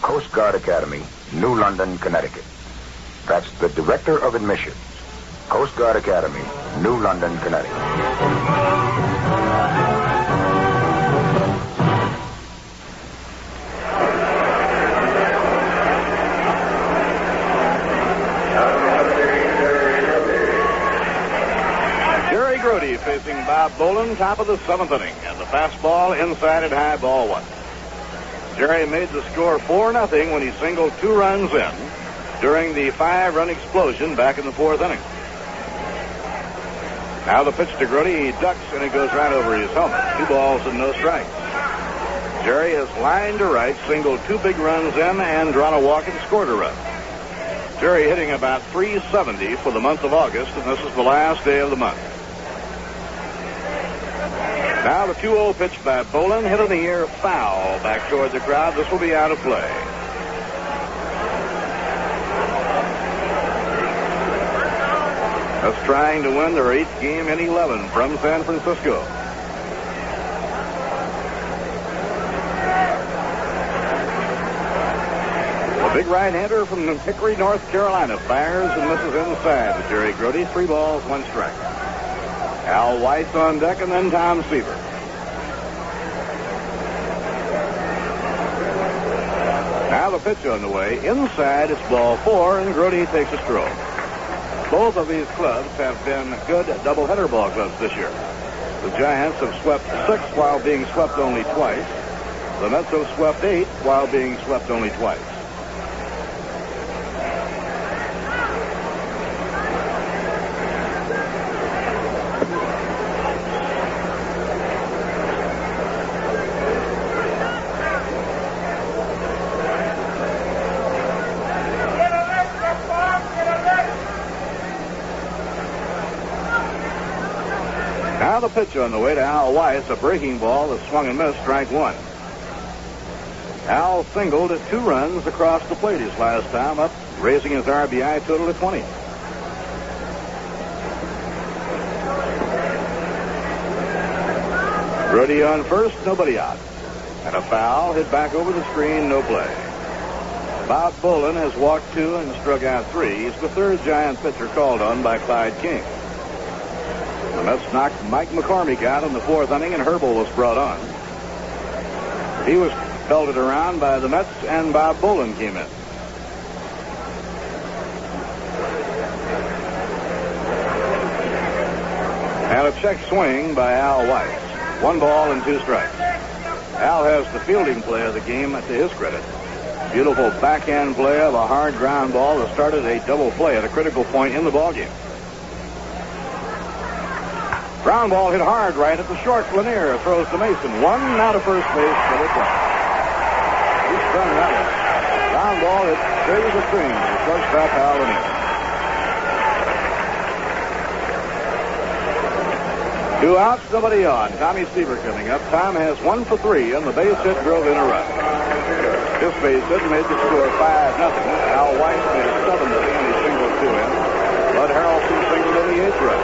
Coast Guard Academy, New London, Connecticut. That's the Director of Admissions, Coast Guard Academy, New London, Connecticut. Facing Bob Boland, top of the 7th inning, and the fastball inside at high, ball 1. Jerry made the score 4-0 when he singled 2 runs in during the 5-run explosion back in the 4th inning. Now the pitch to Grody. He ducks and it goes right over his helmet. 2 balls and no strikes. Jerry has lined to right, singled 2 big runs in, and drawn a walk and scored a run. Jerry hitting about .370 for the month of August, and this is the last day of the month. Now the 2-0 pitch by Boland, hit in the air, foul back toward the crowd. This will be out of play. That's trying to win their 8th game in 11 from San Francisco. A big right-hander from Hickory, North Carolina, fires and misses inside to Jerry Grody. 3 balls, 1 strike. Al Weiss on deck, and then Tom Seaver. Now the pitch on the way. Inside, it's ball 4, and Grody takes a stroke. Both of these clubs have been good doubleheader ball clubs this year. The Giants have swept 6 while being swept only twice. The Mets have swept 8 while being swept only twice. Now the pitch on the way to Al Weiss, a breaking ball that swung and missed, strike 1. Al singled 2 runs across the plate his last time up, raising his RBI total to 20. Grody on first, nobody out. And a foul hit back over the screen, no play. Bob Boland has walked 2 and struck out 3. He's the 3rd Giant pitcher called on by Clyde King. The Mets knocked Mike McCormick out in the 4th inning, and Herbal was brought on. He was belted around by the Mets, and Bob Boland came in. And a check swing by Al Weiss. 1 ball and 2 strikes. Al has the fielding play of the game to his credit. Beautiful backhand play of a hard ground ball that started a double play at a critical point in the ballgame. Ground ball hit hard right at the short. Lanier throws to Mason. 1 out of first base for the play. He sprung that one. Ground ball hit straight as a string. The shortstop, Al Lanier. 2 outs, nobody on. Tommy Seaver coming up. Tom has 1 for 3, and the base hit drove in a run. This base hit made the score 5-0. Al Weiss made it 7-0, and he singled 2 in. Bud Harrelson singled in the 8th run.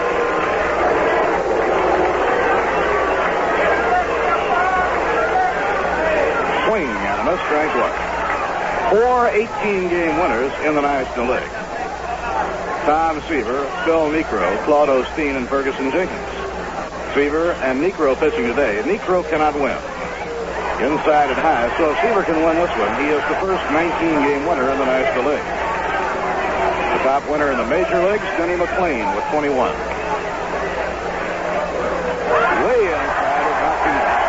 Swing and a miss, strike 1. 4 18-game winners in the National League. Tom Seaver, Phil Niekro, Claude Osteen, and Ferguson Jenkins. Seaver and Niekro pitching today. Niekro cannot win. Inside and high, so if Seaver can win this one, he is the first 19-game winner in the National League. The top winner in the major leagues, Denny McLean, with 21. Way inside is not too bad.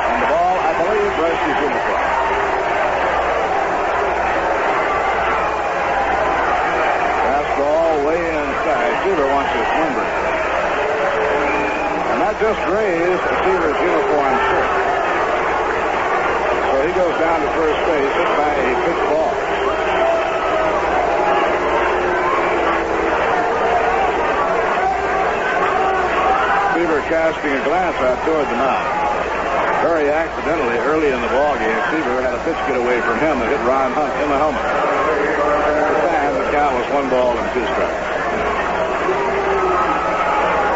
And the ball, I believe, brushed his uniform. Fastball way inside. Seaver wants his number. And that just grazed Seaver's uniform shirt. So he goes down to first base, hit by a pitch ball. Seaver casting a glance out toward the mound. Very accidentally, early in the ball game, Seaver had a pitch get away from him that hit Ron Hunt in the helmet. At the time, the count was 1 ball and 2 strikes.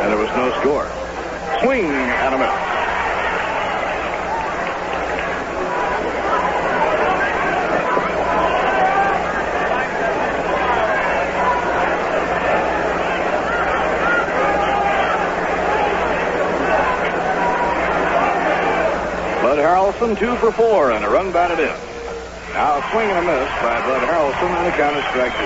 And there was no score. Swing and a miss. Harrelson 2 for 4 and a run batted in. Now a swing and a miss by Bud Harrelson and the count is strike 2.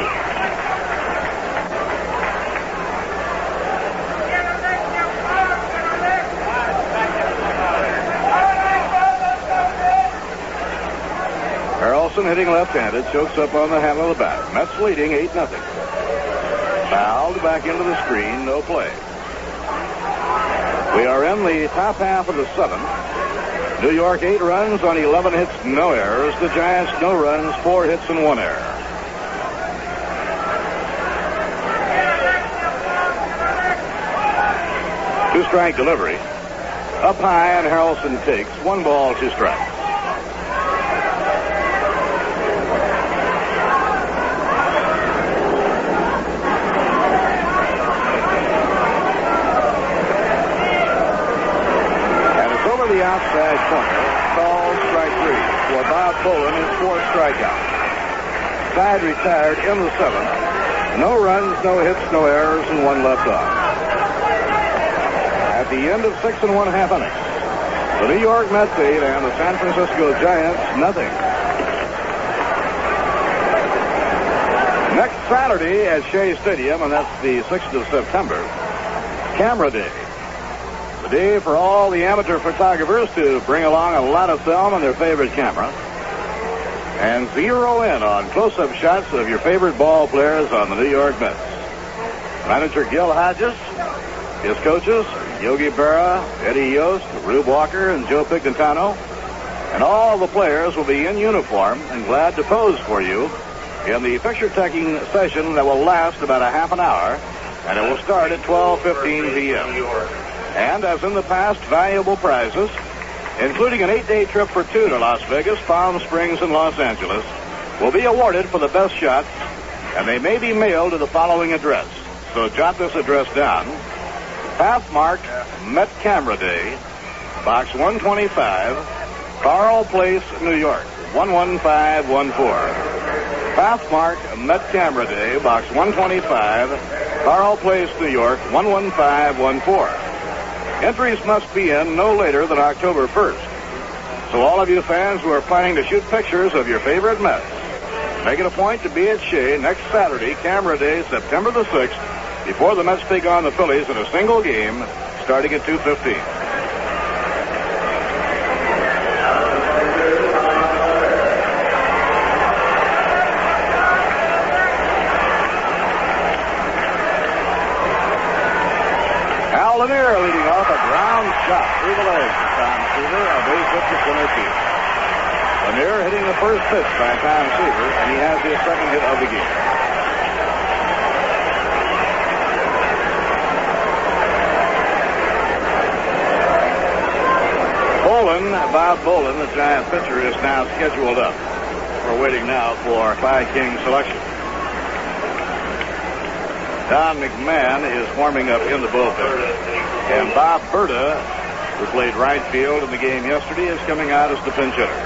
Harrelson hitting left-handed, chokes up on the handle of the bat. Mets leading 8-0. Fouled back into the screen, no play. We are in the top half of the 7th. New York 8 runs on 11 hits, no errors. The Giants no runs, 4 hits and 1 error. Two-strike delivery. Up high and Harrelson takes 1 ball, 2 strikes. The outside corner, called strike 3 for Bob Bolin, his 4th strikeout. Side retired in the 7th. No runs, no hits, no errors, and 1 left on. At the end of 6 1/2 innings, the New York Mets 8 and the San Francisco Giants nothing. Next Saturday at Shea Stadium, and that's the 6th of September, Camera Day. Day for all the amateur photographers to bring along a lot of film on their favorite camera and zero in on close-up shots of your favorite ball players on the New York Mets. Manager Gil Hodges, his coaches, Yogi Berra, Eddie Yost, Rube Walker, and Joe Pigantano, and all the players will be in uniform and glad to pose for you in the picture-taking session that will last about a half an hour, and it will start at 12:15 p.m. And as in the past, valuable prizes, including an 8-day trip for 2 to Las Vegas, Palm Springs, and Los Angeles, will be awarded for the best shots, and they may be mailed to the following address. So jot this address down. Pathmark Met Camera Day, Box 125, Carl Place, New York, 11514. Pathmark Met Camera Day, Box 125, Carl Place, New York, 11514. Entries must be in no later than October 1st. So all of you fans who are planning to shoot pictures of your favorite Mets, make it a point to be at Shea next Saturday, Camera Day, September the 6th, before the Mets take on the Phillies in a single game starting at 2:15. Lanier leading off a ground shot through the legs of Tom Seaver, a base hit to center field. Lanier hitting the first pitch by Tom Seaver, and he has his 2nd hit of the game. Bob Bolin, the Giant pitcher, is now scheduled up. We're waiting now for Clyde King's selection. Don McMahon is warming up in the bullpen. And Bob Berta, who played right field in the game yesterday, is coming out as the pinch hitter.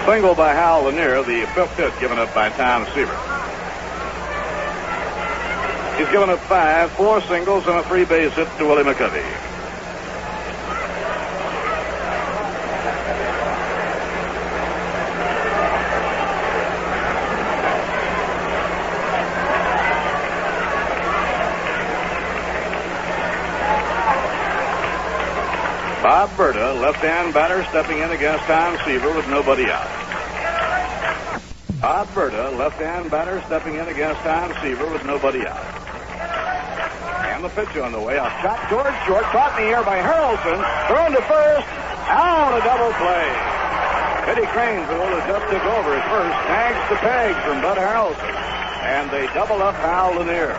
Single by Hal Lanier, the 5th hit given up by Tom Seaver. He's given up 5, 4 singles, and a 3-base hit to Willie McCovey. Bob Berta, left-hand batter, stepping in against Tom Seaver with nobody out. Bob Berta, left-hand batter, stepping in against Tom Seaver with nobody out. And the pitch on the way. A shot towards short, caught in the air by Harrelson, thrown to first, out a double play. Eddie Cranesville, who just took over at first, tags the peg from Bud Harrelson, and they double up Hal Lanier.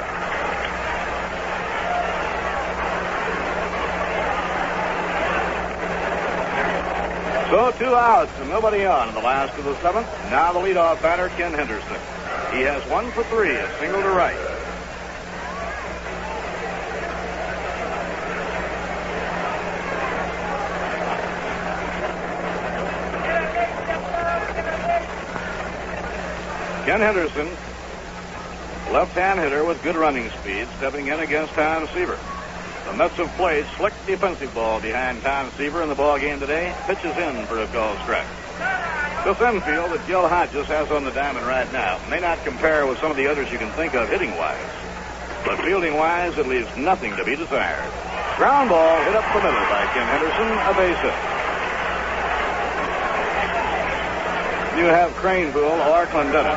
So 2 outs and nobody on in the last of the 7th. Now the leadoff batter, Ken Henderson. He has 1 for 3, a single to right. Ken Henderson, left-hand hitter with good running speed, stepping in against Tom Seaver. The Mets have played slick defensive ball behind Tom Seaver in the ball game today. Pitches in for a called strike. This infield that Gil Hodges has on the diamond right now may not compare with some of the others you can think of hitting-wise, but fielding-wise, it leaves nothing to be desired. Ground ball hit up the middle by Ken Henderson, a base hit. You have Craneville or Clendenin,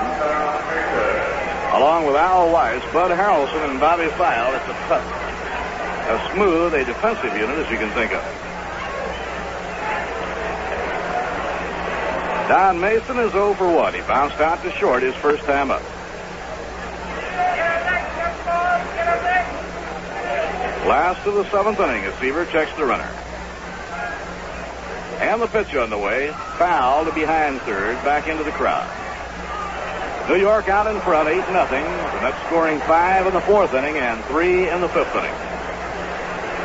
along with Al Weiss, Bud Harrelson, and Bobby File. It's a tough, as smooth a defensive unit as you can think of. Don Mason is 0 for 1. He bounced out to short his first time up. Last of the 7th inning as Seaver checks the runner. And the pitch on the way, foul to behind third, back into the crowd. New York out in front, 8-0. The Mets scoring 5 in the 4th inning and 3 in the 5th inning.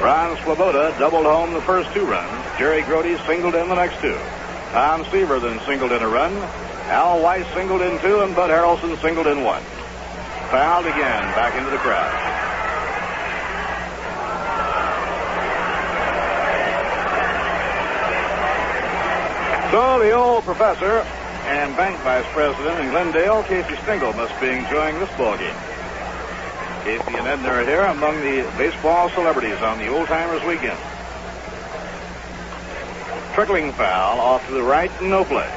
Ron Swoboda doubled home the first 2 runs. Jerry Grody singled in the next 2. Tom Seaver then singled in a run. Al Weiss singled in 2, and Bud Harrelson singled in 1. Fouled again, back into the crowd. So the old professor and bank vice president in Glendale, Casey Stengel, must be enjoying this ball game. Casey and Edna are here among the baseball celebrities on the Old Timers weekend. Trickling foul off to the right, and no play.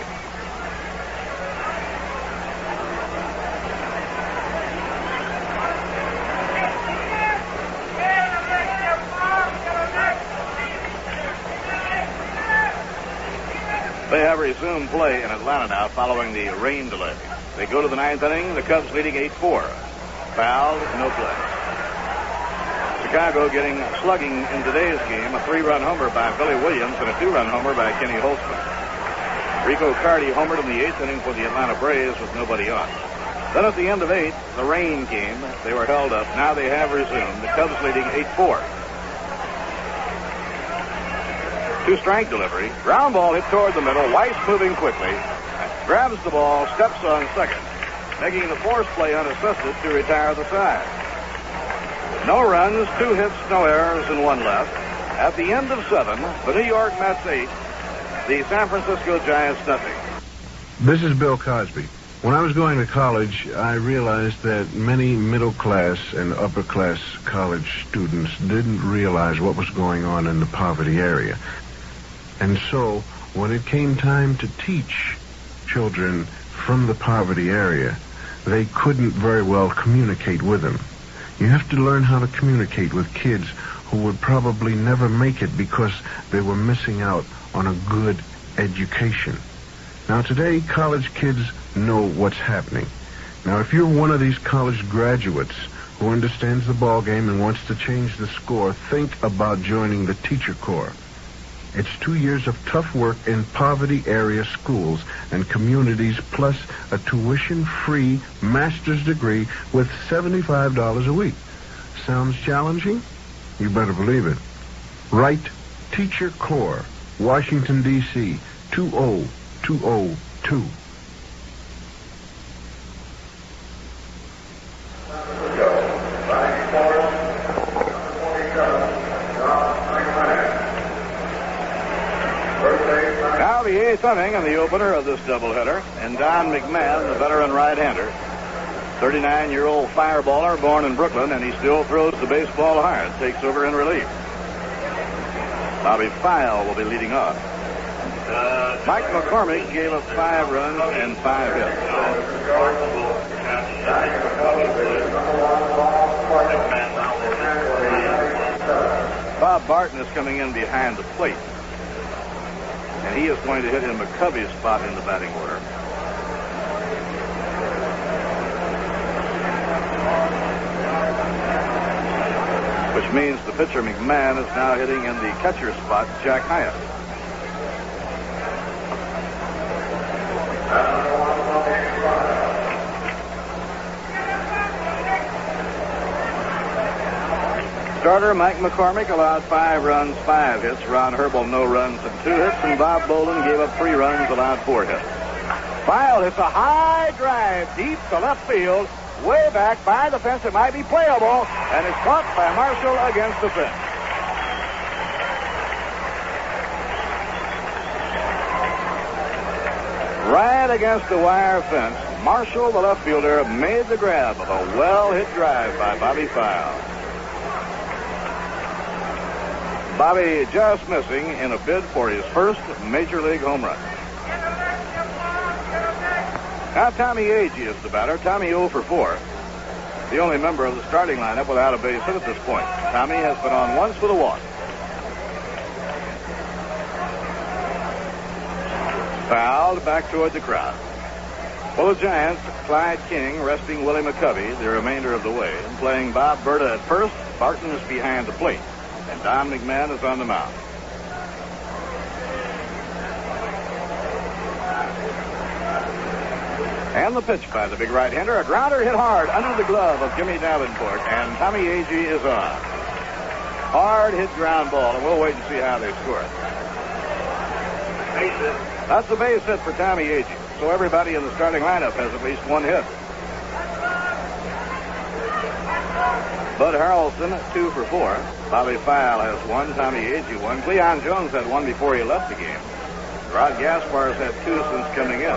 They have resumed play in Atlanta now following the rain delay. They go to the 9th inning, the Cubs leading 8-4. Fouled, no play. Chicago getting slugging in today's game, a 3-run homer by Billy Williams and a 2-run homer by Kenny Holtzman. Rico Carty homered in the 8th inning for the Atlanta Braves with nobody on. Then at the end of 8, the rain came. They were held up. Now they have resumed. The Cubs leading 8-4. 2-strike delivery. Ground ball hit toward the middle. Weiss moving quickly. Grabs the ball, steps on second, making the force play unassisted to retire the side. No runs, 2 hits, no errors, and 1 left. At the end of 7, the New York Mets 8, the San Francisco Giants nothing. This is Bill Cosby. When I was going to college, I realized that many middle-class and upper-class college students didn't realize what was going on in the poverty area. And so, when it came time to teach children from the poverty area, they couldn't very well communicate with them. You have to learn how to communicate with kids who would probably never make it because they were missing out on a good education. Now, today, college kids know what's happening. Now, if you're one of these college graduates who understands the ball game and wants to change the score, think about joining the Teacher Corps. It's 2 years of tough work in poverty area schools and communities, plus a tuition-free master's degree with $75 a week. Sounds challenging? You better believe it. Write Teacher Corps, Washington, D.C., 20202. Now the 8th inning and the opener of this doubleheader, and Don McMahon, the veteran right-hander, 39-year-old fireballer born in Brooklyn, and he still throws the baseball hard, takes over in relief. Bobby File will be leading off. Mike McCormick gave up 5 runs and 5 hits. Bob Barton is coming in behind the plate, and he is going to hit in McCovey's spot in the batting order. Which means the pitcher McMahon is now hitting in the catcher spot, Jack Hyatt. Starter Mike McCormick allowed 5 runs, 5 hits. Ron Herbel, no runs and 2 hits. And Bob Bolden gave up 3 runs, allowed 4 hits. File hits a high drive deep to left field, way back by the fence. It might be playable, and it's caught by Marshall against the fence. Right against the wire fence, Marshall, the left fielder, made the grab of a well-hit drive by Bobby File. Bobby just missing in a bid for his first Major League home run. Now Tommy Agee is the batter. Tommy 0 for 4. The only member of the starting lineup without a base hit at this point. Tommy has been on once with a walk. Fouled back toward the crowd. Well, the Giants, Clyde King resting Willie McCovey the remainder of the way, and playing Bob Berta at first. Barton is behind the plate, and Don McMahon is on the mound. And the pitch by the big right-hander, a grounder hit hard under the glove of Jimmy Davenport, and Tommy Agee is on. Hard hit ground ball, and we'll wait and see how they score it. That's the base hit for Tommy Agee, so everybody in the starting lineup has at least 1 hit. Bud Harrelson, 2 for 4. Bobby File has 1. Tommy Agee 1. Cleon Jones had 1 before he left the game. Rod Gaspar's had 2 since coming in.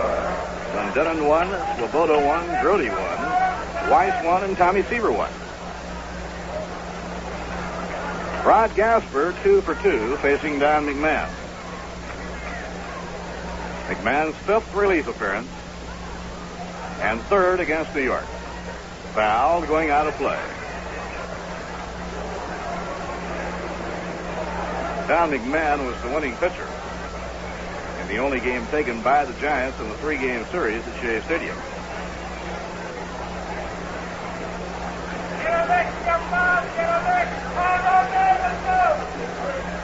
Glendenon 1, Swoboda 1, Brody 1, Weiss 1, and Tommy Seaver 1. Rod Gaspar 2 for 2, facing Don McMahon. McMahon's 5th relief appearance and 3rd against New York. Fouled, going out of play. Don McMahon was the winning pitcher in the only game taken by the Giants in the 3-game series at Shea Stadium.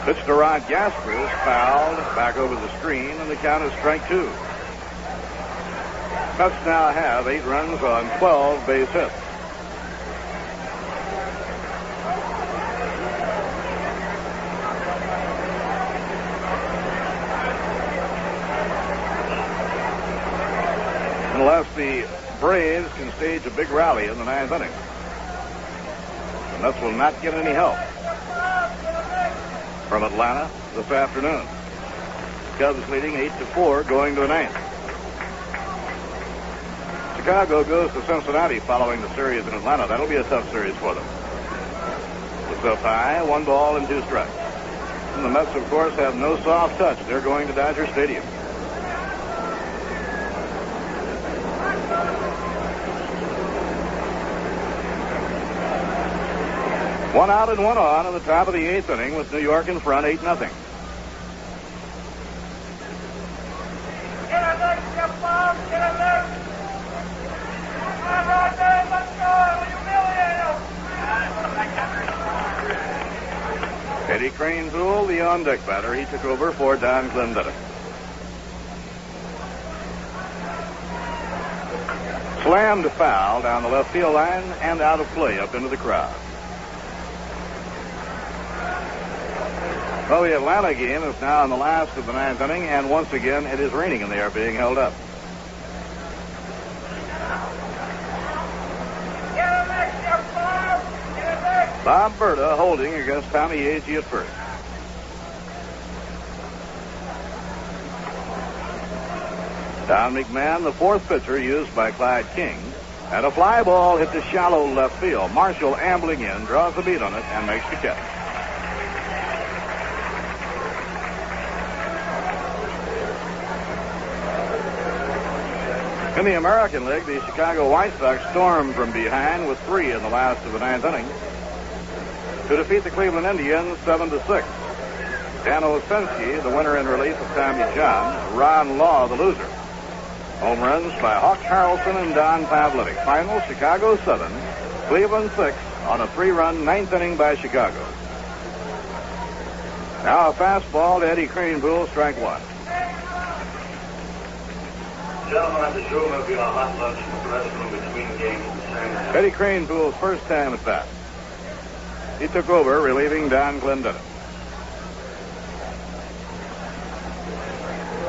Pitch to Rod Gasper is fouled back over the screen, and the count is strike 2. Mets now have 8 runs on 12 base hits. Unless the Braves can stage a big rally in the 9th inning, the Mets will not get any help from Atlanta this afternoon. Cubs leading 8-4 going to the 9th. Chicago goes to Cincinnati following the series in Atlanta. That'll be a tough series for them. It's up high, 1 ball and 2 strikes. And the Mets, of course, have no soft touch. They're going to Dodger Stadium. One out and 1 on in the top of the 8th inning with New York in front, 8-0. Eddie Cranesville, the on-deck batter. He took over for Don Glendenon. Slammed foul down the left field line and out of play up into the crowd. Well, the Atlanta game is now in the last of the 9th inning, and once again it is raining and they are being held up. Bob Berta holding against Tommy Agee at first. Don McMahon, the fourth pitcher used by Clyde King. And a fly ball hit to shallow left field. Marshall ambling in, draws the beat on it, and makes the catch. In the American League, the Chicago White Sox stormed from behind with 3 in the last of the 9th inning to defeat the Cleveland Indians 7-6. Dan Osenski, the winner in relief of Tommy John. Ron Law, the loser. Home runs by Hawk Harrelson and Don Pavlitic. Final, Chicago 7, Cleveland 6 on a 3-run 9th inning by Chicago. Now a fastball to Eddie Kranepool, strike 1. Gentlemen at the show, there'll be a hot lunch in the restroom between games. Eddie Kranepool's first time at bat. He took over, relieving Don Clendenin.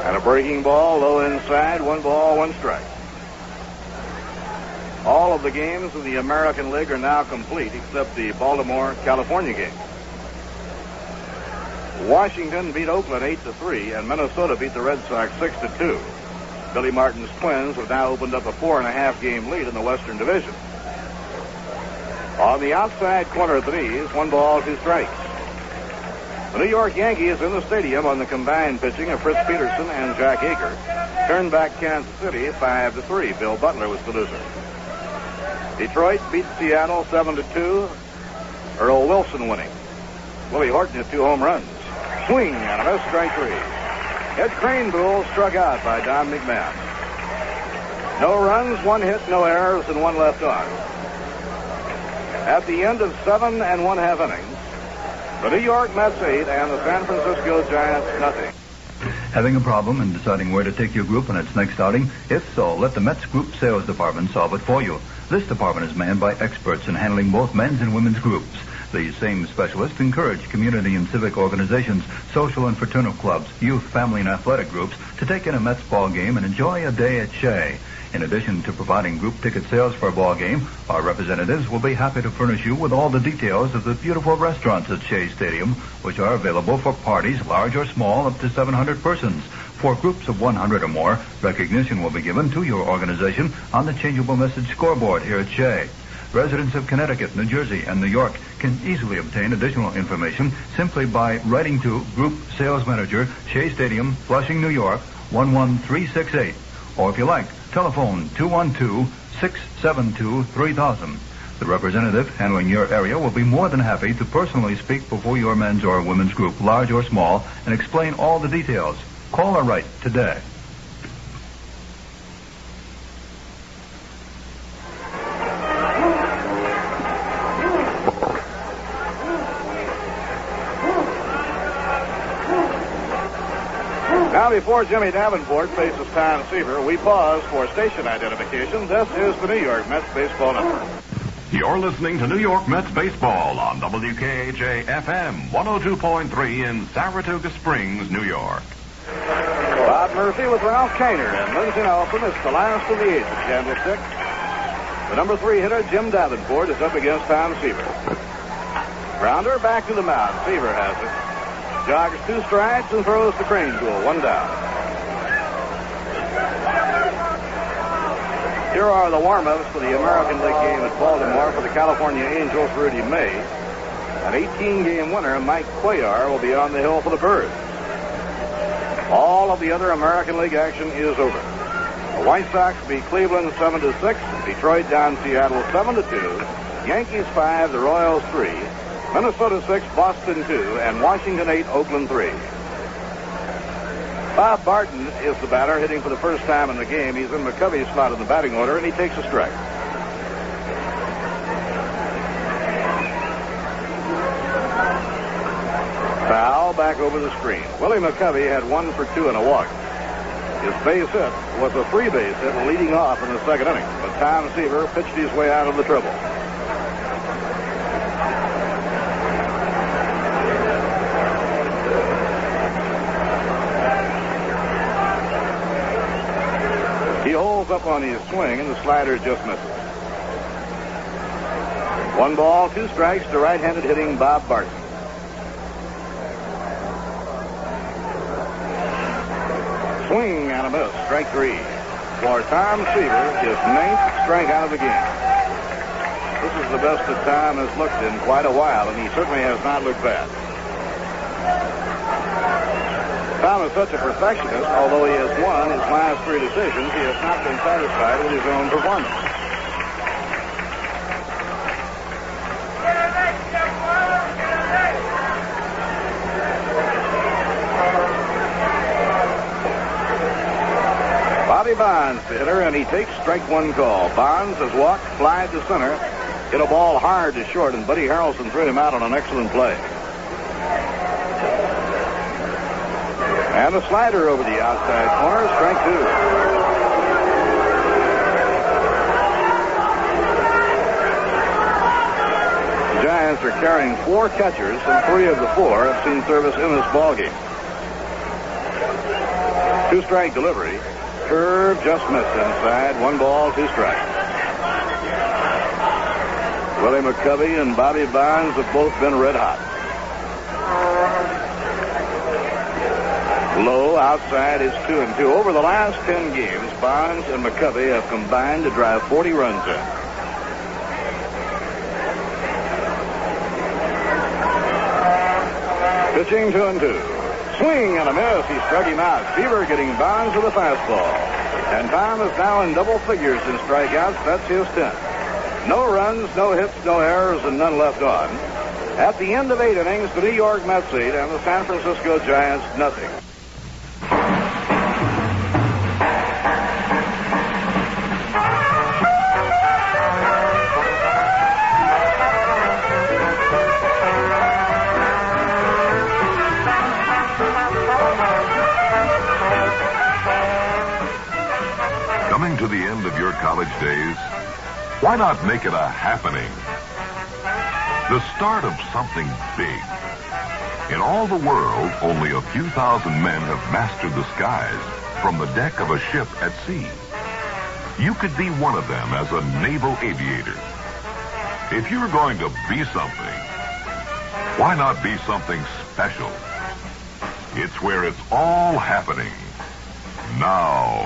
And a breaking ball, low inside, 1 ball, 1 strike. All of the games in the American League are now complete, except the Baltimore, California game. Washington beat Oakland 8-3, and Minnesota beat the Red Sox 6-2. Billy Martin's Twins have now opened up a 4.5 game lead in the Western Division. On the outside corner threes, 1 ball, 2 strikes. The New York Yankees in the stadium on the combined pitching of Fritz Peterson and Jack Yeager turned back Kansas City 5-3. Bill Butler was the loser. Detroit beat Seattle 7-2. Earl Wilson winning. Willie Horton hit 2 home runs. Swing and a miss, strike 3. Ed Kranepool struck out by Don McMahon. No runs, 1 hit, no errors, and 1 left on. At the end of 7 1/2 innings, the New York Mets 8 and the San Francisco Giants nothing. Having a problem in deciding where to take your group on its next outing? If so, let the Mets Group Sales Department solve it for you. This department is manned by experts in handling both men's and women's groups. These same specialists encourage community and civic organizations, social and fraternal clubs, youth, family, and athletic groups to take in a Mets ball game and enjoy a day at Shea. In addition to providing group ticket sales for a ball game, our representatives will be happy to furnish you with all the details of the beautiful restaurants at Shea Stadium, which are available for parties large or small up to 700 persons. For groups of 100 or more, recognition will be given to your organization on the changeable message scoreboard here at Shea. Residents of Connecticut, New Jersey, and New York can easily obtain additional information simply by writing to Group Sales Manager, Shea Stadium, Flushing, New York, 11368. Or if you like, telephone 212-672-3000. The representative handling your area will be more than happy to personally speak before your men's or women's group, large or small, and explain all the details. Call or write today. Now, before Jimmy Davenport faces Tom Seaver, we pause for station identification. This is the New York Mets Baseball Network. You're listening to New York Mets Baseball on WKAJ-FM 102.3 in Saratoga Springs, New York. Bob Murphy with Ralph Kainer and Lindsey Nelson. It's the last of the 8th at Candlestick. The number 3 hitter, Jim Davenport, is up against Tom Seaver. Grounder back to the mound. Seaver has it. Jogs 2 strides and throws to Kranepool. 1 down. Here are the warm-ups for the American League game at Baltimore for the California Angels, Rudy May. An 18-game winner, Mike Cuellar, will be on the hill for the Birds. All of the other American League action is over. The White Sox beat Cleveland 7-6. Detroit down Seattle 7-2. Yankees 5, the Royals 3. Minnesota 6, Boston 2, and Washington 8, Oakland 3. Bob Barton is the batter, hitting for the first time in the game. He's in McCovey's spot in the batting order, and he takes a strike. Foul back over the screen. Willie McCovey had 1 for 2 and a walk. His base hit was a 3-base hit leading off in the 2nd inning, but Tom Seaver pitched his way out of the trouble. He holds up on his swing, and the slider just misses. 1 ball, 2 strikes to right-handed hitting Bob Barton. Swing and a miss. Strike 3. For Tom Seaver, his 9th strikeout of the game. This is the best that Tom has looked in quite a while, and he certainly has not looked bad. Tom is such a perfectionist, although he has won his last 3 decisions, he has not been satisfied with his own performance. Bobby Bonds, the hitter, and he takes strike 1 call. Bonds has walked, flied to center, hit a ball hard to short, and Buddy Harrelson threw him out on an excellent play. And a slider over the outside corner, strike 2. The Giants are carrying 4 catchers, and 3 of the 4 have seen service in this ballgame. 2-strike delivery. Curve just missed inside. 1 ball, 2 strikes. Willie McCovey and Bobby Bonds have both been red hot. Low outside is 2-2. Over the last 10 games, Bonds and McCovey have combined to drive 40 runs in. Pitching 2-2. Swing and a miss. He struck him out. Seaver getting Bonds with a fastball. And Tom is now in double figures in strikeouts. That's his 10th. No runs, no hits, no errors, and none left on. At the end of 8 innings, the New York Mets 8 and the San Francisco Giants nothing. Coming to the end of your college days, why not make it a happening? The start of something big. In all the world, only a few thousand men have mastered the skies from the deck of a ship at sea. You could be one of them as a naval aviator. If you're going to be something, why not be something special? It's where it's all happening now.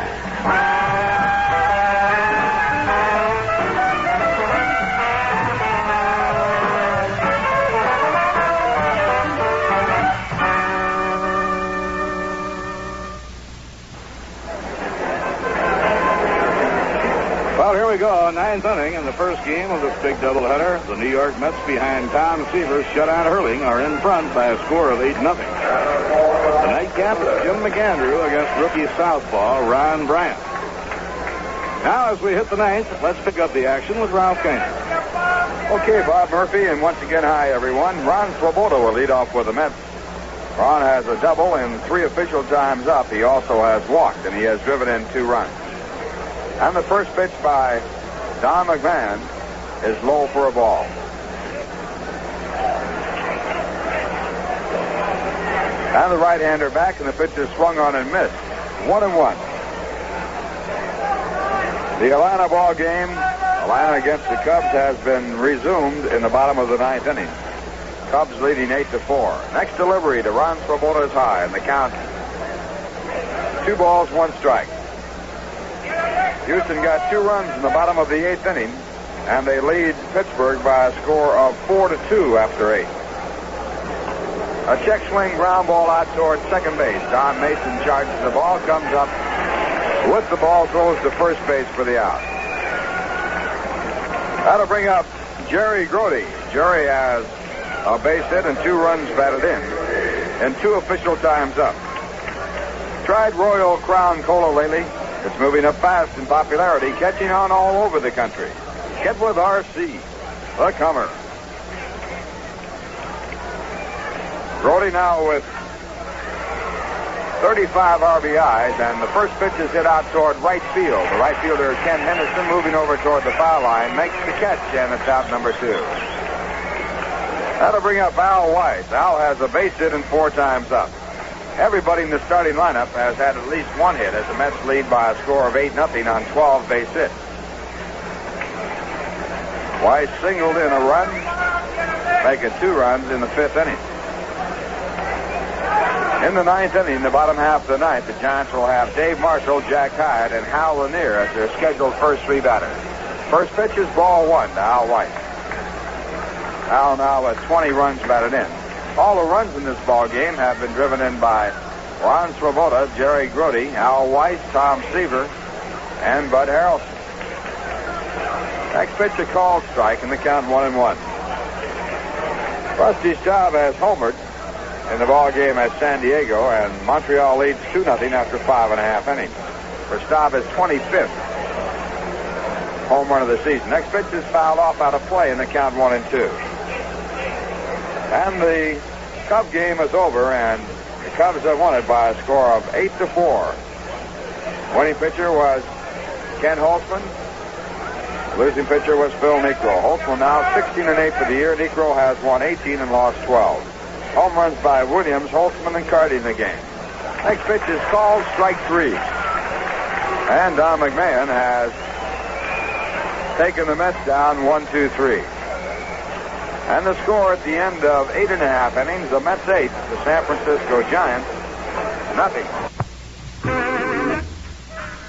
Well, here we go, 9th inning in the first game of this big doubleheader. The New York Mets behind Tom Seaver's shutout hurling are in front by a score of 8-0. The nightcap is Jim McAndrew against rookie southpaw Ron Bryant. Now, as we hit the 9th, let's pick up the action with Ralph Kiner. Okay, Bob Murphy, and once again, hi, everyone. Ron Swoboda will lead off with the Mets. Ron has a double and 3 official times up. He also has walked, and he has driven in 2 runs. And the first pitch by Don McMahon is low for a ball. And the right-hander back, and the pitch is swung on and missed. 1-1. The Atlanta ball game, Atlanta against the Cubs, has been resumed in the bottom of the 9th inning. Cubs leading 8-4. Next delivery to Ron Swoboda's high, and the count 2 balls, 1 strike. Houston got 2 runs in the bottom of the 8th inning, and they lead Pittsburgh by a score of 4-2 after 8. A check swing ground ball out towards second base. Don Mason charges the ball, comes up with the ball, throws to first base for the out. That'll bring up Jerry Grody. Jerry has a base hit and 2 runs batted in, and 2 official times up. Tried Royal Crown Cola lately. It's moving up fast in popularity, catching on all over the country. Get with RC, the comer. Grody now with 35 RBIs, and the first pitch is hit out toward right field. The right fielder, Ken Henderson, moving over toward the foul line, makes the catch, and it's out number 2. That'll bring up Al White. Al has a base hit and 4 times up. Everybody in the starting lineup has had at least 1 hit as the Mets lead by a score of 8-0 on 12 base hits. White singled in a run, making 2 runs in the 5th inning. In the ninth inning, the bottom half of the ninth, the Giants will have Dave Marshall, Jack Hyatt, and Hal Lanier as their scheduled first three batters. First pitch is ball one to Al White. Al now with 20 runs batted in. All the runs in this ball game have been driven in by Ron Swoboda, Jerry Grody, Al White, Tom Seaver, and Bud Harrelson. Next pitch, a called strike, and the count 1-1. Rusty Staub has homered in the ball game at San Diego, and Montreal leads 2-0 after 5.5 innings. For Staub, his 25th home run of the season. Next pitch is fouled off out of play, and the count 1-2. And the Cub game is over, and the Cubs have won it by a score of 8-4. Winning pitcher was Ken Holtzman. Losing pitcher was Phil Niekro. Holtzman now 16-8 for the year. Niekro has won 18 and lost 12. Home runs by Williams, Holtzman, and Carty in the game. Next pitch is called strike three. And Don McMahon has taken the Mets down 1-2-3. And the score at the end of 8.5 innings, the Mets 8, the San Francisco Giants, 0.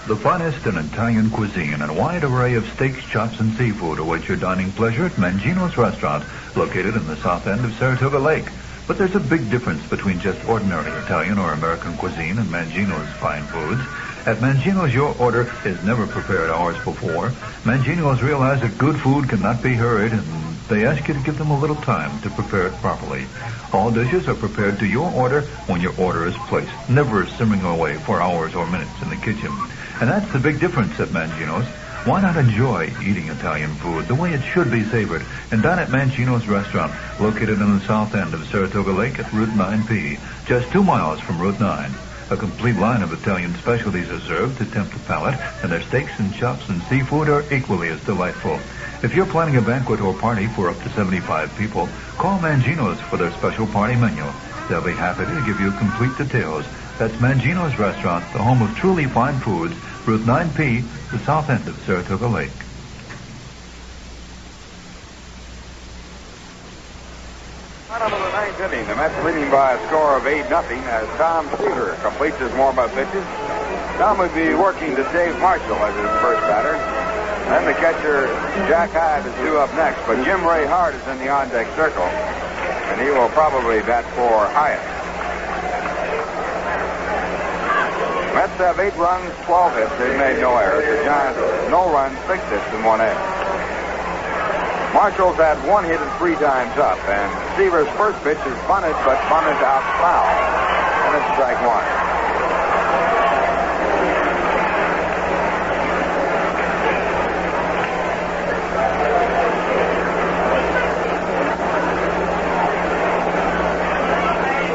The finest in Italian cuisine and a wide array of steaks, chops, and seafood await your dining pleasure at Mangino's Restaurant, located in the south end of Saratoga Lake. But there's a big difference between just ordinary Italian or American cuisine and Mangino's fine foods. At Mangino's, your order is never prepared hours before. Mangino's realize that good food cannot be hurried, and they ask you to give them a little time to prepare it properly. All dishes are prepared to your order when your order is placed, never simmering away for hours or minutes in the kitchen. And that's the big difference at Mangino's. Why not enjoy eating Italian food the way it should be savored and dine at Mangino's Restaurant, located in the south end of Saratoga Lake at Route 9P, just 2 miles from Route 9. A complete line of Italian specialties is served to tempt the palate, and their steaks and chops and seafood are equally as delightful. If you're planning a banquet or party for up to 75 people, call Mangino's for their special party menu. They'll be happy to give you complete details. That's Mangino's Restaurant, the home of truly fine foods, Route 9P, the south end of Saratoga Lake. Bottom of the ninth inning, the Mets leading by a score of 8-0 as Tom Seaver completes his warm-up pitches. Tom would be working to Dave Marshall as his first batter. Then the catcher, Jack Hyde, is due up next, but Jim Ray Hart is in the on-deck circle, and he will probably bat for Hyatt. Mets have 8 runs, 12 hits. They made no errors. The Giants, no runs, 6 hits, and 1 error. Marshall's had 1 hit and 3 times up, and Seaver's first pitch is bunted, but bunted out foul. And it's strike one.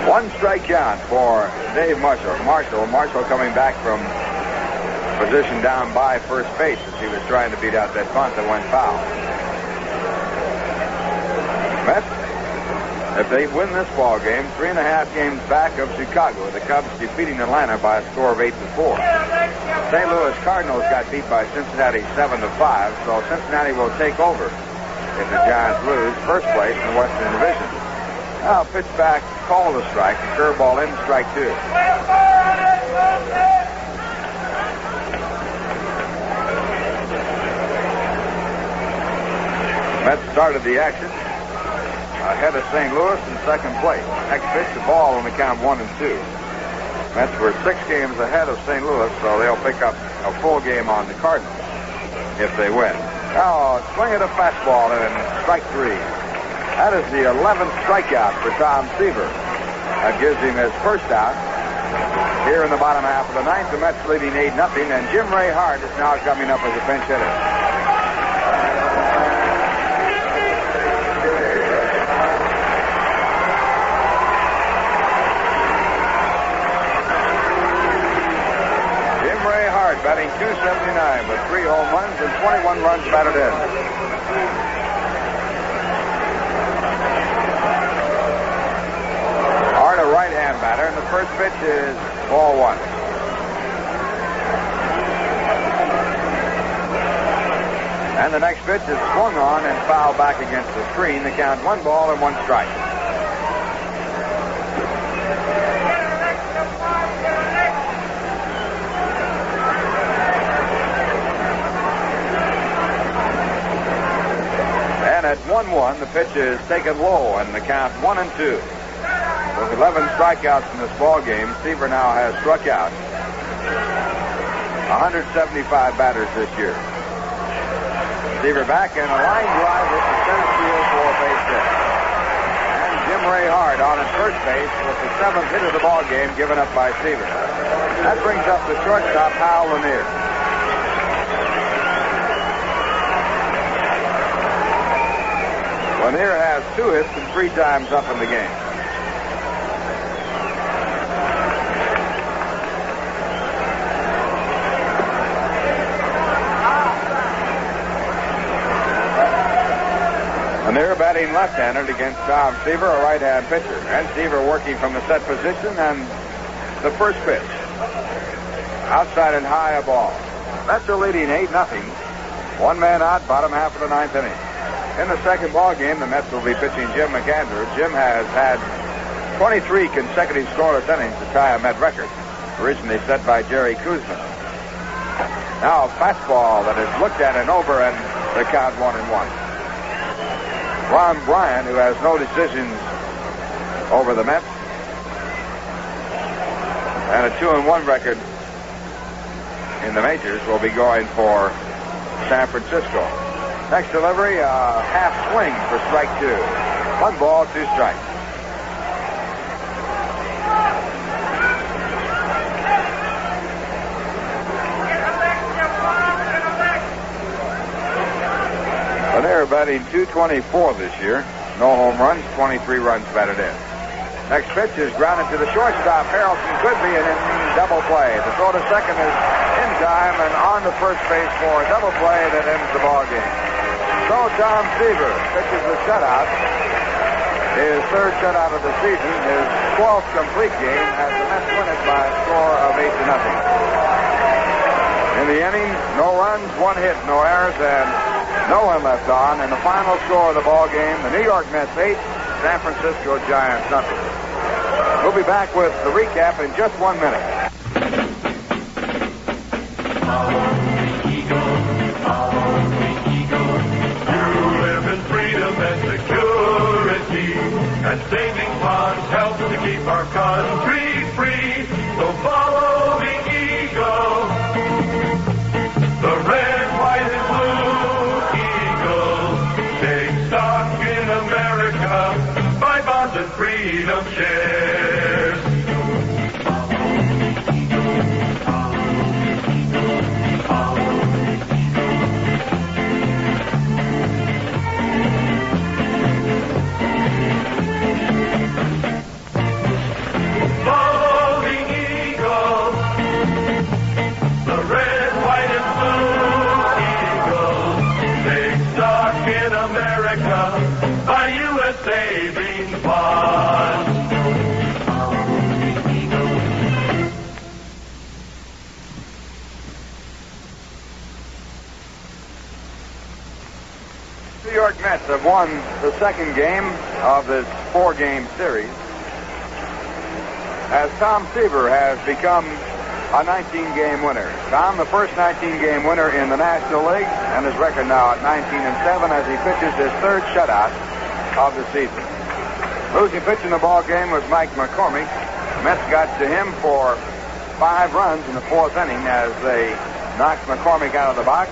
One strike count for Dave Marshall. Marshall coming back from position down by first base as he was trying to beat out that bunt that went foul. Mets, if they win this ball game, 3.5 games back of Chicago, with the Cubs defeating Atlanta by a score of 8-4. St. Louis Cardinals got beat by Cincinnati 7-5, so Cincinnati will take over if the Giants lose first place in the Western Division. Now pitch back, call the strike, curveball in, strike two. Mets started the action ahead of St. Louis in second place. Next pitch, the ball on the count 1-2. Mets were 6 games ahead of St. Louis, so they'll pick up a full game on the Cardinals if they win. Now, swing at a fastball and strike 3. That is the 11th strikeout for Tom Seaver. That gives him his first out. Here in the bottom half of the ninth, the Mets leading 8-0, and Jim Ray Hart is now coming up as a pinch hitter. Jim Ray Hart batting .279 with 3 home runs and 21 runs batted in. Right-hand batter, and the first pitch is ball 1. And the next pitch is swung on and fouled back against the screen. The count 1 ball and 1 strike. 1-1. The pitch is taken low, and the count 1-2. With 11 strikeouts in this ball game, Seaver now has struck out 175 batters this year. Seaver back, and a line drive hit the center field for a base hit. And Jim Ray Hart on at first base with the 7th hit of the ball game given up by Seaver. That brings up the shortstop, Hal Lanier. Lanier has 2 hits and 3 times up in the game. Lanier batting left-handed against Tom Seaver, a right-hand pitcher. And Seaver working from the set position, and the first pitch. Outside and high, a ball. Mets are leading 8-0. 1 man out, bottom half of the 9th inning. In the second ball game, the Mets will be pitching Jim McAndrew. Jim has had 23 consecutive scoreless innings to tie a Met record, originally set by Jerry Kuzma. Now a fastball that is looked at and over, and the count 1-1. Ron Bryan, who has no decisions over the Mets, and a 2-1 record in the majors, will be going for San Francisco. Next delivery, a half swing for strike 2. 1 ball, 2 strikes. Lanier batting .224 this year. No home runs, 23 runs batted in. Next pitch is grounded to the shortstop. Harrelson could be an inning double play. The throw to second is in time and on to first base for a double play that ends the ball game. So Tom Seaver pitches the shutout. His 3rd shutout of the season, his 12th complete game, as the Mets win it by a score of 8-0. In the inning, no runs, 1 hit, no errors, and no one left on. And the final score of the ball game, the New York Mets 8, San Francisco Giants 0. We'll be back with the recap in just 1 minute. Follow the eagle, follow the eagle. You live in freedom and security, and saving bonds help to keep our country free. So follow the eagle, the red, white, and blue eagle. Take stock in America, buy bonds and freedom shares. Saving bonds. New York Mets have won the second game of this 4-game series, as Tom Seaver has become a 19-game winner. Tom, the first 19-game winner in the National League, and his record now at 19-7 as he pitches his 3rd shutout of the season. Losing pitch in the ball game was Mike McCormick. The Mets got to him for 5 runs in the 4th inning as they knocked McCormick out of the box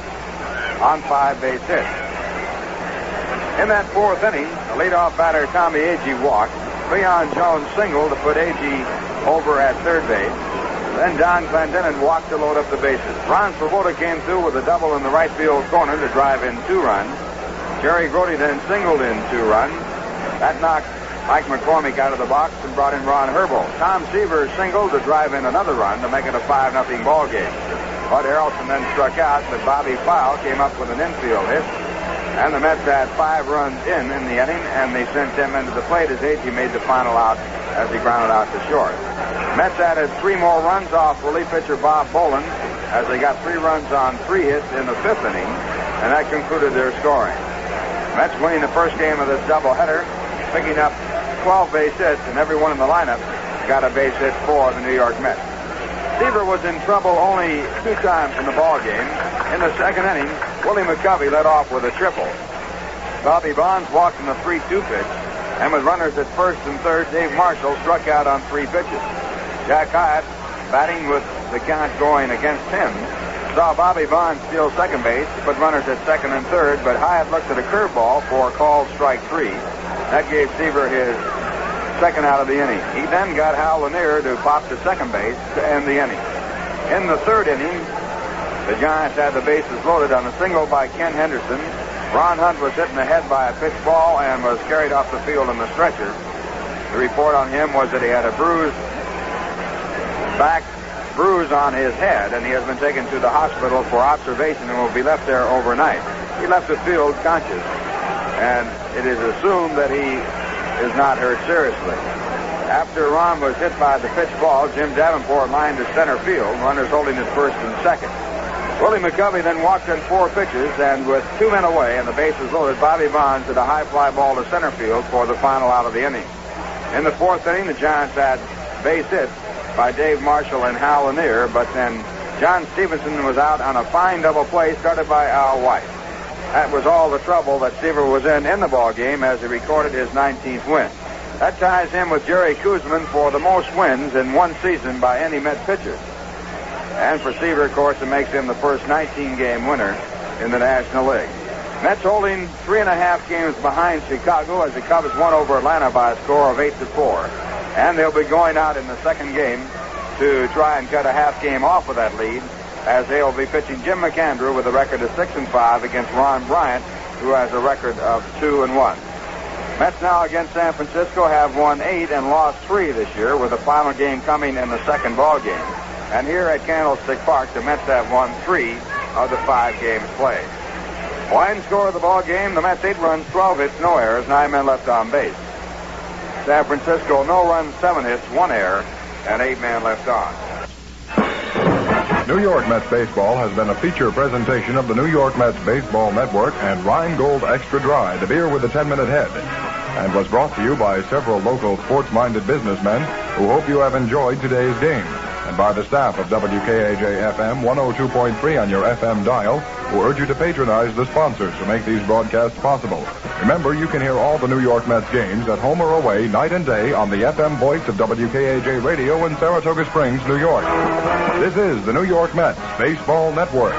on 5 base hits. In that 4th inning, the leadoff batter Tommy Agee walked. Leon Jones singled to put Agee over at 3rd base. Then Don Clendenin walked to load up the bases. Ron Swoboda came through with a double in the right field corner to drive in 2 runs. Jerry Grody then singled in 2 runs. That knocked Mike McCormick out of the box and brought in Ron Herbold. Tom Seaver singled to drive in another run to make it a 5-0 ball game. Bud Harrelson then struck out, but Bobby Fowle came up with an infield hit. And the Mets had 5 runs in the inning, and they sent him into the plate as Agee made the final out as he grounded out to short. Mets added 3 more runs off relief pitcher Bob Boland as they got 3 runs on 3 hits in the 5th inning, and that concluded their scoring. Mets winning the first game of this doubleheader, picking up 12 base hits, and everyone in the lineup got a base hit for the New York Mets. Seaver was in trouble only 2 times in the ball game. In the 2nd inning, Willie McCovey led off with a triple. Bobby Bonds walked in the 3-2 pitch, and with runners at first and third, Dave Marshall struck out on 3 pitches. Jack Hyatt, batting with the count going against him, saw Bobby Bonds steal second base, put runners at second and third, but Hyatt looked at a curveball for called strike 3. That gave Seaver his second out of the inning. He then got Hal Lanier to pop to second base to end the inning. In the third inning, the Giants had the bases loaded on a single by Ken Henderson. Ron Hunt was hit in the head by a pitch ball and was carried off the field in the stretcher. The report on him was that he had a bruise on his head, and he has been taken to the hospital for observation and will be left there overnight. He left the field conscious, and it is assumed that he is not hurt seriously. After Ron was hit by the pitch ball, Jim Davenport lined to center field, runners holding at first and second. Willie McCovey then walked in 4 pitches, and with 2 men away and the bases loaded, Bobby Bonds hit a high fly ball to center field for the final out of the inning. In the 4th inning, the Giants had base hits by Dave Marshall and Hal Lanier, but then John Stevenson was out on a fine double play started by Al White. That was all the trouble that Seaver was in the ball game as he recorded his 19th win. That ties him with Jerry Koosman for the most wins in one season by any Met pitcher. And for Seaver, of course, it makes him the first 19-game winner in the National League. Mets holding 3.5 games behind Chicago as the Cubs won over Atlanta by a score of 8-4. And they'll be going out in the second game to try and cut a half game off of that lead, as they'll be pitching Jim McAndrew with a record of 6-5 against Ron Bryant, who has a record of 2-1. Mets now against San Francisco have won 8 and lost 3 this year, with the final game coming in the second ball game. And here at Candlestick Park, the Mets have won 3 of the 5 games played. Wine score of the ball game: the Mets 8 runs, 12 hits, no errors, 9 men left on base. San Francisco, no runs, 7 hits, 1 error, and 8 men left on. New York Mets Baseball has been a feature presentation of the New York Mets Baseball Network and Rheingold Extra Dry, the beer with a 10-minute head, and was brought to you by several local sports-minded businessmen who hope you have enjoyed today's game, and by the staff of WKAJ-FM 102.3 on your FM dial, who urge you to patronize the sponsors who make these broadcasts possible. Remember, you can hear all the New York Mets games at home or away, night and day, on the FM voice of WKAJ Radio in Saratoga Springs, New York. This is the New York Mets Baseball Network.